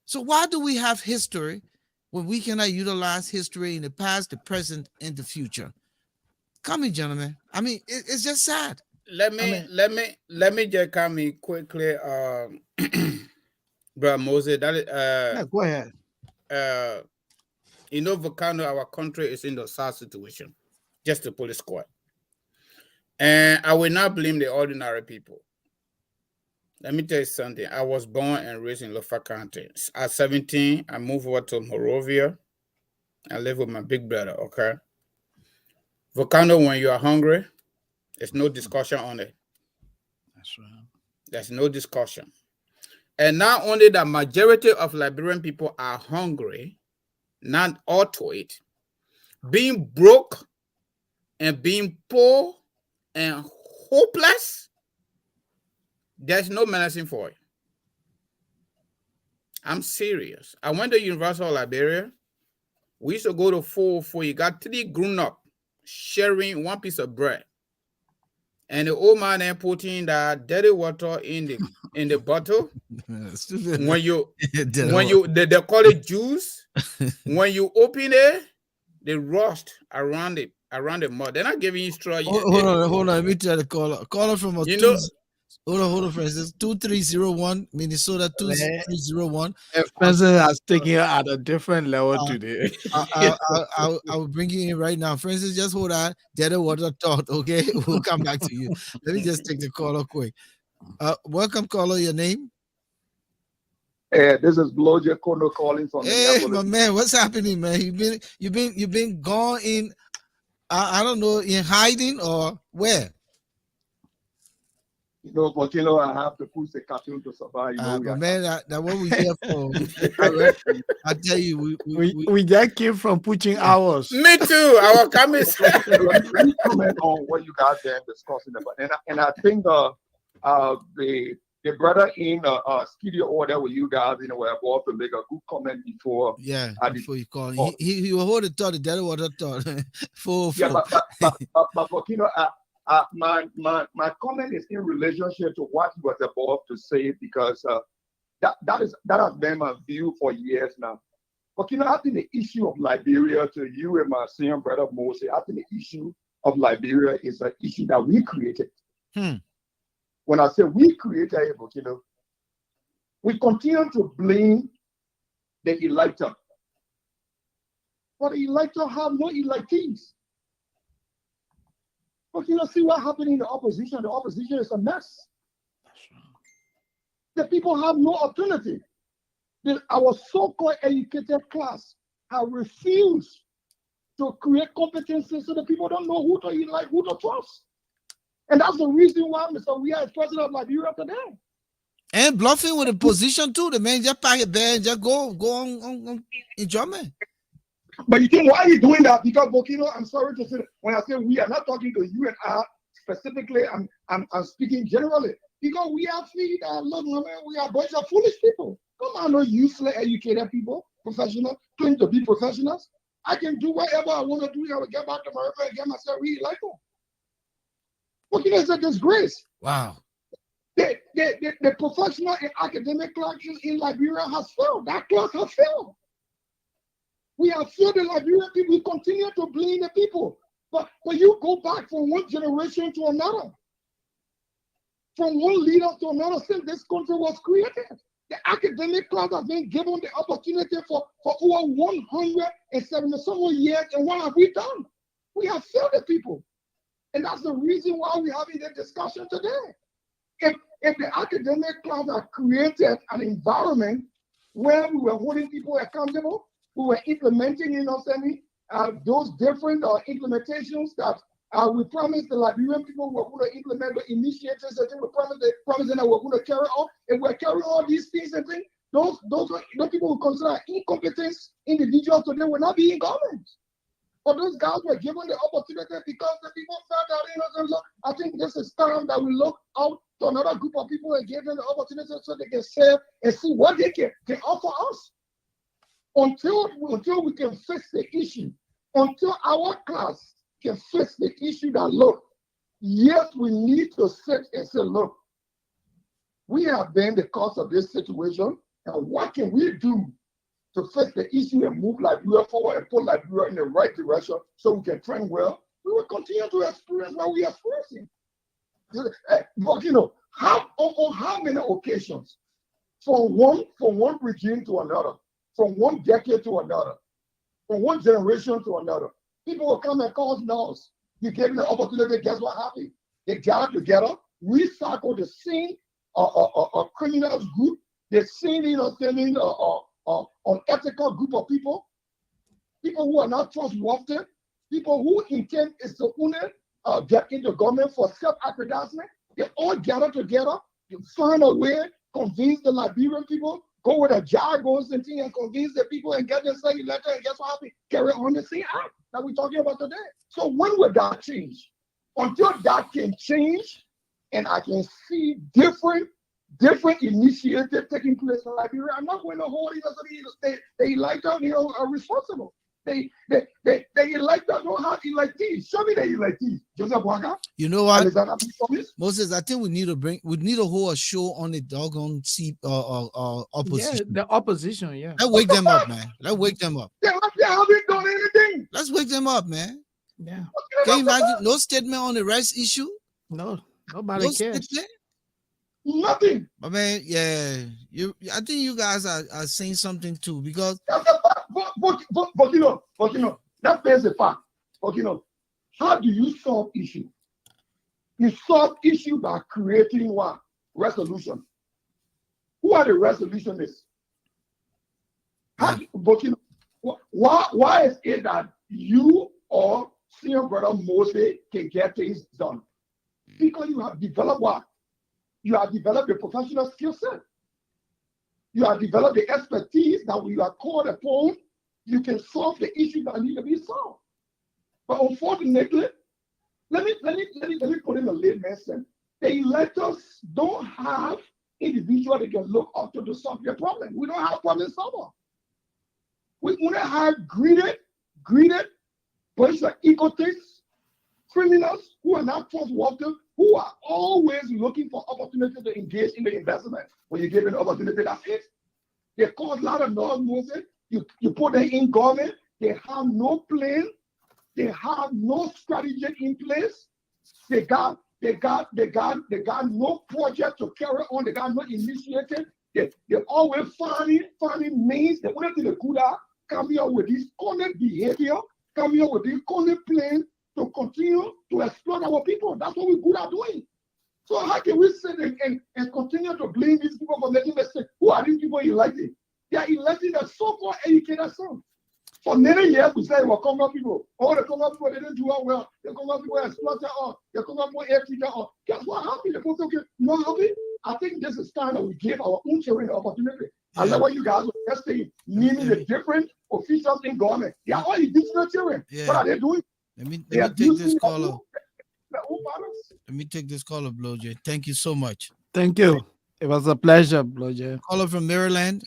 So why do we have history when we cannot utilize history in the past, the present, and the future? Come in, gentlemen. I mean, it's just sad. Let me just come in quickly, Brother Moses. That is, Yeah, go ahead. you know, Volcano, our country is in the sad situation, just to put it square. And I will not blame the ordinary people. Let me tell you something. I was born and raised in Lofa County. At 17, I moved over to Morovia. I live with my big brother, okay? Volcano, when you are hungry, there's no discussion on it. That's right. There's no discussion. And not only the majority of Liberian people are hungry, not all to it, being broke and being poor and hopeless, there's no medicine for it. I'm serious. I went to University of Liberia. We used to go to 404. You got 3 grown up sharing 1 piece of bread. And the old man then putting the dirty water in the bottle. When they call it juice. When you open it, they rust around the mud. They're not giving you straw. Hold on. Let me try to call from a hold on, Francis. 2301 Minnesota 2301. Francis has taken it at a different level today. I will bring you in right now. Francis, just hold on. That is what I thought. Okay, we'll come back to you. Let me just take the caller quick. Welcome, caller. Your name? Hey, this is Bloja Kono calling from Hey, my man, what's happening, man? You've been gone in. I don't know, in hiding or where? You know, but you know, I have to push the cartoon to survive. You know, but man, that what we here for. I tell you, we just came from pushing hours. Me too. Our comments. Let me comment on what you guys are discussing about, and I think the brother in studio order with you guys, you know, were about to make a good comment before. Yeah, before you call, he will hold the thought. That what I thought. But you know, my comment is in relationship to what he was about to say, because that has been my view for years now. But you know, I think the issue of Liberia, to you and my senior brother Moses, I think the issue of Liberia is an issue that we created. When I say we created it, you know, We continue to blame the elector. But the elector have no electees. But see what happened in the opposition. The opposition is a mess. The people have no alternative. Our so-called educated class have refused to create competencies so the people don't know who to elect, who to trust. And that's the reason why Mr. Weah is president of Liberia today. And bluffing with the position too. The man just pack it there and just go on enjoyment. But you think why he's doing that? Because Volcano, I'm sorry to say, when I say we are not talking to you and I specifically, I'm speaking generally. Because we are feeling that, look, we are a bunch of foolish people. Come on, no useless educated people, professional, claim to be professionals. I can do whatever I want to do. I will get back to my and get myself re-elected. Volcano is a disgrace. Wow. The professional and academic classes in Liberia has failed. That class has failed. We have failed the Liberian people. We continue to blame the people. But you go back from one generation to another, from one leader to another since this country was created. The academic class has been given the opportunity for over 170 some years, and what have we done? We have failed the people. And that's the reason why we're having this discussion today. If the academic class had created an environment where we were holding people accountable, we were implementing, those different implementations that we promised the Liberian people were going to implement, the initiatives that we promised that we're going to carry on. If we're carrying all these things and things, those people will consider incompetent individuals today will not be in government. But those guys were given the opportunity because the people felt that, look, I think this is time that we look out to another group of people and give them the opportunity so they can serve and see what they can offer us. Until we can fix the issue, until our class can fix the issue that, look, yes, we need to sit and say, look, we have been the cause of this situation, and what can we do to fix the issue and move Liberia forward and put Liberia in the right direction so we can trend well? We will continue to experience what we are experiencing. But on how many occasions, from one regime to another, from one decade to another, from one generation to another, people will come and cause noise. You gave them the opportunity, guess what happened? They gathered together, recycled the same criminals group, the same unethical group of people who are not trustworthy, people who intend is to get into government for self-aggrandizement. They all gather together, you find a way, convince the Liberian people, go with a jargons and things and convince the people and get them say elected, and guess what happened? Carry on the same act that we're talking about today. So when will that change? Until that can change, and I can see different initiatives taking place in Liberia, I'm not going to hold the elected are responsible. They elected don't have electees. Show me the electees. Joseph Wanga. You know what? Alexander Moses, I think we need to hold a show on the doggone opposition. Yeah, the opposition, yeah. Let's wake them up, man. Let's wake them up. They haven't done anything. Let's wake them up, man. Yeah. Can you imagine no statement on the rights issue? No, nobody cares. Statement? Nothing. But man, yeah, I think you guys are saying something too, because That's a fact. But that is a fact. But how do you solve issue? You solve issue by creating what? Resolution. Who are the resolutionists? Why is it that you or senior brother Moses can get things done? Because you have developed what? You have developed a professional skill set. You have developed the expertise that when you are called upon, you can solve the issue that need to be solved. But unfortunately, let me put in a layman's sense. The electors don't have individuals they can look up to solve their problem. We don't have problem solver. We only have greedy, bunch of egotists, criminals who are not trustworthy, who are always looking for opportunity to engage in the investment. When you give an opportunity, that's it. They cause a lot of noise. You put them in government, they have no plan, they have no strategy in place, they got no project to carry on, they got no initiative, They always finding means. The only thing they could have come here with this corner behavior, come here with this corner plan to continue to exploit our people. That's what we're good at doing. So how can we sit and continue to blame these people for making mistakes? Who are these people elected? They are electing the so-called educated son. For many years, we say, well, Congo people, all the Congo people, they didn't do well. The Congo people exploited us. The Congo people treated us. Guess what happened? The people say, okay, you know how happy? I think this is time that we give our own children the opportunity. I love what you guys were just saying, naming the different officials in government. They are all indigenous children. What are they doing? Let me take this caller. Let me take this caller, Blowjay. Thank you so much. Thank you. It was a pleasure, Blowjay. Caller from Maryland.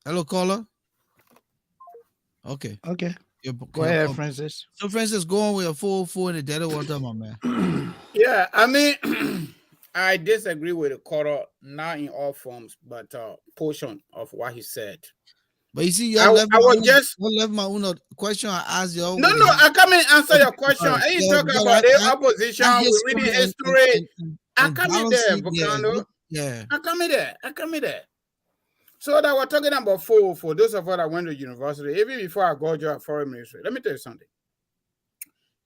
Hello, caller. Okay. Go ahead, Francis. So, Francis, go on with a 404 in the dead of water, my man. Yeah, I mean, I disagree with the caller, not in all forms, but portion of what he said. But you see, I left my own question. I asked you. No, I come and answer your question. I ain't talking about the opposition. We're reading history. I come in there, Volcano. Yeah. I come in there. So that we're talking about for those of us that went to university, even before I got your foreign ministry. Let me tell you something.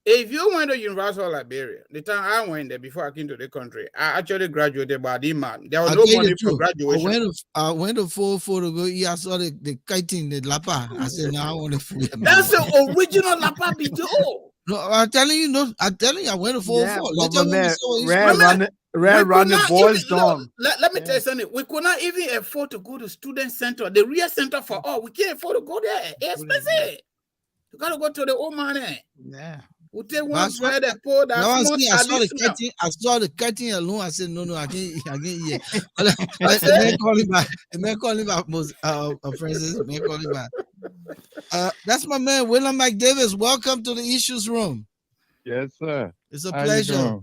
If you went to University of Liberia, the time I went there before I came to the country, I actually graduated, but I didn't man. There was no money for graduation. I went to 404 to go. Yeah, I saw the kiting, the lapa. I said, no, I want to fool. That's the original lapa video. No, I'm telling you, I went to 404. Red run the boys down. Let me tell you something. We could not even afford to go to student center, the real center for all. We can't afford to go there. It's expensive. You gotta go to the old man. Yeah. We take one bread and pour that. I saw the cutting alone. I said, no, I can't hear. The man calling back most Francis. The man calling back. That's my man, William McDavis. Welcome to the Issues Room. Yes, sir. It's a pleasure.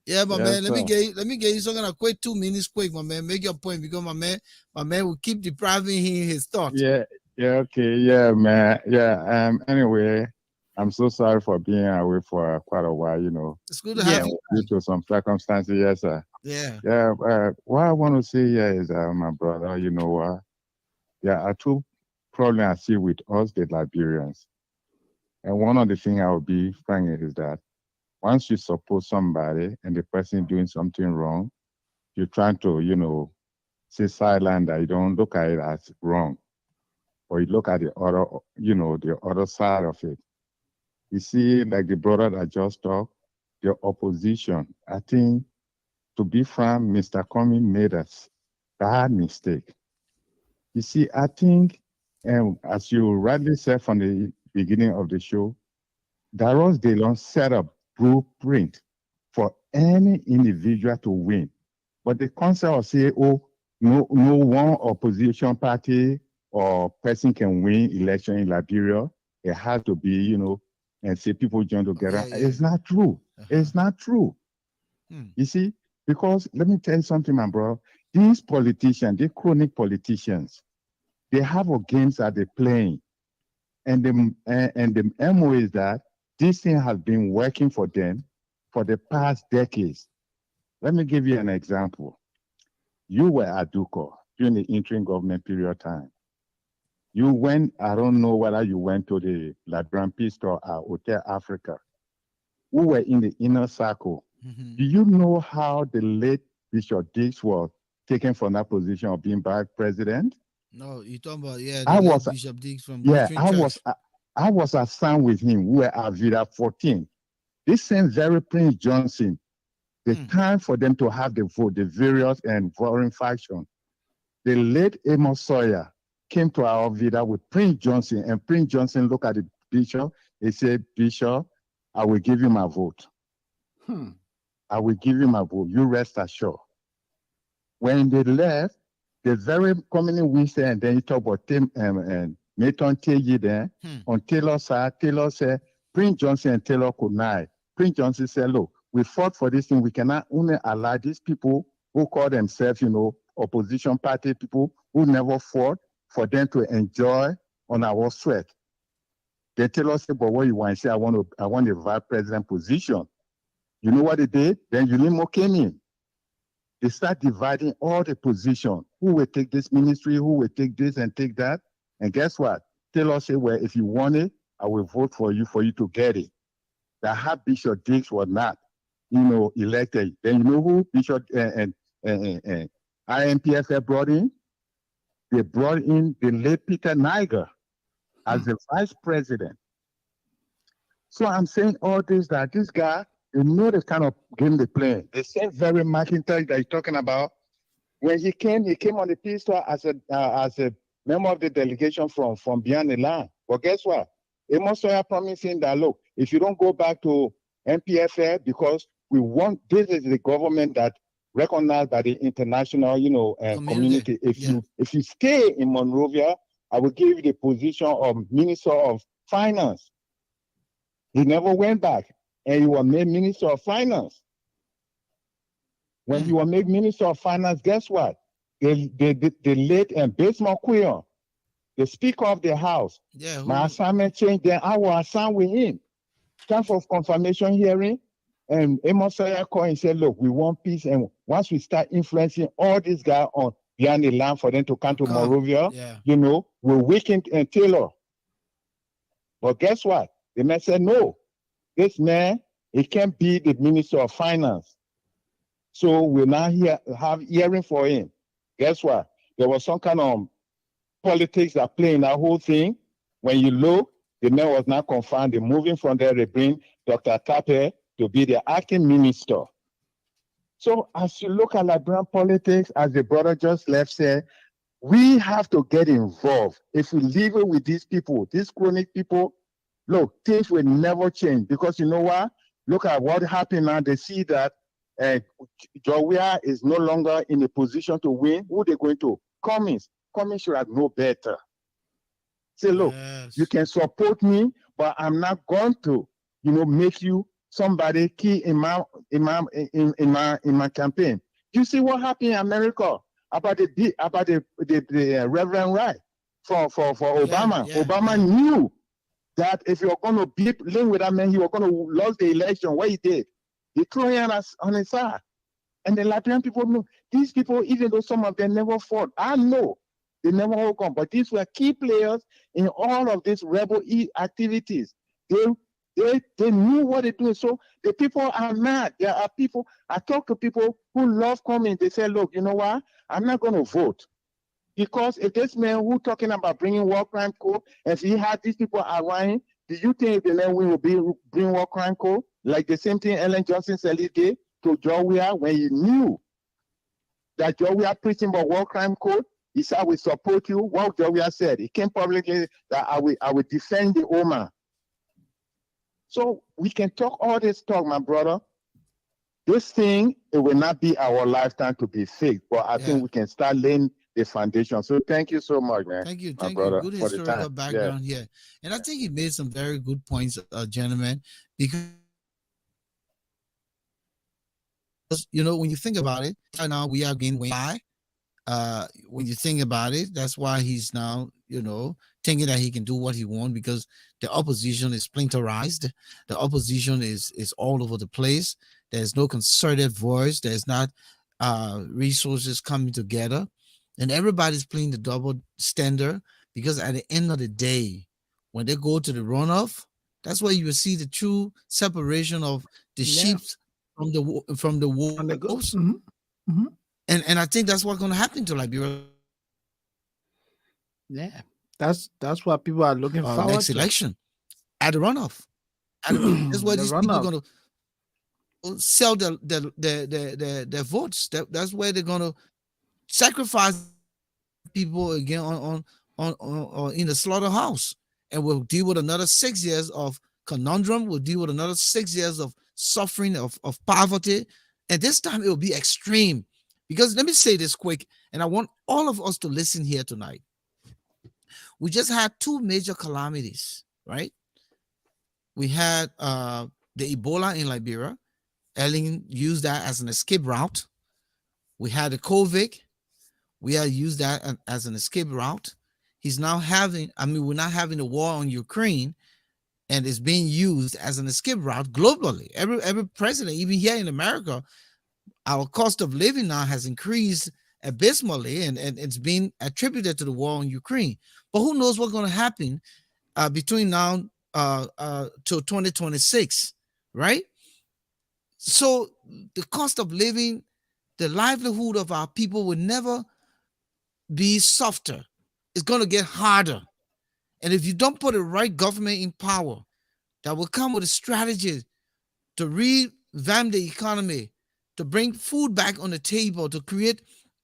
Yeah, my man. Sir. Let me get you something quick 2 minutes quick, my man. Make your point because my man will keep depriving him his thoughts. Yeah, okay, yeah, man. Yeah. Anyway, I'm so sorry for being away for quite a while, you know. It's good to have you. Due to some circumstances, yes, sir. Yeah. Yeah, what I want to say here is, my brother, you know, there are two problems I see with us, the Liberians. And one of the things I will be frank is that once you support somebody and the person doing something wrong, you're trying to, you know, say silent that you don't look at it as wrong. Or you look at the other, you know, the other side of it. You see, like the brother that just talked, the opposition. I think, to be frank, Mr. Cummings made a bad mistake. You see, I think, and as you rightly said from the beginning of the show, Daros Delon set a blueprint for any individual to win. But the concept of saying, oh, no one opposition party or person can win election in Liberia, it has to be, you know, and say people join together. Yeah. It's not true. It's not true. You see, because let me tell you something, my bro. These politicians, these chronic politicians, they have a games that they're playing. And the MO is that this thing has been working for them for the past decades. Let me give you an example. You were at Duco during the interim government period time. You went, I don't know whether you went to the Liberian Peace Store at Hotel Africa. We were in the inner circle. Mm-hmm. Do you know how the late Bishop Diggs was taken from that position of being vice president? No, you're talking about, Bishop Diggs from I was assigned with him. We were at Vida 14. This same very Prince Johnson, the time for them to have the vote, the various and foreign faction, the late Amos Sawyer came to our Vida with Prince Johnson, and Prince Johnson looked at the bishop. He said, Bishop, I will give you my vote. I will give you my vote. You rest assured. When they left, the very coming Wednesday, and then you talk about Tim and Nathan Teji there on Taylor's side. Taylor said, Prince Johnson and Taylor could not. Prince Johnson said, look, we fought for this thing. We cannot only allow these people who call themselves, you know, opposition party people who never fought for them to enjoy on our sweat. Then Taylor said, but what you want? He said, I want the vice president position. You know what they did? Then Unimo came in. they start dividing all the position. Who will take this ministry? Who will take this and take that? And guess what? Taylor said, well, if you want it, I will vote for you to get it. That had Bishop Diggs was not, elected. Then you know who Bishop and IMPFL brought in? They brought in the late Peter Niger as the vice president. So I'm saying all this, that this guy, they know the kind of game they play. The same very McIntyre that you're talking about, when he came on the pistol as a member of the delegation from beyond the line. But guess what? Amos Sawyer promising that, look, if you don't go back to MPFL, because we want, this is the government that recognized by the international, community. If you stay in Monrovia, I will give you the position of Minister of Finance. He never went back, and he was made Minister of Finance. When he was made Minister of Finance, guess what? They late and Bates McQueen, the Speaker of the House. Yeah. My assignment changed. Then I was assigned with him. Time for confirmation hearing, and Amos Sawyer called and said, "Look, we want peace, and once we start influencing all these guys on beyond the land for them to come to Monrovia, we'll weaken and Taylor." But guess what? The man said, "No, this man, he can't be the Minister of Finance." So we're now have hearing for him. Guess what? There was some kind of politics that play in that whole thing. When you look, the man was not confirmed. They're moving from there. They bring Dr. Tape to be the acting minister. So as you look at Liberian politics, as the brother just left said, we have to get involved. If we leave it with these people, these chronic people, look, things will never change. Because you know what? Look at what happened now. They see that Georgia is no longer in a position to win. Who they going to? Cummings. Cummings should have known better. Say, look, you can support me, but I'm not going to, make you somebody key in my campaign. You see what happened in America about the Reverend Wright for Obama. Obama knew that if you're going to be linked with that man, he was going to lose the election. What he did, he threw him on his side. And the Liberian people know these people, even though some of them never fought, I know they never all come, but these were key players in all of these rebel activities. They knew what they're doing. So the people are mad. There are people, I talk to people who love coming. They say, look, you know what? I'm not going to vote. Because if this man who talking about bringing war crime code, if he had these people around, do you think the man will bring war crime code? Like the same thing Ellen Johnson said he did to Georgia when he knew that Georgia preaching about war crime code. He said, I will support you. What Georgia said, he came publicly that I will defend the Oma. So we can talk all this talk, my brother. This thing, it will not be our lifetime to be fixed, but I think we can start laying the foundation. So thank you so much, man. Thank you. Brother, Good historical background here. And I think he made some very good points, gentlemen, because when you think about it, right now we are getting high. When you think about it, that's why he's now, thinking that he can do what he wants, because the opposition is splinterized. The opposition is all over the place. There's no concerted voice. There's not resources coming together. And everybody's playing the double standard, because at the end of the day, when they go to the runoff, that's where you will see the true separation of the sheep from the wolves. And I think that's what's going to happen to Liberia. Yeah, that's what people are looking forward next election at the runoff. That's where these people are going to sell their votes. That's where they're going to sacrifice people again on in the slaughterhouse, and we'll deal with another 6 years of conundrum. We'll deal with another 6 years of suffering, of poverty, and this time it will be extreme. Because let me say this quick, and I want all of us to listen here tonight. We just had two major calamities, right? We had the Ebola in Liberia. Ellen used that as an escape route. We had the COVID. We had used that as an escape route. We're now having a war on Ukraine, and it's being used as an escape route globally. Every president, even here in America, our cost of living now has increased abysmally, and it's been attributed to the war in Ukraine. But who knows what's going to happen between now till 2026, right? So the cost of living, the livelihood of our people will never be softer. It's going to get harder. And if you don't put the right government in power that will come with a strategy to revamp the economy, to bring food back on the table, to create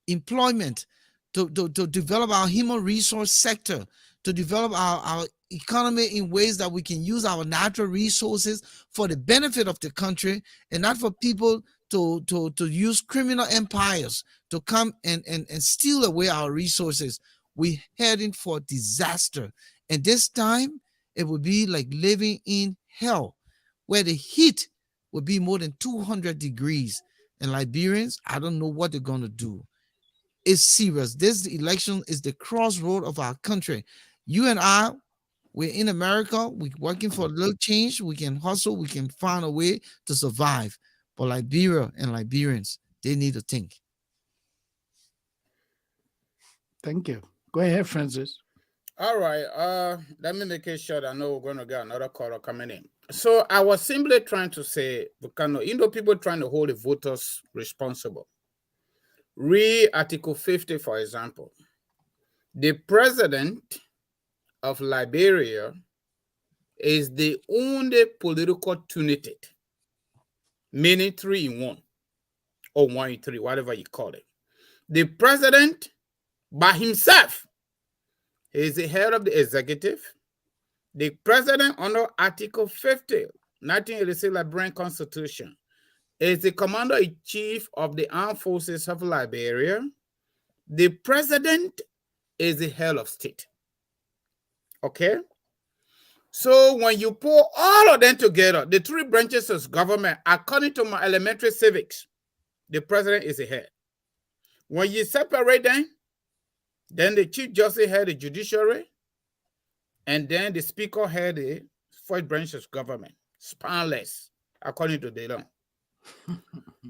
employment, to develop our human resource sector, to develop our economy in ways that we can use our natural resources for the benefit of the country, and not for people to use criminal empires to come and steal away our resources. We're heading for disaster. And this time, it will be like living in hell, where the heat will be more than 200 degrees. And Liberians, I don't know what they're going to do. It's serious. This election is the crossroad of our country. You and I, we're in America. We're working for a little change. We can hustle. We can find a way to survive. But Liberia and Liberians, they need to think. Thank you. Go ahead, Francis. All right. Let me make it short. I know we're going to get another caller coming in. So I was simply trying to say, Volcano, people trying to hold the voters responsible. Read Article 50, for example. The president of Liberia is the only political tunity, meaning 3 in 1, or 1 in 3, whatever you call it. The president by himself is the head of the executive. The president under Article 50, 1986 Liberian Constitution, is the commander-in-chief of the armed forces of Liberia. The president is the head of state. Okay? So when you put all of them together, the 3 branches of government, according to my elementary civics, the president is the head. When you separate them, then the chief justice had the judiciary, and then the speaker had the 4th branch of government, spanless, according to the law.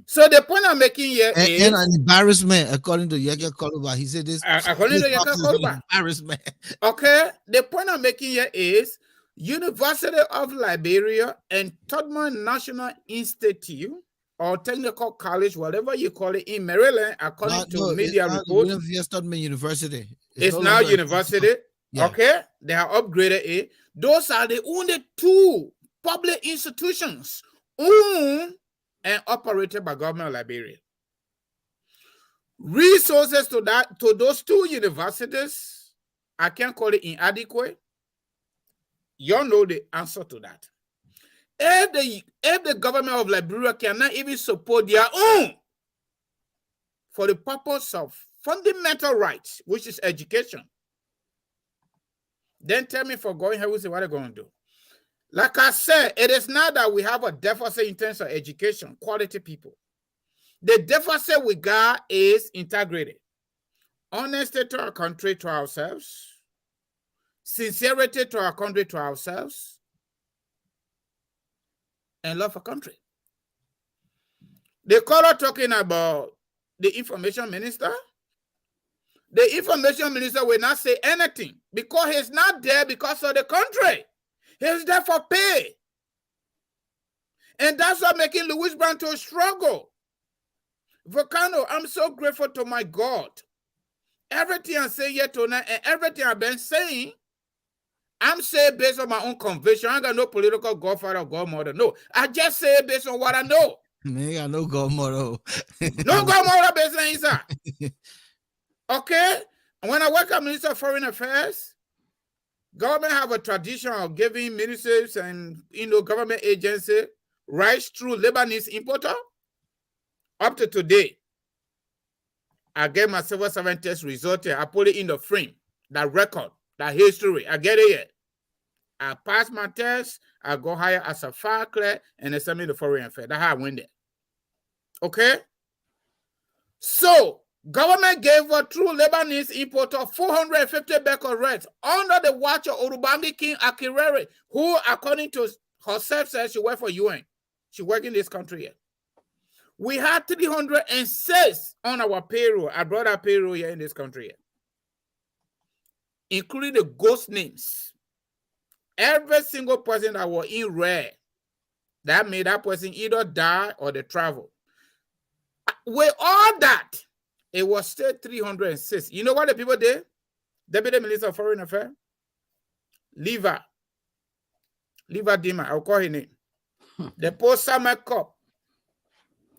So the point I'm making here is... And an embarrassment, according to Yaka Koluba. He said this... According to Yaka Koluba. Embarrassment. Okay, the point I'm making here is University of Liberia and Tubman National Institute, or Technical College, whatever you call it, in Maryland, according to media reports. University. It's now university. Yeah. Okay, they have upgraded it. Those are the only 2 public institutions owned and operated by government of Liberia. Resources to those 2 universities, I can't call it inadequate. You know the answer to that. If the government of Liberia cannot even support their own for the purpose of fundamental rights, which is education, then tell me, for going here, what they're going to do. Like I said, it is not that we have a deficit in terms of education, quality people. The deficit we got is integrity. Honesty to our country, to ourselves. Sincerity to our country, to ourselves. And love for country. The caller talking about the information minister. The information minister will not say anything because he's not there because of the country. He's there for pay. And that's what making Louis Brown to struggle. Volcano, I'm so grateful to my God. Everything I say here tonight and everything I've been saying, I'm saying based on my own conviction. I ain't got no political godfather or godmother. No, I just say it based on what I know. Man, I got no godmother. No godmother based on inside. Okay? And when I work at Minister of Foreign Affairs, government have a tradition of giving ministers and government agency rights through Lebanese importer. Up to today, I get my civil servant test result here. I put it in the frame, that record, that history. I get it here. I pass my test. I go higher as a file clerk, and they send me the foreign affairs. That's how I went there. Okay? So, government gave a true Lebanese importer 450 becquerel rights under the watch of Urubangi King Akirere, who, according to herself, says she worked for UN. She worked in this country here. We had 306 on our payroll. I brought our payroll here in this country, including the ghost names. Every single person that was in red, that made that person either die or they travel. With all that, it was still 306. You know what the people did? Deputy Minister of Foreign Affairs, Lever Dima, I'll call his name. They post summer cup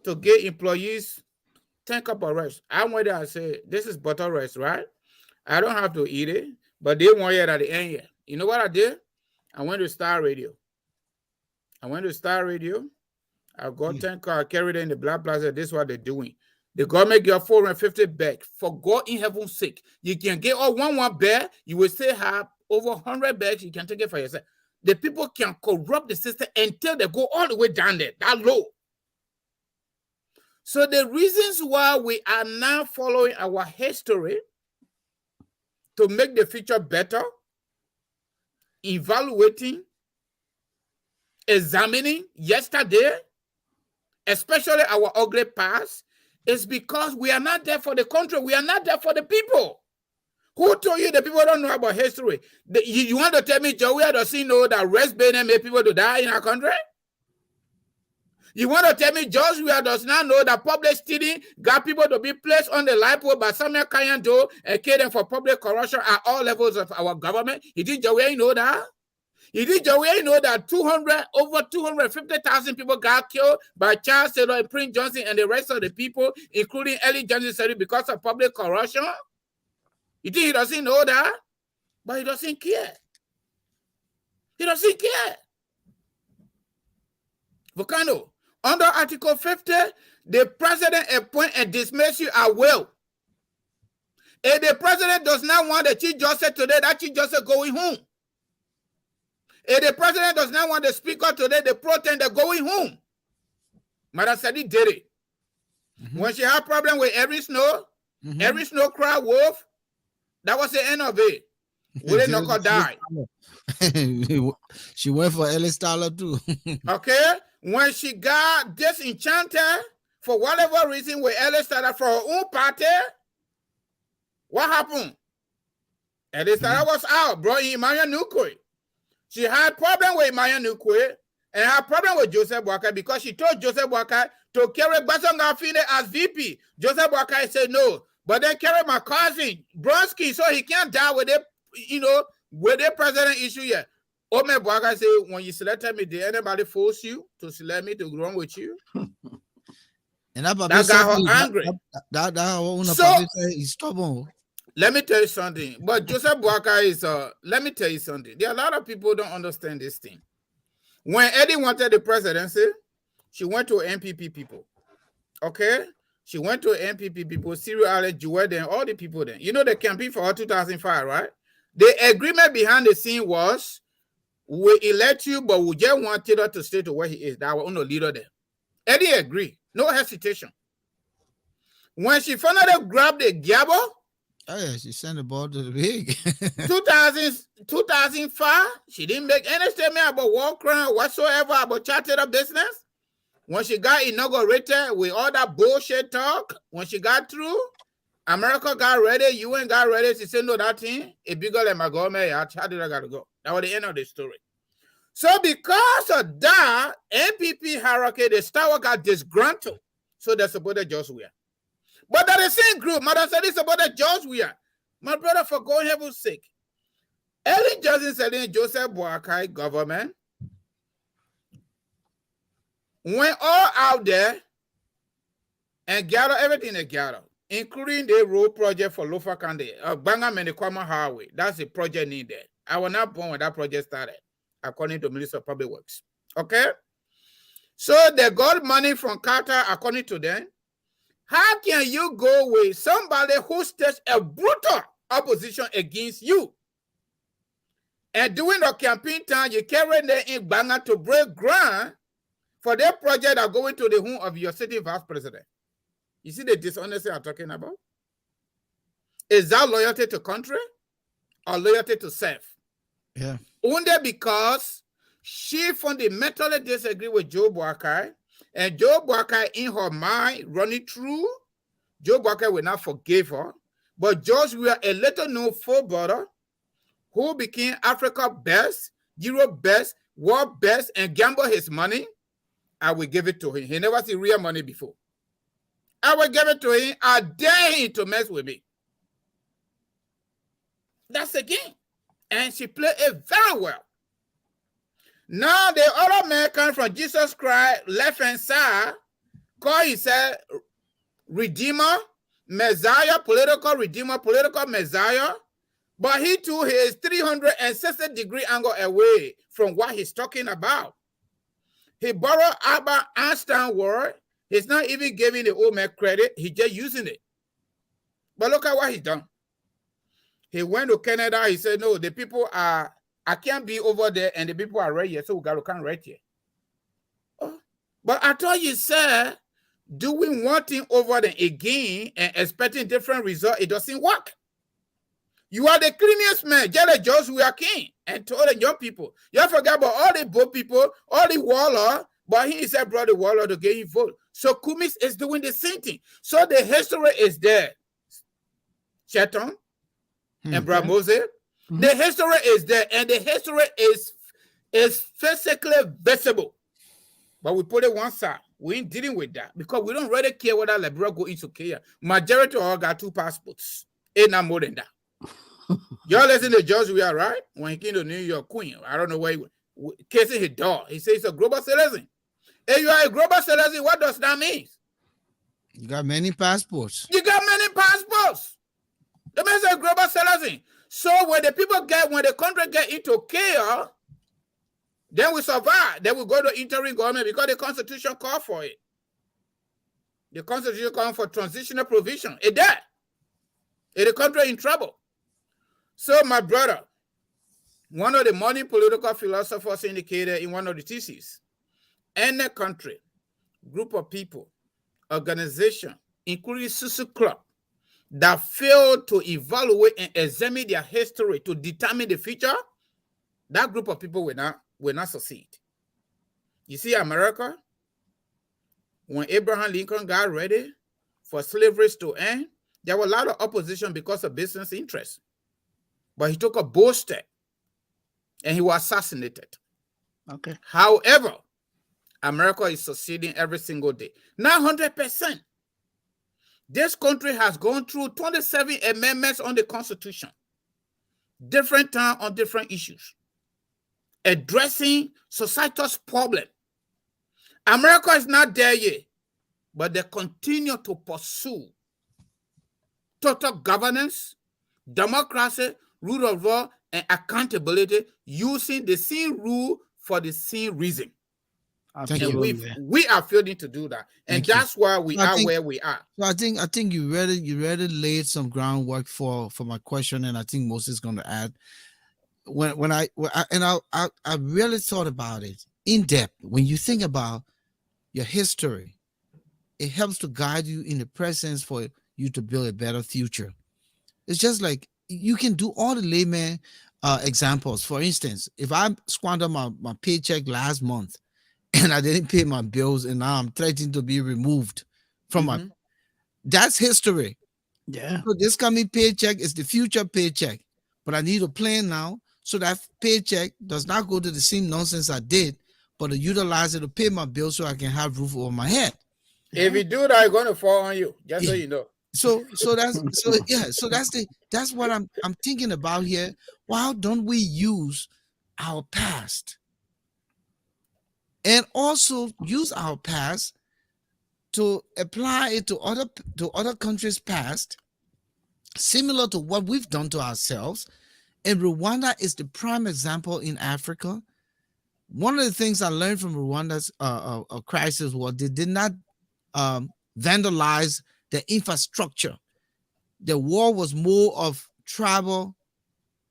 to get employees 10 cup of rice. I went there and said, this is butter rice, right? I don't have to eat it, but they want it at the end here. You know what I did? I went to Star Radio. I got 10 car, carried it in the Black Plaza. This is what they're doing. The government get 450 bags. For God in heaven's sake, you can get all one bag. You will still have over 100 bags. You can take it for yourself. The people can corrupt the system until they go all the way down there, that low. So the reasons why we are now following our history to make the future better, evaluating, examining yesterday, especially our ugly past, is because we are not there for the country. We are not there for the people. Who told you the people don't know about history? You want to tell me Joey doesn't know that West Benin made people to die in our country? You want to tell me Joshua does not know that public stealing got people to be placed on the lipo by Samuel Kayando and kill them for public corruption at all levels of our government? You think Joey know that? You think Joey know that over 250,000 people got killed by Charles Taylor and Prince Johnson and the rest of the people, including Ellie Johnson, because of public corruption? You think he doesn't know that? But he doesn't care. He doesn't care. Volcano. Under Article 50, the president appoint and dismiss you at will. If the president does not want the chief justice today, that chief justice going home. If the president does not want the speaker today, the pro-tem, they're going home. Madam Sadi did it. When she had problem with every snow cry wolf, that was the end of it. Willie Knuckle died. She went for Ellis Tyler too. Okay? When she got disenchanted for whatever reason with Ellis Tyler for her own party, what happened? Ellis Tyler was out, brought in Emmanuel Nukwe. She had problem with Emmanuel Nukwe and had problem with Joseph Boakai because she told Joseph Boakai to carry Basonga Fine as VP. Joseph Boakai said no, but then carry my cousin Bronsky so he can't die with it, with the president issue here. Ome Boakai said, when you selected me, did anybody force you to select me to run with you? And that got her angry. So he's stubborn. Let me tell you something. But Joseph Boakai is let me tell you something. There are a lot of people who don't understand this thing. When Eddie wanted the presidency, she went to NPP people. Okay? She went to NPP people, Cyril Allen, Joel, and all the people then. You know the campaign for her 2005, right? The agreement behind the scene was, we elect you, but we just want Taylor to stay to where he is. That was only leader there. Eddie agreed. No hesitation. When she finally grabbed the gavel, oh yeah, she sent the ball to the big. 2005, she didn't make any statement about war crime whatsoever about chartered business. When she got inaugurated with all that bullshit talk, when she got through, America got ready, UN got ready. She said, no, that thing, a bigger than my government, I got to go. That was the end of the story. So because of that, NPP hierarchy, the Star got disgruntled. So they supported Joshua. But that the same group, Madam said they supported Joshua. My brother, for going heaven's sake. Ellen Johnson said in Joseph Boakai government went all out there and gathered everything they gathered, including the road project for Lofa Kande, Bangam and the Kwama Highway. That's the project needed. I was not born when that project started, according to Minister of Public Works. Okay? So they got money from Qatar, according to them. How can you go with somebody who staged a brutal opposition against you? And during the campaign time, you carry them in Banga to break ground for their project that going to the home of your sitting vice president. You see the dishonesty I'm talking about? Is that loyalty to country or loyalty to self? Yeah. Only because she fundamentally disagree with Joe Boakai And Joe Walker, in her mind, running through, Joe Walker will not forgive her. But George Weah, a little known footballer who became Africa best, Europe best, world best, and gamble his money, I will give it to him. He never seen real money before. I will give it to him. I dare him to mess with me. That's the game. And she played it very well. Now the other man coming from Jesus Christ, left-hand side, called himself Redeemer, Messiah, political Redeemer, political Messiah. But he too is 360-degree angle away from what he's talking about. He borrowed Albert Einstein word. He's not even giving the old man credit. He's just using it. But look at what he's done. He went to Canada. He said, no, the people are, I can't be over there and the people are right here, so we got to come right here. Oh. But I thought you said, doing one thing over there again and expecting different results, it doesn't work. You are the cleanest man, just like Joshua King, and told the young people. You forget about all the boat people, all the warlord, but he said, brought the warlord to get him vote. So Kumis is doing the same thing. So the history is there. Shelton and Brother Moses, the history is there, and the history is physically visible. But we put it one side. We ain't dealing with that because we don't really care whether Liberia go into Kenya. Majority of all got 2 passports. Ain't not more than that. Y'all listen to George Weah, right? When he came to New York, Queen, I don't know where he went, kissing his dog. He says he's a global citizen. If you are a global citizen, what does that mean? You got many passports. You got many passports. That means a global citizen. So when the country get into chaos, then we survive. Then we go to interim government because the Constitution called for it. The Constitution called for transitional provision. It did. Is the country in trouble? So, my brother, one of the modern political philosophers indicated in one of the theses, any country, group of people, organization, including social club, that fail to evaluate and examine their history to determine the future, that group of people will not succeed. You see, America, when Abraham Lincoln got ready for slavery to end, there was a lot of opposition because of business interests. But he took a bold step and he was assassinated. Okay. However, America is succeeding every single day. Now 100%. This country has gone through 27 amendments on the Constitution. Different time on different issues. Addressing society's problem. America is not there yet, but they continue to pursue total governance, democracy, rule of law, and accountability using the same rule for the same reason. Absolutely. And we are failing to do that. And that's why we are where we are. So I think you really laid some groundwork for my question, and I think Moses is going to add. I really thought about it in depth. When you think about your history, it helps to guide you in the present for you to build a better future. It's just like you can do all the layman examples. For instance, if I squander my paycheck last month and I didn't pay my bills and now I'm threatening to be removed from that's history. Yeah. So this coming paycheck is the future paycheck, but I need a plan now so that paycheck does not go to the same nonsense I did, but to utilize it to pay my bills so I can have roof over my head. If you do that, it's going to fall on you, just so you know. So that's what I'm thinking about here. Why don't we use our past and also use our past to apply it to other countries' past, similar to what we've done to ourselves? And Rwanda is the prime example in Africa. One of the things I learned from Rwanda's crisis was they did not vandalize the infrastructure. The war was more of tribal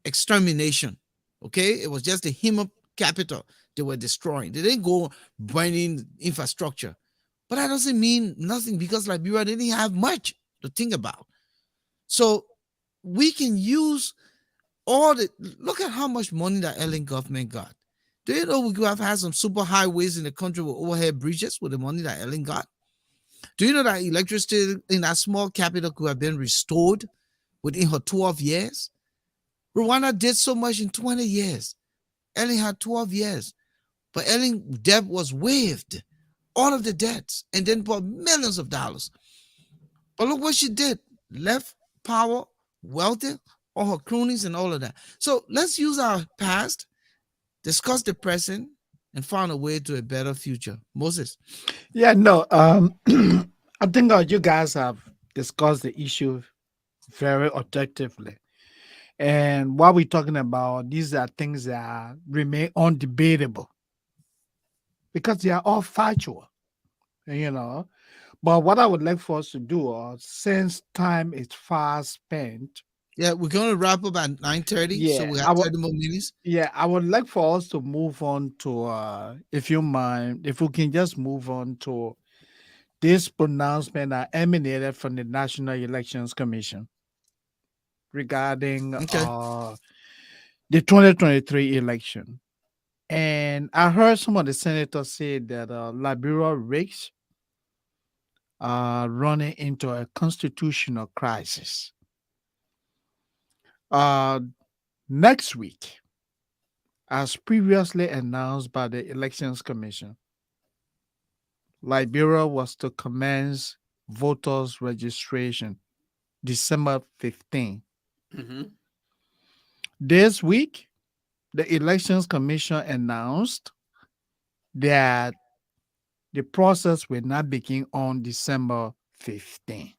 extermination. Okay, it was just the human capital they were destroying. They didn't go burning infrastructure. But that doesn't mean nothing because Liberia didn't have much to think about. So we can use look at how much money the Ellen government got. Do you know we could have had some super highways in the country with overhead bridges with the money that Ellen got? Do you know that electricity in that small capital could have been restored within her 12 years? Rwanda did so much in 20 years. Ellen had 12 years. But Ellen debt was waived, all of the debts, and then bought millions of dollars. But look what she did. Left power, wealthy, all her cronies and all of that. So let's use our past, discuss the present, and find a way to a better future. Moses. Yeah, no. I think you guys have discussed the issue very objectively. And what we're talking about, these are things that remain undebatable because they are all factual, you know. But what I would like for us to do, since time is fast spent, Yeah, we're gonna wrap up at 9:30, so yeah, we have I would, 30 more minutes. yeah, I would like for us to move on to, if you mind, if we can just move on to this pronouncement that emanated from the National Elections Commission regarding Okay. the 2023 election. And I heard some of the senators say that Liberia risks running into a constitutional crisis. Uh, Next week, as previously announced by the Elections Commission, Liberia was to commence voters registration December 15. Mm-hmm. This week, the Elections Commission announced that the process will not begin on December 15.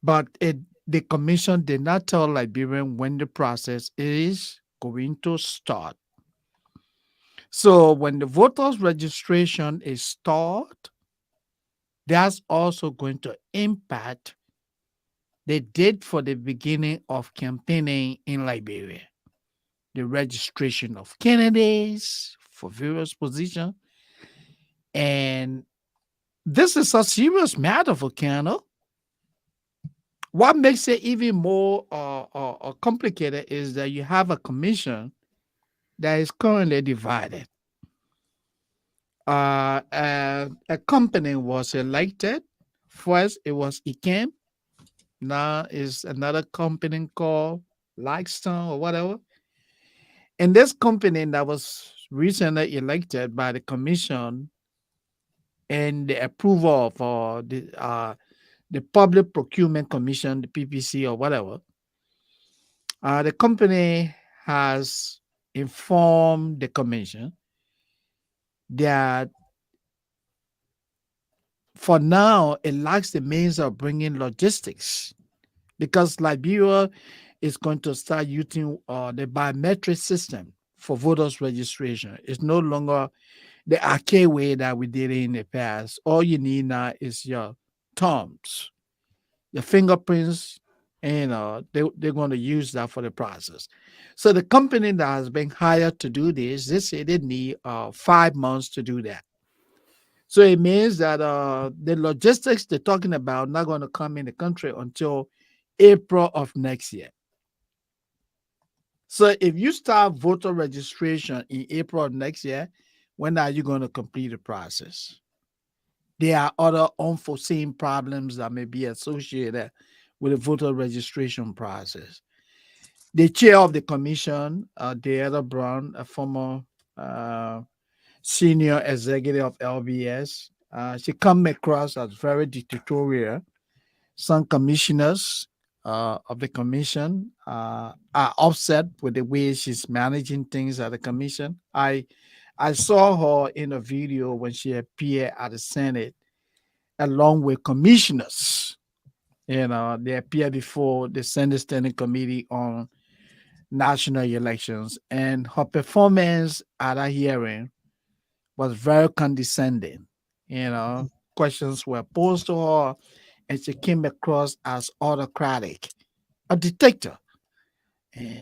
But the commission did not tell Liberians when the process is going to start. So when the voters registration is start, that's also going to impact the date for the beginning of campaigning in Liberia. The registration of candidates for various positions. And this is a serious matter for Canada. What makes it even more complicated is that you have a commission that is currently divided. A company was elected. First, it was ICAM. Now is another company called Lightstone or whatever. And this company that was recently elected by the commission and the approval of the Public Procurement Commission, the PPC or whatever, the company has informed the commission that for now it lacks the means of bringing logistics because Liberia is going to start using the biometric system for voters registration. It's no longer the archaic way that we did it in the past. All you need now is your thumbs, your fingerprints, and they're going to use that for the process. So the company that has been hired to do this, they say they need 5 months to do that. So it means that the logistics they're talking about not going to come in the country until April of next year. So if you start voter registration in April of next year, when are you going to complete the process? There are other unforeseen problems that may be associated with the voter registration process. The chair of the commission, Deanna Brown, a former senior executive of LBS, she come across as very dictatorial. Some commissioners of the commission are upset with the way she's managing things at the commission. I saw her in a video when she appeared at the Senate along with commissioners. They appeared before the Senate Standing Committee on National Elections, and her performance at a hearing was very condescending. Questions were posed to her, and she came across as autocratic, a dictator.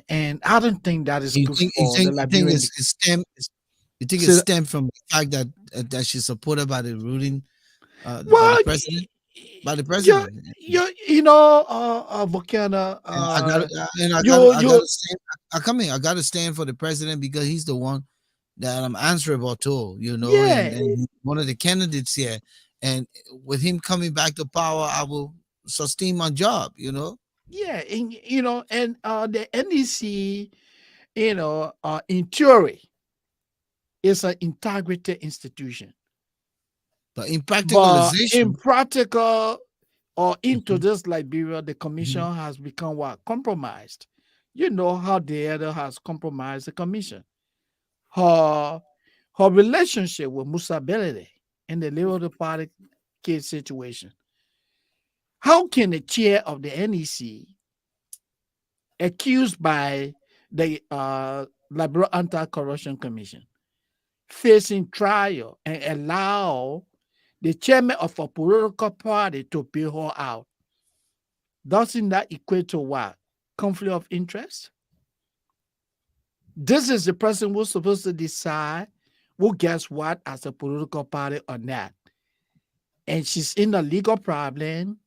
And I don't think that is good for the Liberian. You think it stemmed from the fact that she's supported by the ruling by the president? By the president. Volcano. I gotta say, I come in. I got to stand for the president because he's the one that I'm answerable to, Yeah, and one of the candidates here. And with him coming back to power, I will sustain my job. yeah, and the NEC, in theory, is an integrity institution, But in but in practicalization, practical or in mhm, today's Liberia, the commission mhm. has become what? Compromised. You know how the other has compromised the commission. Her her relationship with Musa Belede in the Liberal Party case situation. How can the chair of the NEC, accused by the Liberal Anti-Corruption Commission, facing trial and allow the chairman of a political party to pay her out? Doesn't that equate to what? Conflict of interest? This is the person who's supposed to decide who gets what as a political party or not. And she's in a legal problem.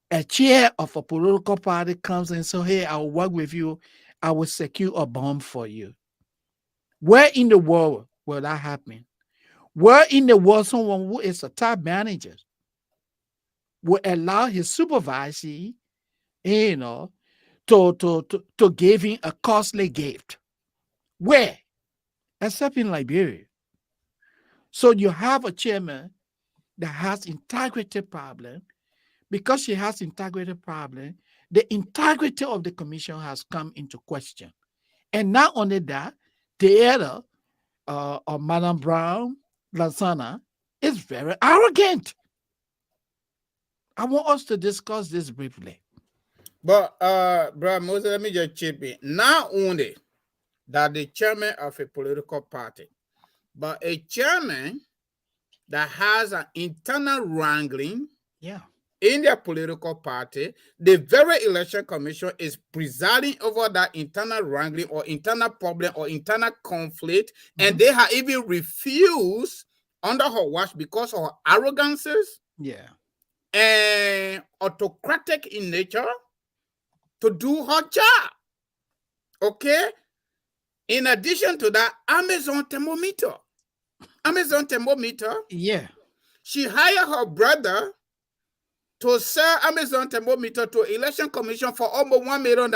A chair of a political party comes and says, hey, I will work with you. I will secure a bomb for you. Where in the world will that happen? Where in the world someone who is a top manager will allow his supervisor, to give him a costly gift? Where? Except in Liberia. So you have a chairman that has integrity problem. Because she has integrity problem, the integrity of the commission has come into question. And not only that, the other, Madam Brown Lansana, is very arrogant. I want us to discuss this briefly. But bro Moses, let me just chip in. Not only that the chairman of a political party, but a chairman that has an internal wrangling Yeah. in their political party, the very election commission is presiding over that internal wrangling or internal problem or internal conflict, and they have even refused under her watch because of her arrogances, Yeah, and autocratic in nature, to do her job. Okay? In addition to that, Amazon thermometer, yeah, she hired her brother to sell Amazon thermometer to election commission for almost $1 million.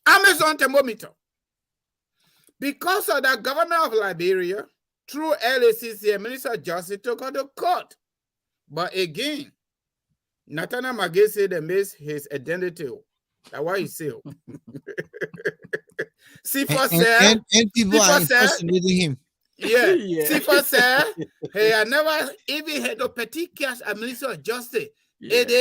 Amazon thermometer. Because of the government of Liberia, through LACC and Minister of Justice, took her to court. But again, Nathaniel Magay said they missed his identity. That's why he sealed. C4 said, and people are impersonating him. yeah. Yeah. C4 said, hey, I never even had a petty cash at Minister of Justice. yeah. It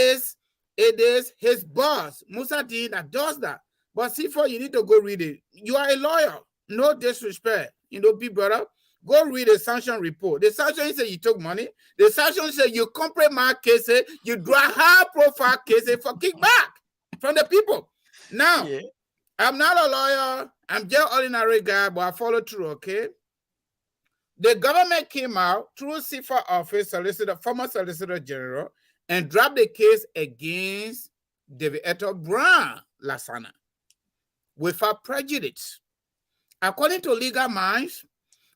is his boss, Musa Dean, that does that. But C4, you need to go read it. You are a lawyer. No disrespect. Big brother. Go read the sanction report. The sanction said you took money. The sanction said you compromise cases, you draw high-profile cases for kickback from the people. Now, Yeah. I'm not a lawyer. I'm just an ordinary guy, but I follow through, okay? The government came out through CFA office, former Solicitor General, and dropped the case against David Eto Brown Lasana without prejudice. According to legal minds,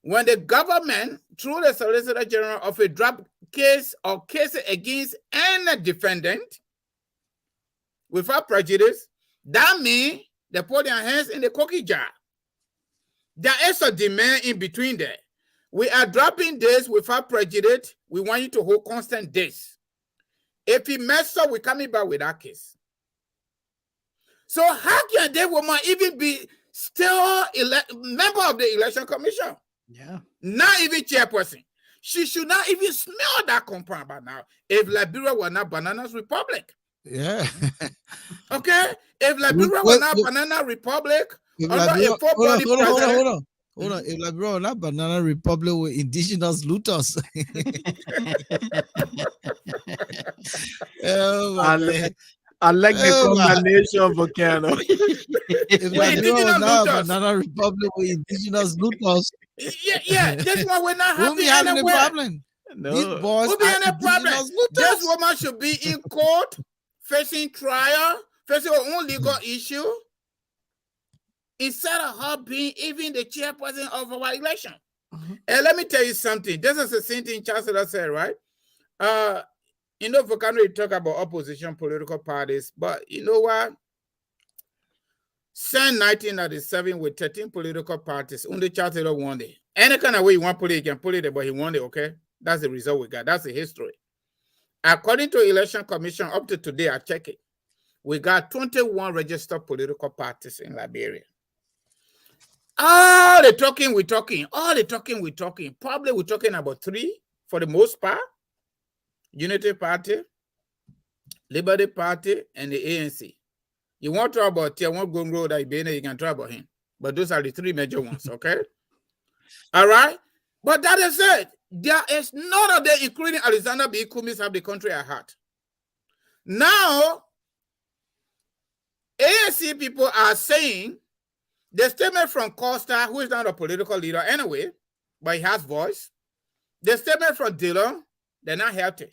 when the government, through the Solicitor General of a drop case or cases against any defendant without prejudice, that means they put their hands in the cookie jar. There is a demand in between there. We are dropping this without prejudice. We want you to hold constant this. If he messed up, we're coming back with that case. So how can that woman even be still member of the election commission? Yeah. Not even chairperson. She should not even smell that compound by now. If Liberia were not Bananas Republic. Yeah. Okay? If Liberia were not Banana Republic, under a four-party president. Hold on. If Liberia were not Banana Republic with indigenous looters. Oh, my man. I like the Oh, my. combination, Volcano. If Liberia was not a Banana Republic with indigenous looters, Yeah. This one will not we'll be happen having a anywhere. problem. No. These boys We'll be are in a problem. indigenous looters. This woman should be in court, facing trial, facing her own legal issue. instead of her being even the chairperson of our election. And let me tell you something. This is the same thing Chancellor said, right? You know, Volcano, you talk about opposition political parties, but you know what? Since 1997, with 13 political parties, only Chancellor won it. Any kind of way you want to put it, you can put it, but he won it, okay? That's the result we got. That's the history. According to Election Commission, up to today, I check it, we got 21 registered political parties in Liberia. All the talking we're talking, probably we're talking about 3 for the most part. Unity Party, Liberty Party, and the ANC. You want to talk about Tier 1 Gong Road, you can talk about him. But those are the 3 major ones, okay? All right? But that is it. There is none of them, including Alexander B. Kumis, have the country at heart. Now, ANC people are saying, the statement from Costa, who is not a political leader anyway, but he has voice. The statement from Dillon, they're not healthy.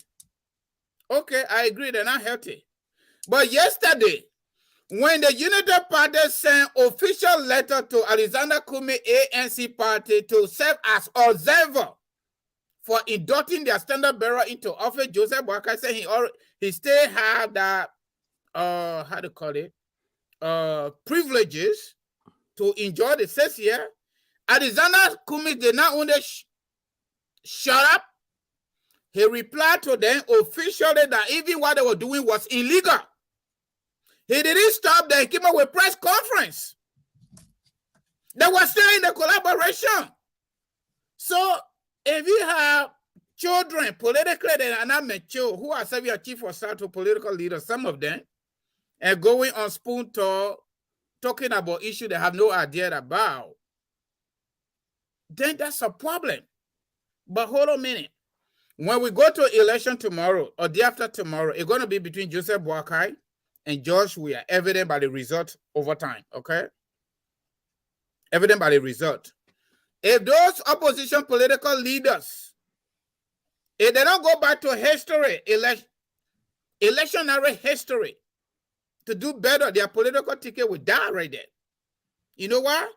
Okay, I agree, they're not healthy. But yesterday, when the Unity Party sent official letter to Alexander Kumi ANC party to serve as observer for inducting their standard bearer into office, Joseph Boakai said he still have that, how to call it, privileges to enjoy the 6 year. Alexander Kumi did not only shut up, he replied to them officially that even what they were doing was illegal. He didn't stop there. He came up with press conference. They were still in the collaboration. So if you have children politically that are not mature, who are serving as chief of staff to political leaders, some of them, and going on spoon talk, talking about issues they have no idea about, then that's a problem. But hold on a minute. When we go to election tomorrow or day after tomorrow, it's going to be between Joseph Boakai and George Weah, evident by the result over time, okay? Evident by the result. If those opposition political leaders, if they don't go back to history, electionary history, to do better, their political ticket will die right there. You know why?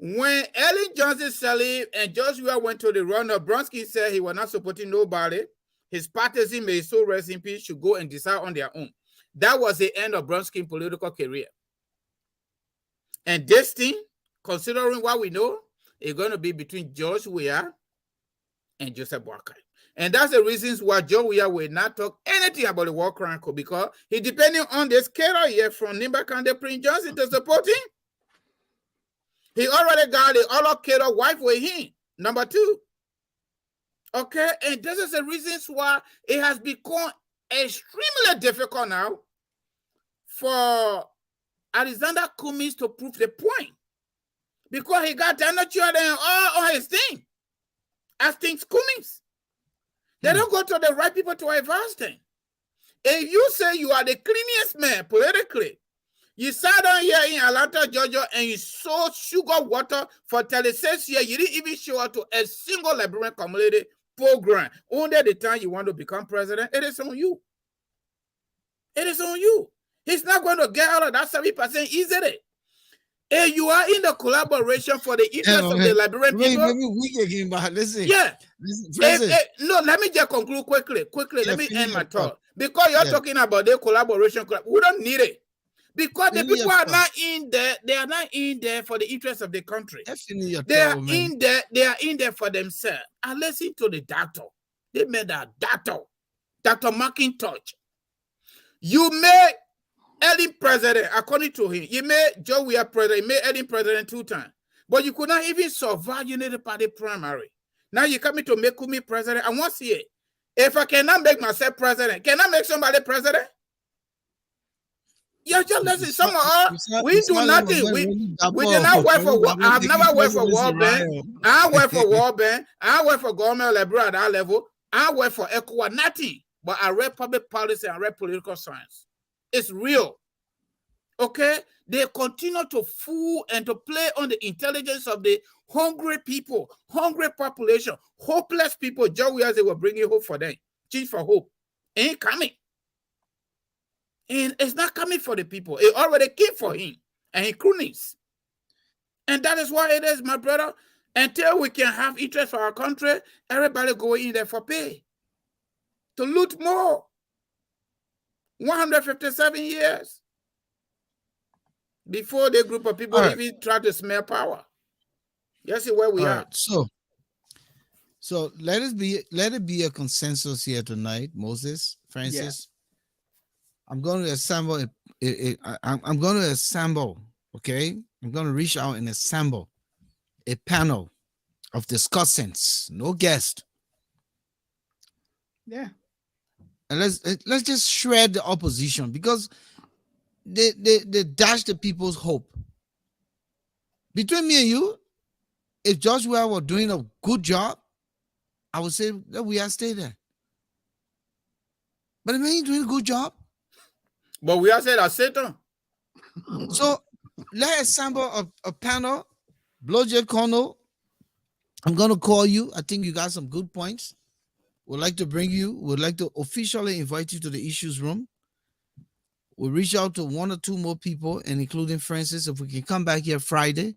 When Ellen Johnson Sirleaf and George Weah went to the runoff, Bronski said he was not supporting nobody. His partisans, may so rest in peace, should go and decide on their own. That was the end of Bronski's political career. And this thing, considering what we know, is going to be between George Weah and Joseph Boakai. And that's the reasons why George Weah will not talk anything about the war crime code, because he depending on this cater here from Nimba County Prince Johnson to support him. He already got the other cater wife with him, number 2. Okay, and this is the reasons why it has become extremely difficult now for Alexander Cummings to prove the point, because he got Daniel Jordan all on his thing as things Cummings. They don't go to the right people to advise them. If you say you are the cleanest man politically, you sat down here in Atlanta, Georgia, and you sold sugar water for 36 years, you didn't even show up to a single Liberian community program. Only the time you want to become president, it is on you. It is on you. He's not going to get out of that 7% easily. If you are in the collaboration for the interest of the Liberian people. Maybe we can get behind. Listen. Yeah. Listen, no, let me just conclude quickly. Yeah, Let me end my your thought. Because you're talking about the collaboration. We don't need it. Because the Finish people your are thought. not in there. They are not in there for the interest of the country. Finish your They are thought, man. in there. They are in there for themselves. I listen to the doctor. They made that doctor, Dr. McIntosh. You made Ellen president, according to him. You made Joe Weah president. You made Ellen president 2 times. But you could not even survive Unity Party primary. Now you're coming to make me president. I want to see it. If I cannot make myself president, can I make somebody president? Yeah, just listen. Some of us, we do nothing. We did not work for. I have never worked for World Bank. I work for World Bank. I work for government level at that level. I work for ECOWAS. Nothing. But I read public policy and read political science. It's real. Okay? They continue to fool and to play on the intelligence of the hungry people, hungry population, hopeless people. Joe Weah, they were bringing hope for them. Chief for hope. Ain't coming. And it's not coming for the people. It already came for him. And he croonings. And that is why it is, my brother. Until we can have interest for our country, everybody go in there for pay. To loot more. 157 years. Before the group of people even try to smell power. You see where we are. So let it be a consensus here tonight, Moses, Francis. I'm going to assemble I'm going to assemble, okay? I'm going to reach out and assemble a panel of discussants, no guest. Yeah. And let's just shred the opposition, because they dash the people's hope. Between me and you, if Joshua were doing a good job, I would say that we are stay there. But if he ain't doing a good job, but we are said as Satan. So let's assemble a panel. Blowjet Kono, I'm gonna call you. I think you got some good points. Would like to bring you. Would like to officially invite you to the issues room. We'll reach out to one or two more people, and including Francis, if we can come back here Friday,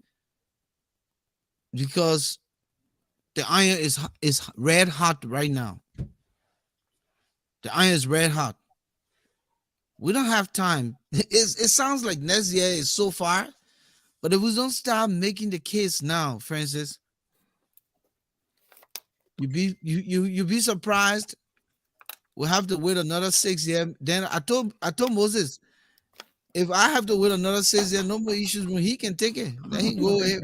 because the iron is red hot right now. The iron is red hot. We don't have time. It sounds like next year is so far, but if we don't start making the case now, Francis, you be surprised. We'll have to wait another 6 years. Then I told Moses, if I have to wait another 6 years, no more issues when he can take it. Let him go ahead.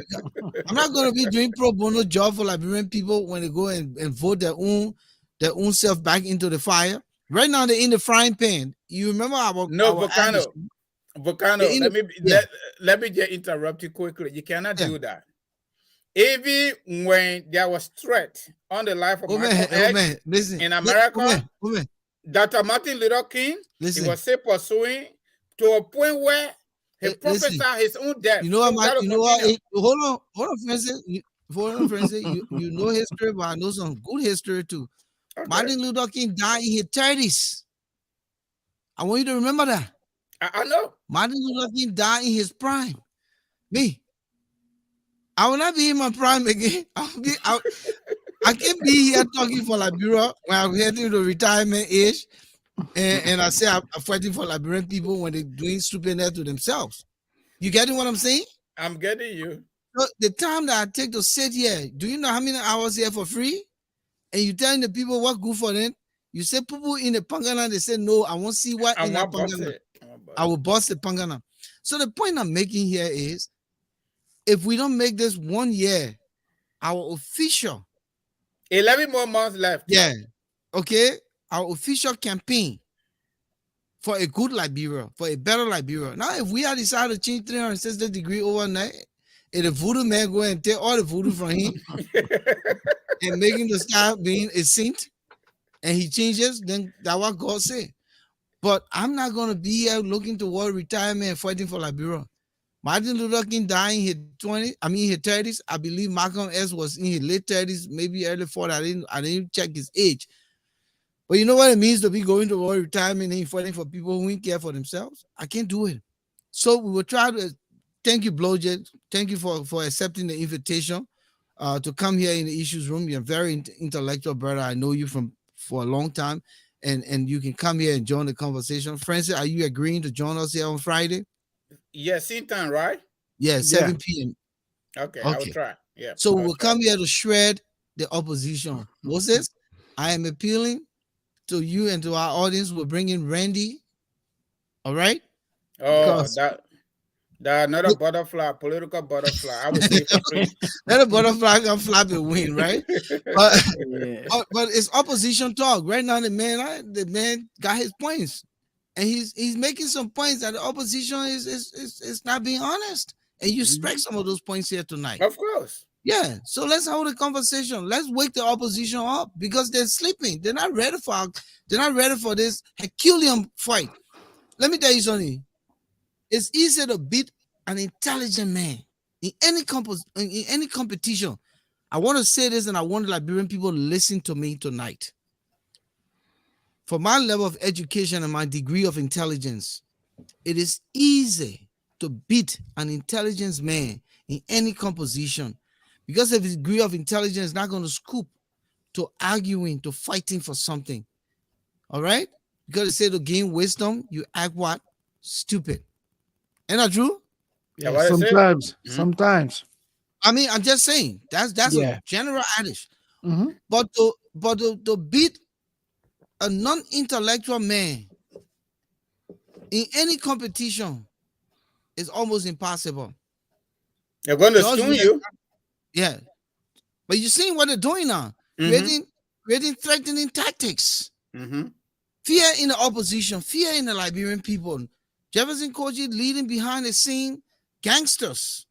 I'm not gonna be doing pro bono job for Liberian people when they go and vote their own self back into the fire. Right now they're in the frying pan. You remember Volcano. Let me just interrupt you quickly. You cannot do that. Even when there was threat on the life of Michael X listen, in America, Dr. Martin Luther King, he was still pursuing to a point where he prophesied his own death. You know what? Hold on, Francis. You know history, but I know some good history too. Okay. Martin Luther King died in his 30s. I want you to remember that. I know. Martin Luther King died in his prime. Me, I will not be in my prime again. I can't be here talking for Liberia when I'm heading to retirement age, and I say I'm fighting for Liberian people when they're doing stupidness to themselves. You getting what I'm saying? I'm getting you. So the time that I take to sit here, do you know how many hours here for free? And you telling the people what good for them? You say people in the Pangana, they say no, I won't see what in the Pangana. I will bust the Pangana. So the point I'm making here is, if we don't make this 1 year, our official 11 more months left. Yeah. Okay. Our official campaign for a good Liberia, for a better Liberia. Now, if we had decided to change 360 degrees overnight, if the voodoo man go and take all the voodoo from him and make him the sky being a saint, and he changes, then that's what God said. But I'm not going to be here looking toward retirement and fighting for Liberia. Martin Luther King died in his 30s. I believe Malcolm X was in his late 30s, maybe early 40s. I didn't check his age. But you know what it means to be going toward retirement and fighting for people who don't care for themselves? I can't do it. So we will try to thank you, Blowjet. Thank you for accepting the invitation to come here in the issues room. You're a very intellectual brother. I know you for a long time, and you can come here and join the conversation. Francis, are you agreeing to join us here on Friday? Yes, same time, right? Yeah, 7 p.m. Okay, I will try. Yeah. So we'll come here to shred the opposition. Moses, I am appealing to you and to our audience. We'll bring in Randy. All right? Oh, that another butterfly, political butterfly. I would say for free. Let a butterfly come flap and win, right? But it's opposition talk. Right now, the man got his points. And he's making some points that the opposition is not being honest. And you strike some of those points here tonight. Of course. Yeah. So let's hold a conversation. Let's wake the opposition up, because they're sleeping. They're not ready for this Herculean fight. Let me tell you something. It's easy to beat an intelligent man in any competition. I want to say this, and I want Liberian people to listen to me tonight. For my level of education and my degree of intelligence, it is easy to beat an intelligence man in any composition because of his degree of intelligence is not going to scoop to arguing, to fighting for something. All right? Because they say to gain wisdom, you act what? Stupid. Ain't that true? Yeah, Yeah, what I said. sometimes, Mhm. sometimes. I mean, I'm just saying that's Yeah. a general adage. Mhm. But to beat a non-intellectual man in any competition is almost impossible. They're going to Just stone read, you. yeah. But you seeing what they're doing now, Mm-hmm. creating threatening tactics, Mm-hmm. fear in the opposition, fear in the Liberian people. Jefferson Koji leading behind the scene gangsters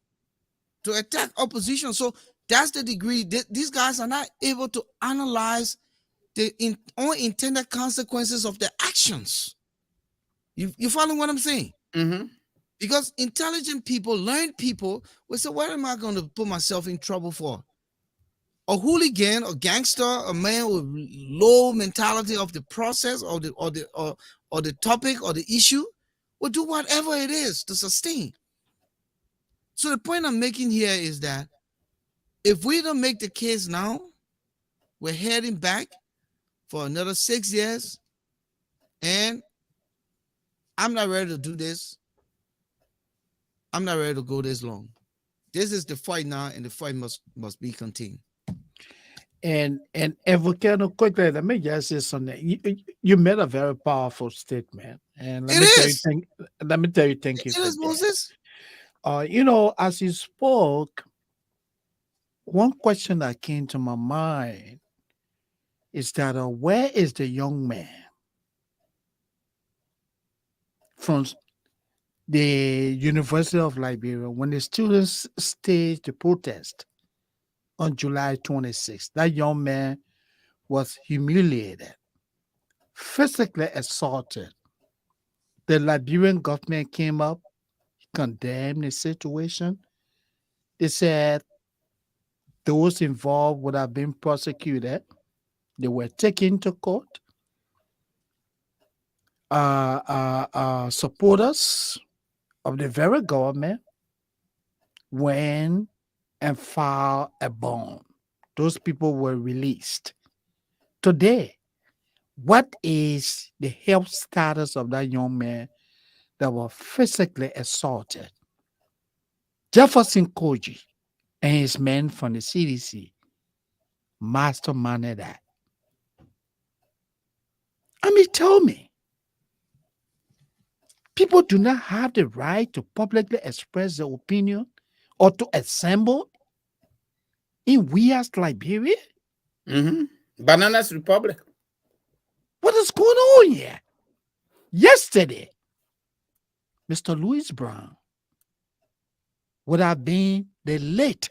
to attack opposition. So that's the degree. These guys are not able to analyze the unintended consequences of their actions. You follow what I'm saying? Mm-hmm. Because intelligent people, learned people, will say, what am I going to put myself in trouble for? A hooligan, a gangster, a man with low mentality of the process or the topic or the issue will do whatever it is to sustain. So the point I'm making here is that if we don't make the case now, we're heading back for another 6 years, and I'm not ready to do this. I'm not ready to go this long. This is the fight now, and the fight must be continued. And Volcano, quickly, let me just say something. You made a very powerful statement, and It is. let me tell you, thank you It for is, that. Moses. As you spoke, one question that came to my mind is that where is the young man from the University of Liberia when the students staged the protest on July 26th? That young man was humiliated, physically assaulted. The Liberian government came up, condemned the situation. They said those involved would have been prosecuted. They were taken to court. Supporters of the very government went and filed a bond. Those people were released. Today, what is the health status of that young man that was physically assaulted? Jefferson Koji and his men from the CDC masterminded that. Tell me, people do not have the right to publicly express their opinion or to assemble in we as Liberia? Mm-hmm. Bananas Republic. What is going on here? Yesterday, Mr. Louis Brown would have been the late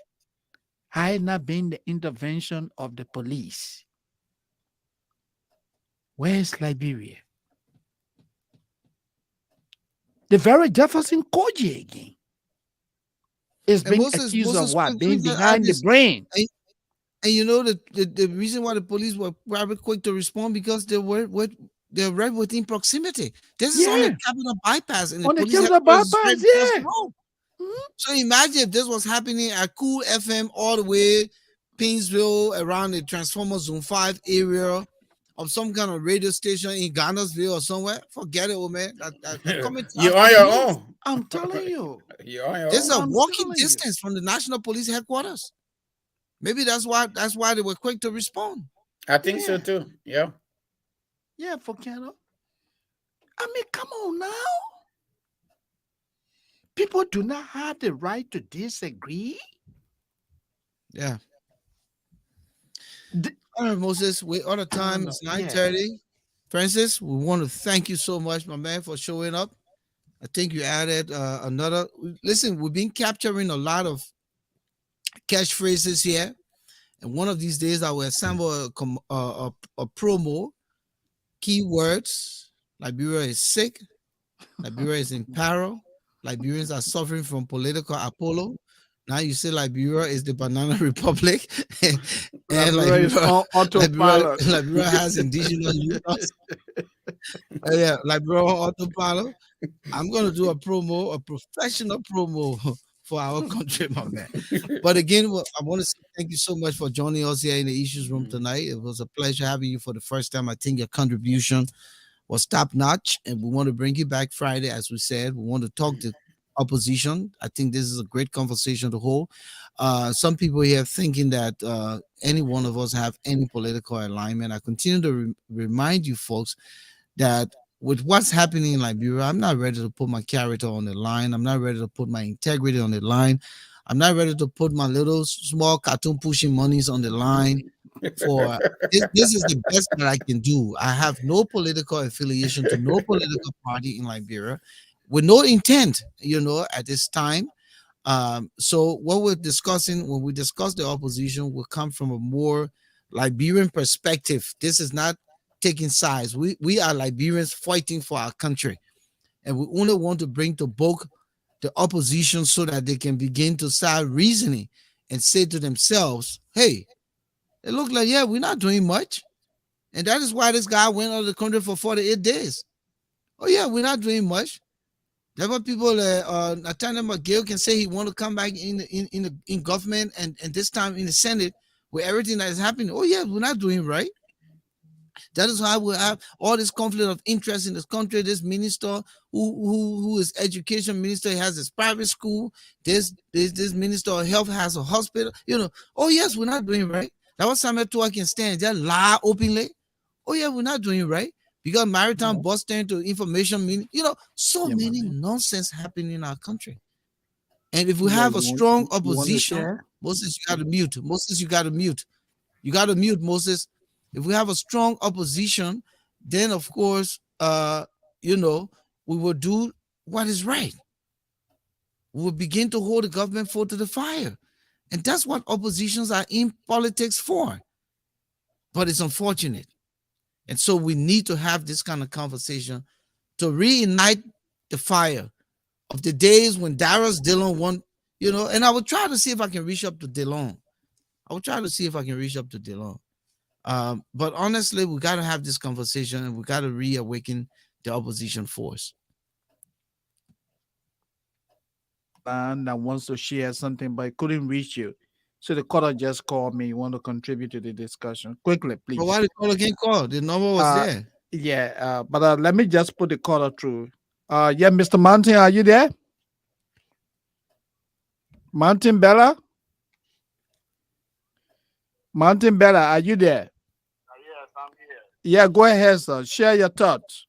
had not been the intervention of the police. Where is Liberia? The very Jefferson Koji again is And being accused of what? let me Being just add behind the this. brain. And you know the reason why the police were probably quick to respond because they're right within proximity. This is on the Yeah. Capitol bypass, and the On the police Capitol headquarters is right bypass, across yeah. the road. Mhm. So imagine if this was happening at Cool FM all the way Pinsville around the Transformer Zone 5 area of some kind of radio station in Ghanarsville or somewhere. Forget it, old man. That coming to You're us on from your the news. own. I'm telling you. You're on your This is own. a I'm walking telling you. distance from the National Police headquarters. Maybe that's why they were quick to respond. I think so Yeah. too. Yeah. Yeah, Volcano. Come on now. People do not have the right to disagree. Yeah. D- All right, Moses. We all the time. know. It's Yeah. 9:30. Francis, we want to thank you so much, my man, for showing up. I think you added another. Listen, we've been capturing a lot of catchphrases here, and one of these days I will assemble a promo. Keywords: Liberia is sick. Liberia is in peril. Liberians are suffering from political Apollo. Now you say Liberia is the banana republic, and Liberia is on autopilot. Liberia has indigenous leaders. Yeah, Liberia on autopilot. I'm gonna do a promo, a professional promo for our country, my man. But again, I want to say thank you so much for joining us here in the issues room tonight. It was a pleasure having you for the first time. I think your contribution was top notch, and we want to bring you back Friday, as we said. We want to talk to opposition. I think this is a great conversation to hold. Some people here thinking that any one of us have any political alignment. I continue to remind you folks that with what's happening in Liberia, I'm not ready to put my character on the line. I'm not ready to put my integrity on the line. I'm not ready to put my little small cartoon pushing monies on the line for this is the best that I can do. I have no political affiliation to no political party in Liberia with no intent, at this time. So what we're discussing when we discuss the opposition will come from a more Liberian perspective. This is not taking sides. We are Liberians fighting for our country, and we only want to bring to book the opposition so that they can begin to start reasoning and say to themselves, "Hey, it looks like we're not doing much, and that is why this guy went out of the country for 48 days. Oh yeah, we're not doing much." There were people, Nathaniel McGill can say he want to come back in government and this time in the Senate with everything that is happening. Oh yeah, we're not doing right. That is why we have all this conflict of interest in this country. This minister who is education minister, he has his private school. This minister of health has a hospital. Oh yes, we're not doing right. That was Samuel Tua can stand just lie openly. Oh yeah, we're not doing right. Because maritime busting to information, so many nonsense happening in our country. And if we have a strong opposition, Moses, you got to mute. Moses, you got to mute. You got to mute, Moses. If we have a strong opposition, then of course, we will do what is right. We will begin to hold the government foot to the fire. And that's what oppositions are in politics for. But it's unfortunate. And so we need to have this kind of conversation to reignite the fire of the days when Darius Dillon won, and I will try to see if I can reach up to Dillon. But honestly, we got to have this conversation and we got to reawaken the opposition force. That wants to share something but couldn't reach you. So the caller just called me. You want to contribute to the discussion quickly, please? But why the caller can't call? The number was there. Yeah, but let me just put the caller through. Yeah, Mr. Mountain, are you there? Mountain Bella? Mountain Bella, are you there? Yes, I'm here. Yeah, go ahead, sir. Share your thoughts.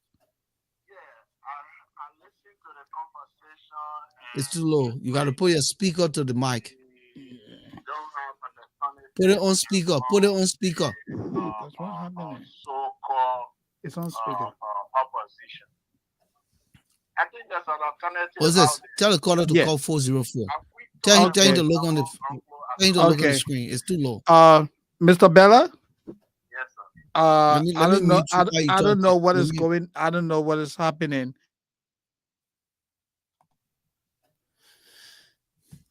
Yeah, I listened to the conversation. It's too low. You got to put your speaker to the mic. Don't have understanding. Put it on speaker. Put it on speaker. That's what happening. So-called It's on speaker. opposition. I think there's an alternative. What's this? Tell the caller to call 404. Tell him to look on the look on the screen. It's too low. Mr. Bella? Yes, sir. I don't know. I don't know what is going. I don't know what is happening.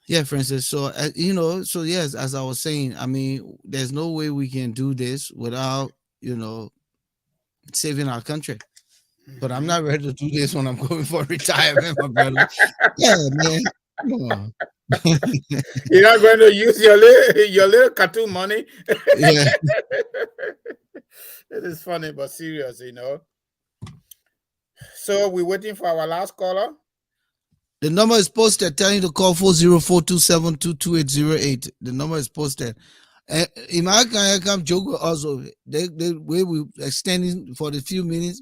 Yeah, Francis. So so yes, as I was saying, I mean, there's no way we can do this without saving our country. But I'm not ready to do this when I'm going for retirement, my brother. Yeah, man. Come on. You're not going to use your little cartoon money. Yeah. It is funny but serious, So we're waiting for our last caller. The number is posted. Tell you to call 404-272-2808. The number is posted. Imagine I come joke with us. The way we extending for the few minutes.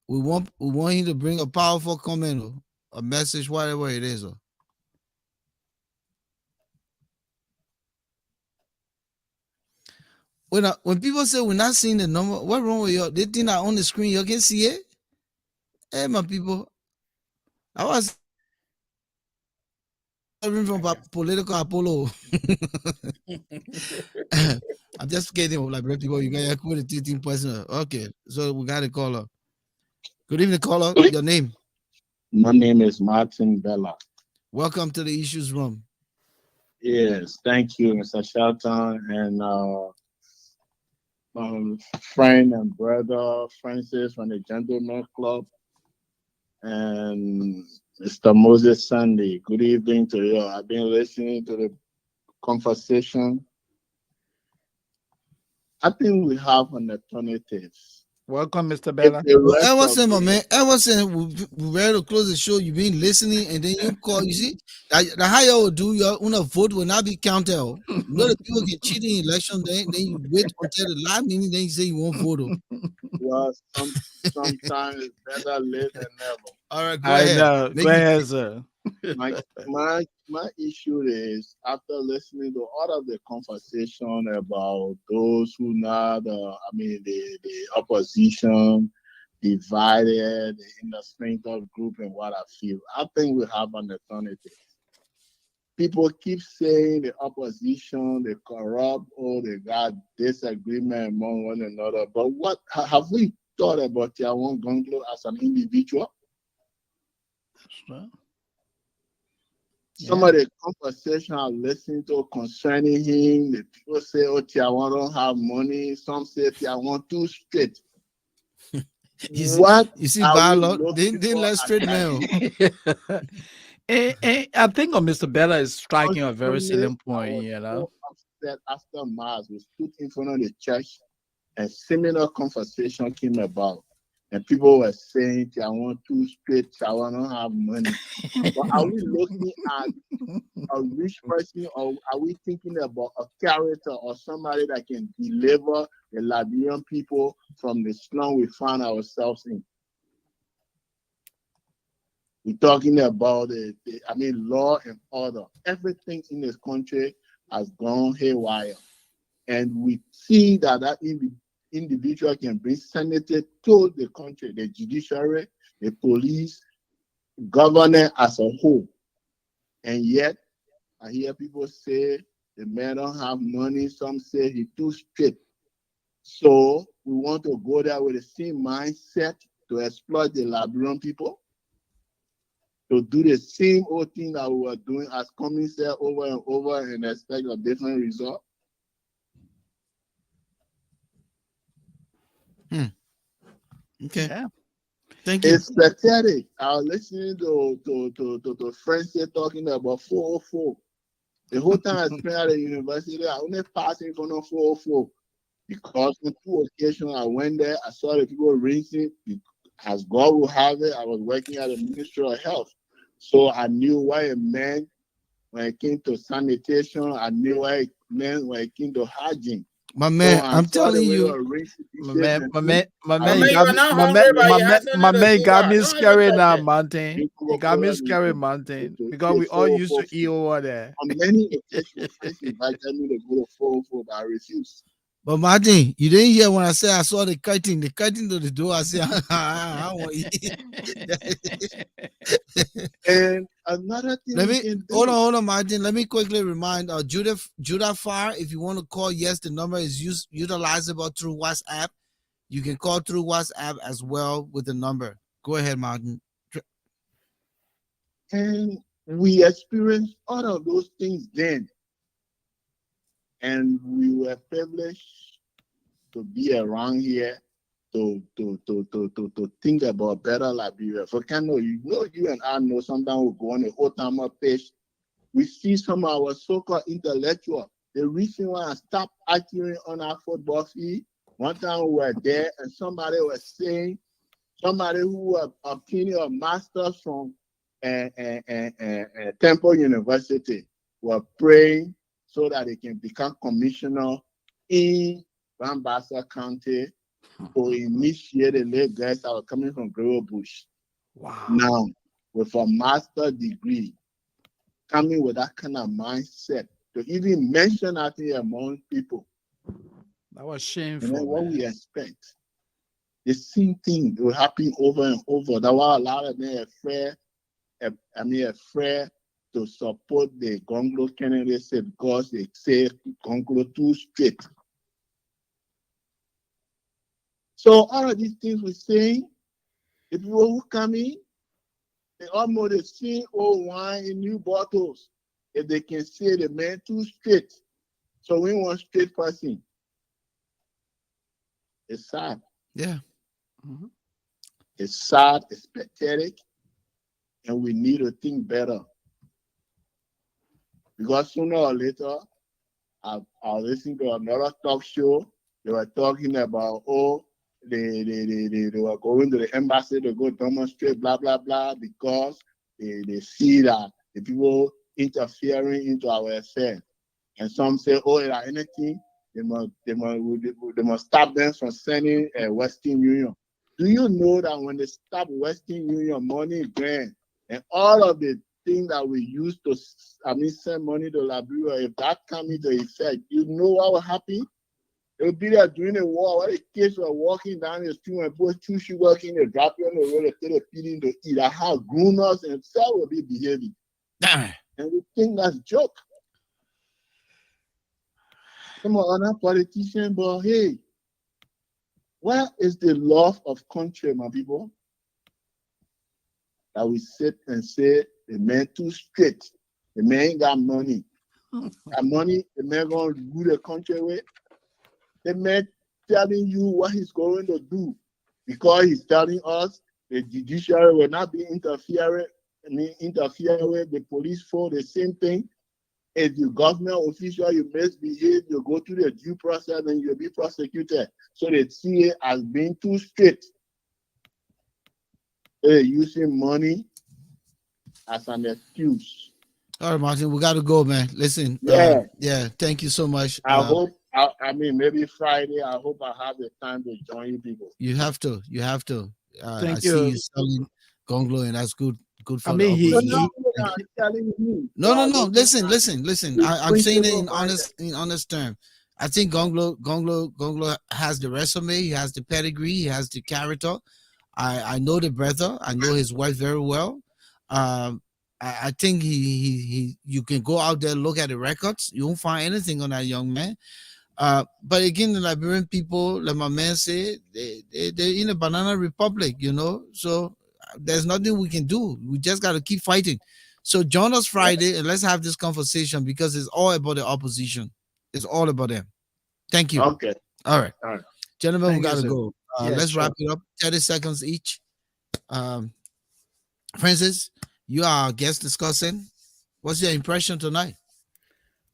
We want him to bring a powerful comment or a message, whatever it is. When people say we're not seeing the number, what's wrong with you? They think that on the screen you can see it. Hey, my people, I was from political Apollo. I'm just kidding. Like people, you got to the teaching person. Okay, so we got a caller. Good evening, caller. Your name? My name is Martin Bella. Welcome to the Issues Room. Yes, thank you, Mr. Shelton, and friend and brother Francis from the Gentleman Club. and Mr. Moses Sunday. Good evening to you. I've been listening to the conversation. I think we have an alternative. Welcome, Mr. If Bella. the Well, rest of Emerson, my man, the Emerson, we ready to close the show. You've been listening, and then you call. You see, that how y'all do your una vote will not be counted. Oh. You know the people get cheated in election, then you wait until the last minute, then you say you won't vote. Oh. well, sometimes it's better late than never. All right, go I ahead. know. Go ahead, sir. My issue is after listening to all of the conversation about those who not, the opposition divided in the strength of group and what I feel. I think we have an alternative. People keep saying the opposition, they corrupt, or they got disagreement among one another. But what have we thought about Tiawan Gonglo as an individual? Some of the conversation I listened to concerning him, the people say, oh, Tiawan don't have money. Some say Tiawan too straight. What You see, are we Ballot, looking they for let as straight man. I think Mr. Bella is striking a very Sunday, salient I point, was you know. so upset after Mass. We stood in front of the church and similar conversation came about. And people were saying, I want too straight, I want to have money. But are we looking at a rich person, or are we thinking about a character or somebody that can deliver the Liberian people from the slum we find ourselves in? We're talking about law and order. Everything in this country has gone haywire. And we see that individual can bring sanity to the country, the judiciary, the police, government as a whole. And yet, I hear people say the man don't have money. Some say he too straight. So we want to go there with the same mindset to exploit the Liberian people, to do the same old thing that we were doing as coming there over and over and expect a different result. Okay. Yeah. Thank you. It's pathetic. I was listening to friends here talking about 404. The whole time I spent at the university, I only passed in front of 404 because on 2 occasions I went there, I saw the people rinsing. As God will have it, I was working at the Ministry of Health. So I knew why a man, when it came to sanitation, I knew why a man when it came to hygiene. My man, So I'm telling you, My man, You are not hungry, but you have something to man do got that. me Don't even scary touch now, it. mountain. He got me scary, mountain. Because we all used to eat over there. On many occasions, friends invited me to go to 404, but I refused. but Martin, you didn't hear when I said I saw the curtain to the door. I said, I want to eat. And another thing Let we me can do. hold on, Martin. Let me quickly remind Judah Farr. If you want to call, yes, the number is utilizable through WhatsApp. You can call through WhatsApp as well with the number. Go ahead, Martin. And we experienced all of those things then. And we were privileged to be around here to think about better Liberia. Volcano, you and I know sometimes we go on the whole time up page. We see some of our so-called intellectuals. The reason why I stopped arguing on our football field, one time we were there and somebody was saying, somebody who was obtaining a master's from Temple University were praying so that they can become commissioner in Rambasa County to initiate the late guys that were coming from Grove Bush. Wow. Now, with a master's degree, coming with that kind of mindset, to even mention that here among people. That was shameful. And then what we expect, the same thing will happen over and over. That's why a lot of them are afraid to support the Gonglo candidacy because they say Gonglo too straight. So all of these things we're saying, the people who come in, they almost the same old wine in new bottles. If they can say the man too straight. So we want straight person. It's sad. Yeah. It's sad, it's pathetic. and we need to think better. Because sooner or later, I listened to another talk show. They were talking about, they were going to the embassy to go demonstrate, blah, blah, blah, because they see that the people interfering into our affairs. And some say, like anything, they must stop them from sending a Western Union. Do you know that when they stop Western Union, money grant, and all of the things that we use to, send money to Liberia, if that come into effect, you know what will happen? It will be there during the war where the kids were walking down the street and put 2 sugar cane, they drop you on the road, they take a feeding to eat. That's how grown-ups themselves will be behaving. And we think that's a joke. Some other politicians, but hey, where is the love of country, my people? That we sit and say the man too straight, the man ain't got money. That money, the man gonna rule the country with. The man telling you what he's going to do because he's telling us the judiciary will not be interfering with the police for the same thing. If you government official, you misbehave, you go through the due process and you'll be prosecuted. So they see it as being too strict. They're using money as an excuse. All right, Martin, we got to go, man. Listen, Yeah. Thank you so much. I hope, maybe Friday, I hope I have the time to join you people. You have to. Thank I see you selling Gonglo, and that's good for I mean, the opposition. No. Listen. I'm saying it in honest terms. I think Gonglo has the resume, he has the pedigree, he has the character. I know the brother, I know his wife very well. I think he you can go out there, look at the records, you won't find anything on that young man. But again, the Liberian people, like my man said, they're in a banana republic, so there's nothing we can do. We just got to keep fighting. So join us Friday and let's have this conversation because it's all about the opposition. It's all about them. Thank you. Okay. All right. Gentlemen, Thank we got you, to sir. go. Yes, Let's sure. wrap it up. 30 seconds each. Francis, you are our guest discussing. What's your impression tonight?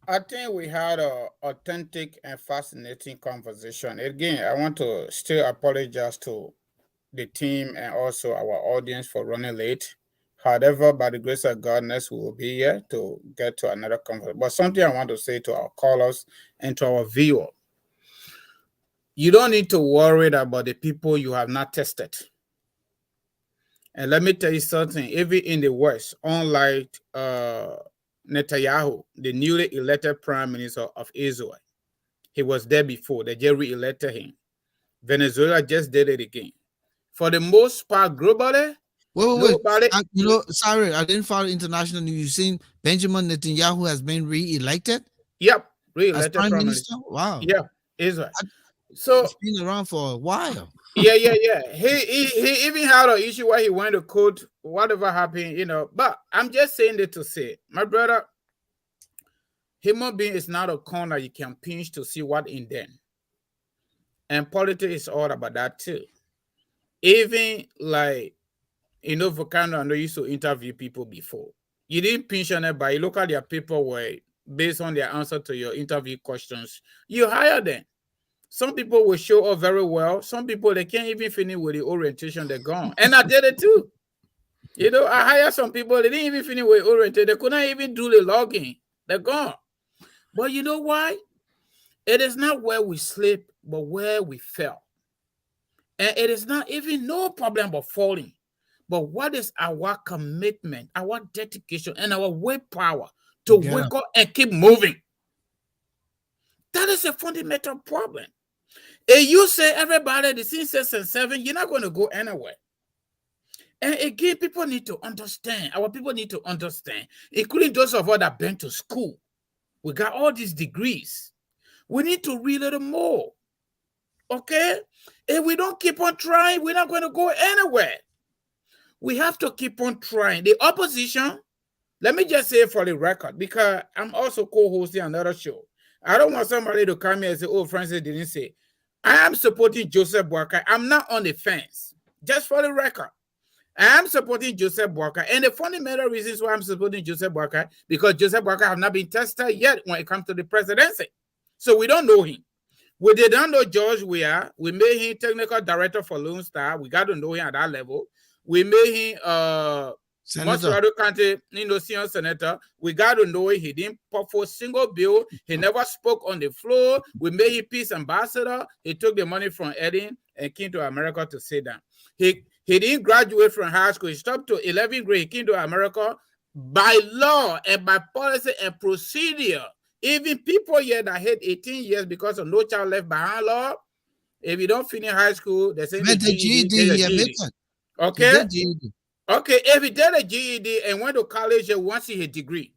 I think we had an authentic and fascinating conversation. Again, I want to still apologize to the team and also our audience for running late. However, by the grace of God, next we will be here to get to another conversation. But something I want to say to our callers and to our viewer. You don't need to worry about the people you have not tested. And let me tell you something, even in the West, unlike Netanyahu, the newly elected prime minister of Israel, he was there before, they just re-elected him. Venezuela just did it again. For the most part, globally, wait. Sorry, I didn't follow international news. You've seen Benjamin Netanyahu has been re-elected? Yep, As re-elected prime minister? Wow. Yeah, Israel. So it's been around for a while. Yeah. He even had an issue where he went to court, whatever happened, But I'm just saying that to say, my brother, human being is not a corner you can pinch to see what in them. And politics is all about that too. Even like, Volcano, I know you used to interview people before. You didn't pinch on anybody. You look at their paperwork based on their answer to your interview questions. You hire them. Some people will show up very well. Some people, they can't even finish with the orientation, they're gone. And I did it too. I hired some people, they didn't even finish with orientation. They couldn't even do the login. They're gone. But you know why? It is not where we sleep, but where we fell. And it is not even no problem about falling. But what is our commitment, our dedication, and our willpower to wake up and keep moving? That is a fundamental problem. If you say everybody the same 6 and 7, you're not going to go anywhere. And again, people need to understand. Our people need to understand, including those of us that been to school. We got all these degrees. We need to read a little more. Okay? If we don't keep on trying, we're not going to go anywhere. We have to keep on trying. The opposition, let me just say for the record, because I'm also co-hosting another show. I don't want somebody to come here and say, oh, Francis didn't say. I am supporting Joseph Boakai. I'm not on the fence. Just for the record. I am supporting Joseph Boakai. And the fundamental reasons why I'm supporting Joseph Boakai, because Joseph Boakai have not been tested yet when it comes to the presidency. So we don't know him. We did not know George Weah. We made him technical director for Lone Star. We got to know him at that level. We made him Senator. Masarado County, senior senator. We got to know him. He didn't put for a single bill. He never spoke on the floor. We made him peace ambassador. He took the money from Eddie and came to America to sit down. He didn't graduate from high school. He stopped to 11th grade. He came to America by law and by policy and procedure. Even people here that had 18 years because of no child left behind law, if you don't finish high school, they say the GED. He admitted. Okay? He did GED. Okay, if he did a GED and went to college, he wants his degree.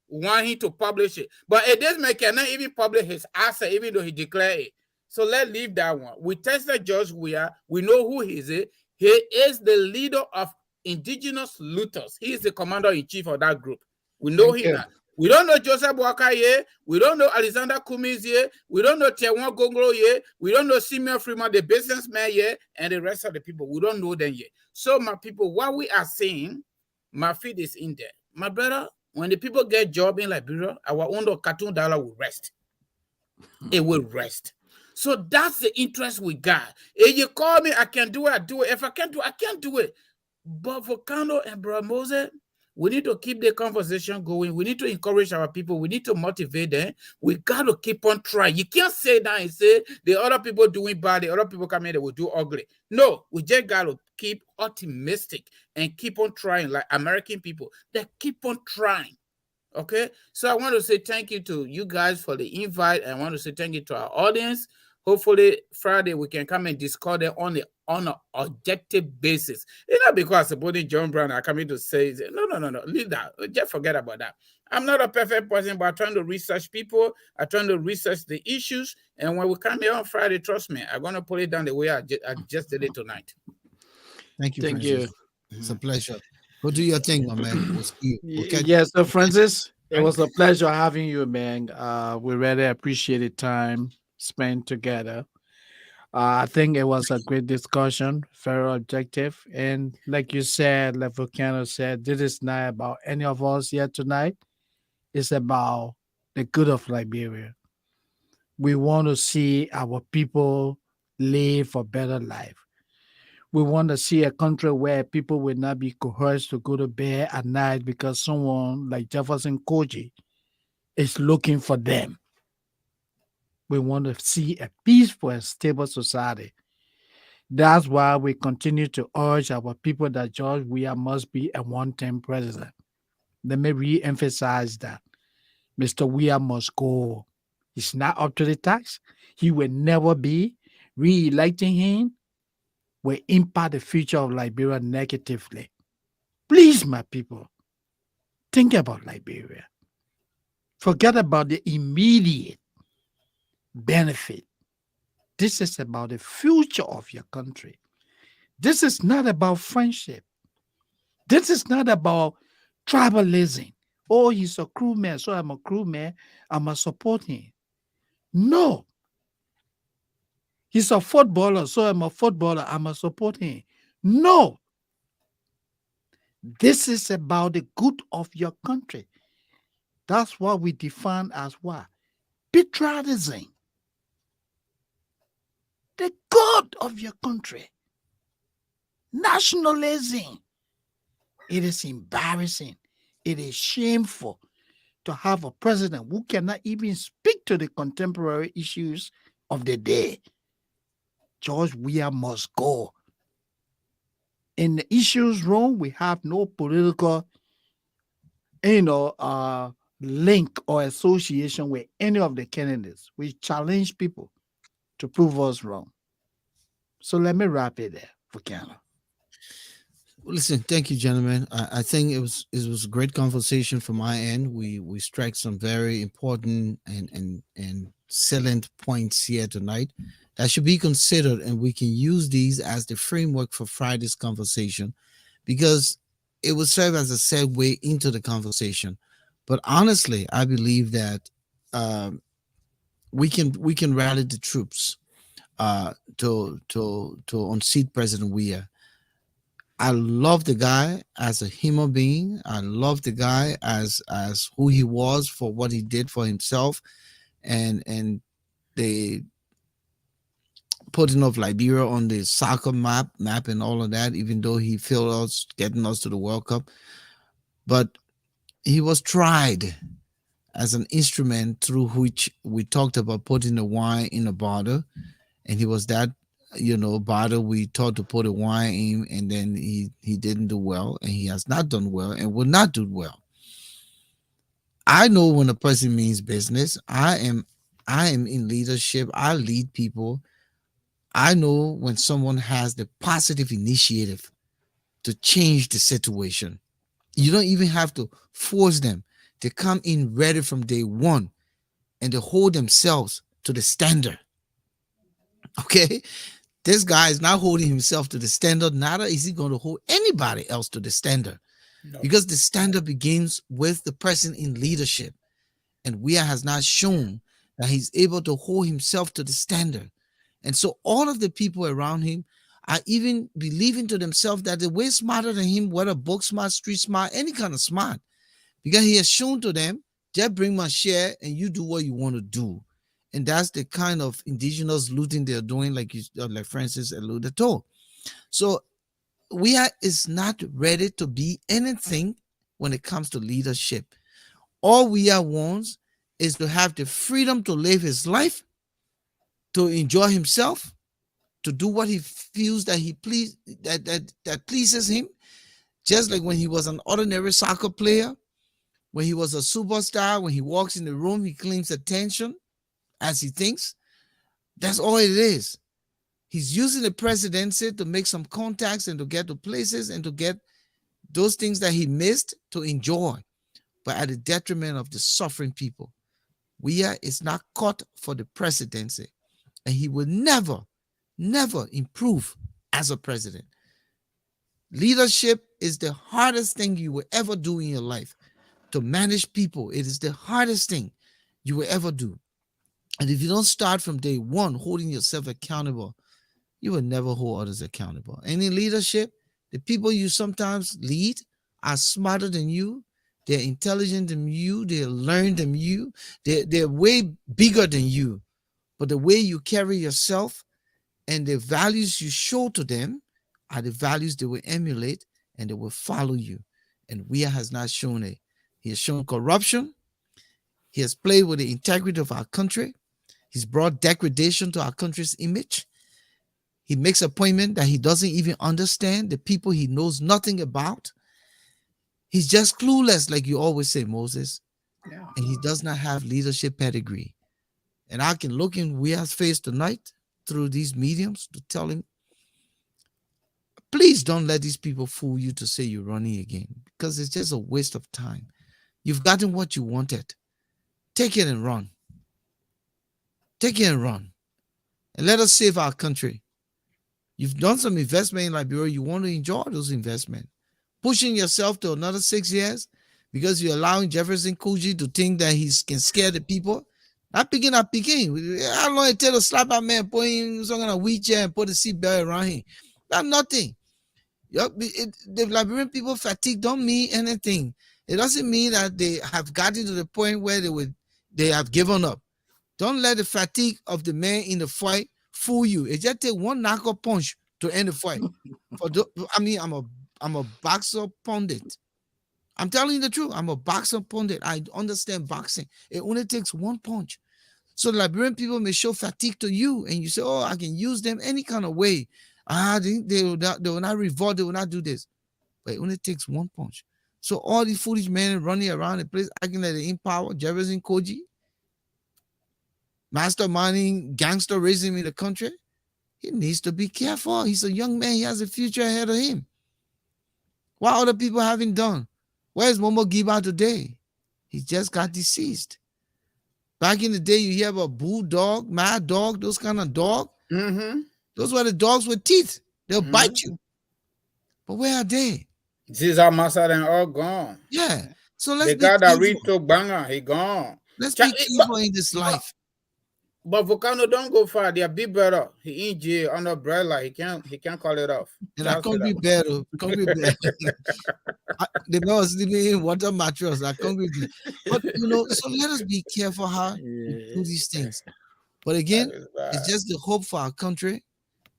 We want him to publish it. But it does make cannot even publish his answer, even though he declared it. So let's leave that one. We tested George Weah. We know who he is. He is the leader of indigenous looters. He is the commander-in-chief of that group. We know him now. We don't know Joseph Boakai here. We don't know Alexander Cummings here. We don't know Tiawan Gonglo here. We don't know Simeon Freeman, the businessman here, and the rest of the people. We don't know them yet. So, my people, what we are saying, my feed is in there. My brother, when the people get job in Liberia, our own cartoon dollar will rest. It will rest. So that's the interest we got. If you call me, I can do it, I do it. If I can't do it, I can't do it. But Volcano and Brother Moses, we need to keep the conversation going. We need to encourage our people. We need to motivate them. We got to keep on trying. You can't say that and say the other people doing bad, the other people coming, they will do ugly. No, we just got to keep optimistic and keep on trying like American people. They keep on trying. Okay, so I want to say thank you to you guys for the invite. I want to say thank you to our audience. Hopefully Friday we can come and discuss it on an objective basis. It's not because supporting John Brown are coming to say no, leave that. Just forget about that. I'm not a perfect person, but I'm trying to research people. I'm trying to research the issues. And when we come here on Friday, trust me, I'm gonna put it down the way I just did it tonight. Thank you, Thank Francis. you. It's a pleasure. Go do your thing, my man. We'll see you. We'll catch Yes, so Francis, it was a pleasure having you, man. We really appreciate the time spent together. I think it was a great discussion, very objective. And like you said, like Volcano said, this is not about any of us here tonight. It's about the good of Liberia. We want to see our people live a better life. We want to see a country where people will not be coerced to go to bed at night because someone like Jefferson Koji is looking for them. We want to see a peaceful and stable society. That's why we continue to urge our people that George Weah must be a one-term president. Let me re-emphasize that. Mr. Weah must go. He's not up to the task. He will never be. Re-electing him will impact the future of Liberia negatively. Please, my people, think about Liberia. Forget about the immediate benefit. This is about the future of your country. This is not about friendship. This is not about tribalism. Oh, he's a crewman, so I'm a crewman. I must support him. No. He's a footballer, so I'm a footballer. I must support him. No. This is about the good of your country. That's what we define as what? Patriotism. The good of your country. Nationalism. It is embarrassing. It is shameful to have a president who cannot even speak to the contemporary issues of the day. George Weah must go. In the issues room, we have no political, link or association with any of the candidates. We challenge people to prove us wrong. So let me wrap it there, Volcano. Listen, thank you, gentlemen. I think it was a great conversation from my end. We struck some very important and salient points here tonight that should be considered, and we can use these as the framework for Friday's conversation, because it will serve as a segue into the conversation. But honestly, I believe that we can rally the troops to unseat President Weah. I love the guy as a human being. I love the guy as who he was for what he did for himself, and the putting of Liberia on the soccer map and all of that. Even though he failed us getting us to the World Cup, but he was tried as an instrument through which we talked about putting the wine in a bottle, and he was that bottle we thought to put a wine in, and then he didn't do well, and he has not done well and will not do well. I know when a person means business. I am in leadership. I lead people. I know when someone has the positive initiative to change the situation. You don't even have to force them. They come in ready from day one, and they hold themselves to the standard. Okay? This guy is not holding himself to the standard, neither is he going to hold anybody else to the standard, No. because the standard begins with the person in leadership. And Weah has not shown that he's able to hold himself to the standard. And so all of the people around him are even believing to themselves that they're way smarter than him, whether book smart, street smart, any kind of smart, because he has shown to them, just bring my share and you do what you want to do. And that's the kind of indigenous looting they're doing, like Francis alluded to. So Weah is not ready to be anything when it comes to leadership. All Weah wants is to have the freedom to live his life, to enjoy himself, to do what he feels that that pleases him. Just like when he was an ordinary soccer player, when he was a superstar, when he walks in the room, he claims attention as he thinks. That's all it is. He's using the presidency to make some contacts and to get to places and to get those things that he missed to enjoy, but at the detriment of the suffering people. Weah is not caught for the presidency, and he will never, never improve as a president. Leadership is the hardest thing you will ever do in your life. To manage people, it is the hardest thing you will ever do. And if you don't start from day one holding yourself accountable, you will never hold others accountable. And in leadership, the people you sometimes lead are smarter than you, they're intelligent than you, they learn than you, they're way bigger than you. But the way you carry yourself and the values you show to them are the values they will emulate, and they will follow you. And Weah has not shown it. He has shown corruption. He has played with the integrity of our country. He's brought degradation to our country's image. He makes appointments that he doesn't even understand, the people he knows nothing about. He's just clueless, like you always say, Moses. Yeah. And he does not have leadership pedigree. And I can look in Weah's face tonight through these mediums to tell him, please don't let these people fool you to say you're running again, because it's just a waste of time. You've gotten what you wanted. Take it and run. Take it and run. And let us save our country. You've done some investment in Liberia. You want to enjoy those investments. Pushing yourself to another 6 years because you're allowing Jefferson Kuji to think that he can scare the people. Not picking up picking. How long it take to slap that man, put him on a wheelchair and put a seatbelt around him? That's nothing. The Liberian people fatigue don't mean anything. It doesn't mean that they have gotten to the point where they have given up. Don't let the fatigue of the man in the fight fool you. It just take one knockout punch to end the fight. I'm a boxer pundit. I'm telling you the truth. I'm a boxer pundit. I understand boxing. It only takes one punch. So the Liberian people may show fatigue to you, and you say, "Oh, I can use them any kind of way." They will not revolt. They will not do this. But it only takes one punch. So all these foolish men running around the place acting like they in power, Jefferson Koji, masterminding gangsterism in the country, he needs to be careful. He's a young man. He has a future ahead of him. What other people haven't done? Where's Momo Giba today? He just got deceased. Back in the day, you hear about bulldog, mad dog, those kind of dog. Mm-hmm. Those were the dogs with teeth. They'll bite you. But where are they? Caesar Massa and all gone. Yeah. So let's The be guy that careful. read to Banga, he gone. Let's be careful in this life. But Volcano don't go far. They are big better. He in jail under umbrella. He can't call it off. And I Charles said that. concrete bed, oh, concrete bed. The man was sleeping in water mattress, like concrete bed. But so let us be careful how we do these things. But That again, is it's bad. just the hope for our country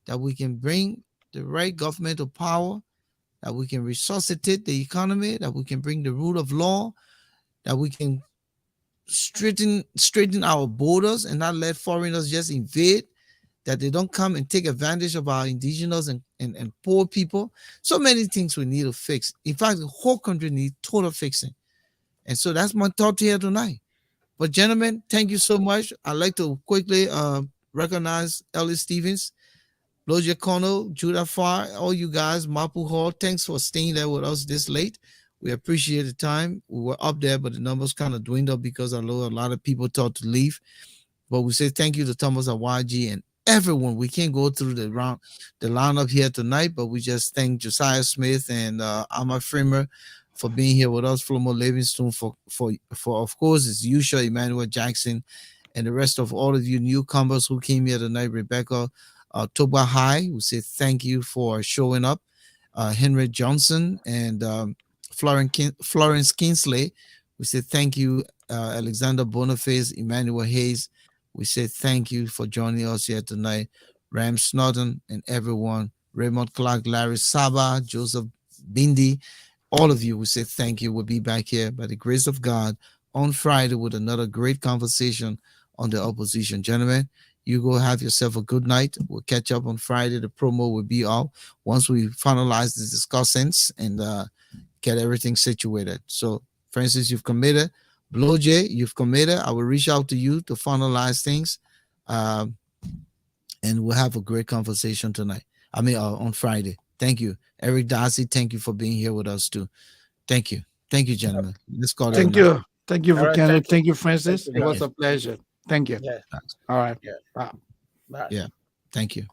that we can bring the right governmental power, that we can resuscitate the economy, that we can bring the rule of law, that we can straighten our borders and not let foreigners just invade, that they don't come and take advantage of our indigenous and poor people. So many things we need to fix. In fact, the whole country needs total fixing. And so that's my thought here tonight. But gentlemen, thank you so much. I'd like to quickly recognize Ellis Stevens, Loja Kono, Judah Farr, all you guys, Mapu Hall. Thanks for staying there with us this late. We appreciate the time. We were up there, but the numbers kind of dwindled because I know a lot of people thought to leave. But we say thank you to Thomas and YG and everyone. We can't go through the lineup here tonight, but we just thank Josiah Smith and Amma Framer for being here with us, Flomo Livingstone for of course it's Yusha, Emmanuel Jackson, and the rest of all of you newcomers who came here tonight. Rebecca Toba High, we say thank you for showing up. Henry Johnson and Florence Kingsley, we say thank you. Alexander Boniface, Emmanuel Hayes, we say thank you for joining us here tonight. Ram Snodden and everyone, Raymond Clark, Larry Saba, Joseph Bindi, all of you, we say thank you. We'll be back here by the grace of God on Friday with another great conversation on the opposition. Gentlemen, you go have yourself a good night. We'll catch up on Friday. The promo will be out once we finalize the discussants and get everything situated. So, Francis, you've committed. Blow J, you've committed. I will reach out to you to finalize things. And we'll have a great conversation tonight. On Friday. Thank you. Eric Darcy, thank you for being here with us too. Thank you. Thank you, gentlemen. Let's call it a Thank night. you. Thank you, All right. Volcano. Thank you. Thank you, Thank Francis. you, It was guys. a pleasure. Thank you. Yeah. All right. Yeah. Bye. Bye. Yeah. Thank you.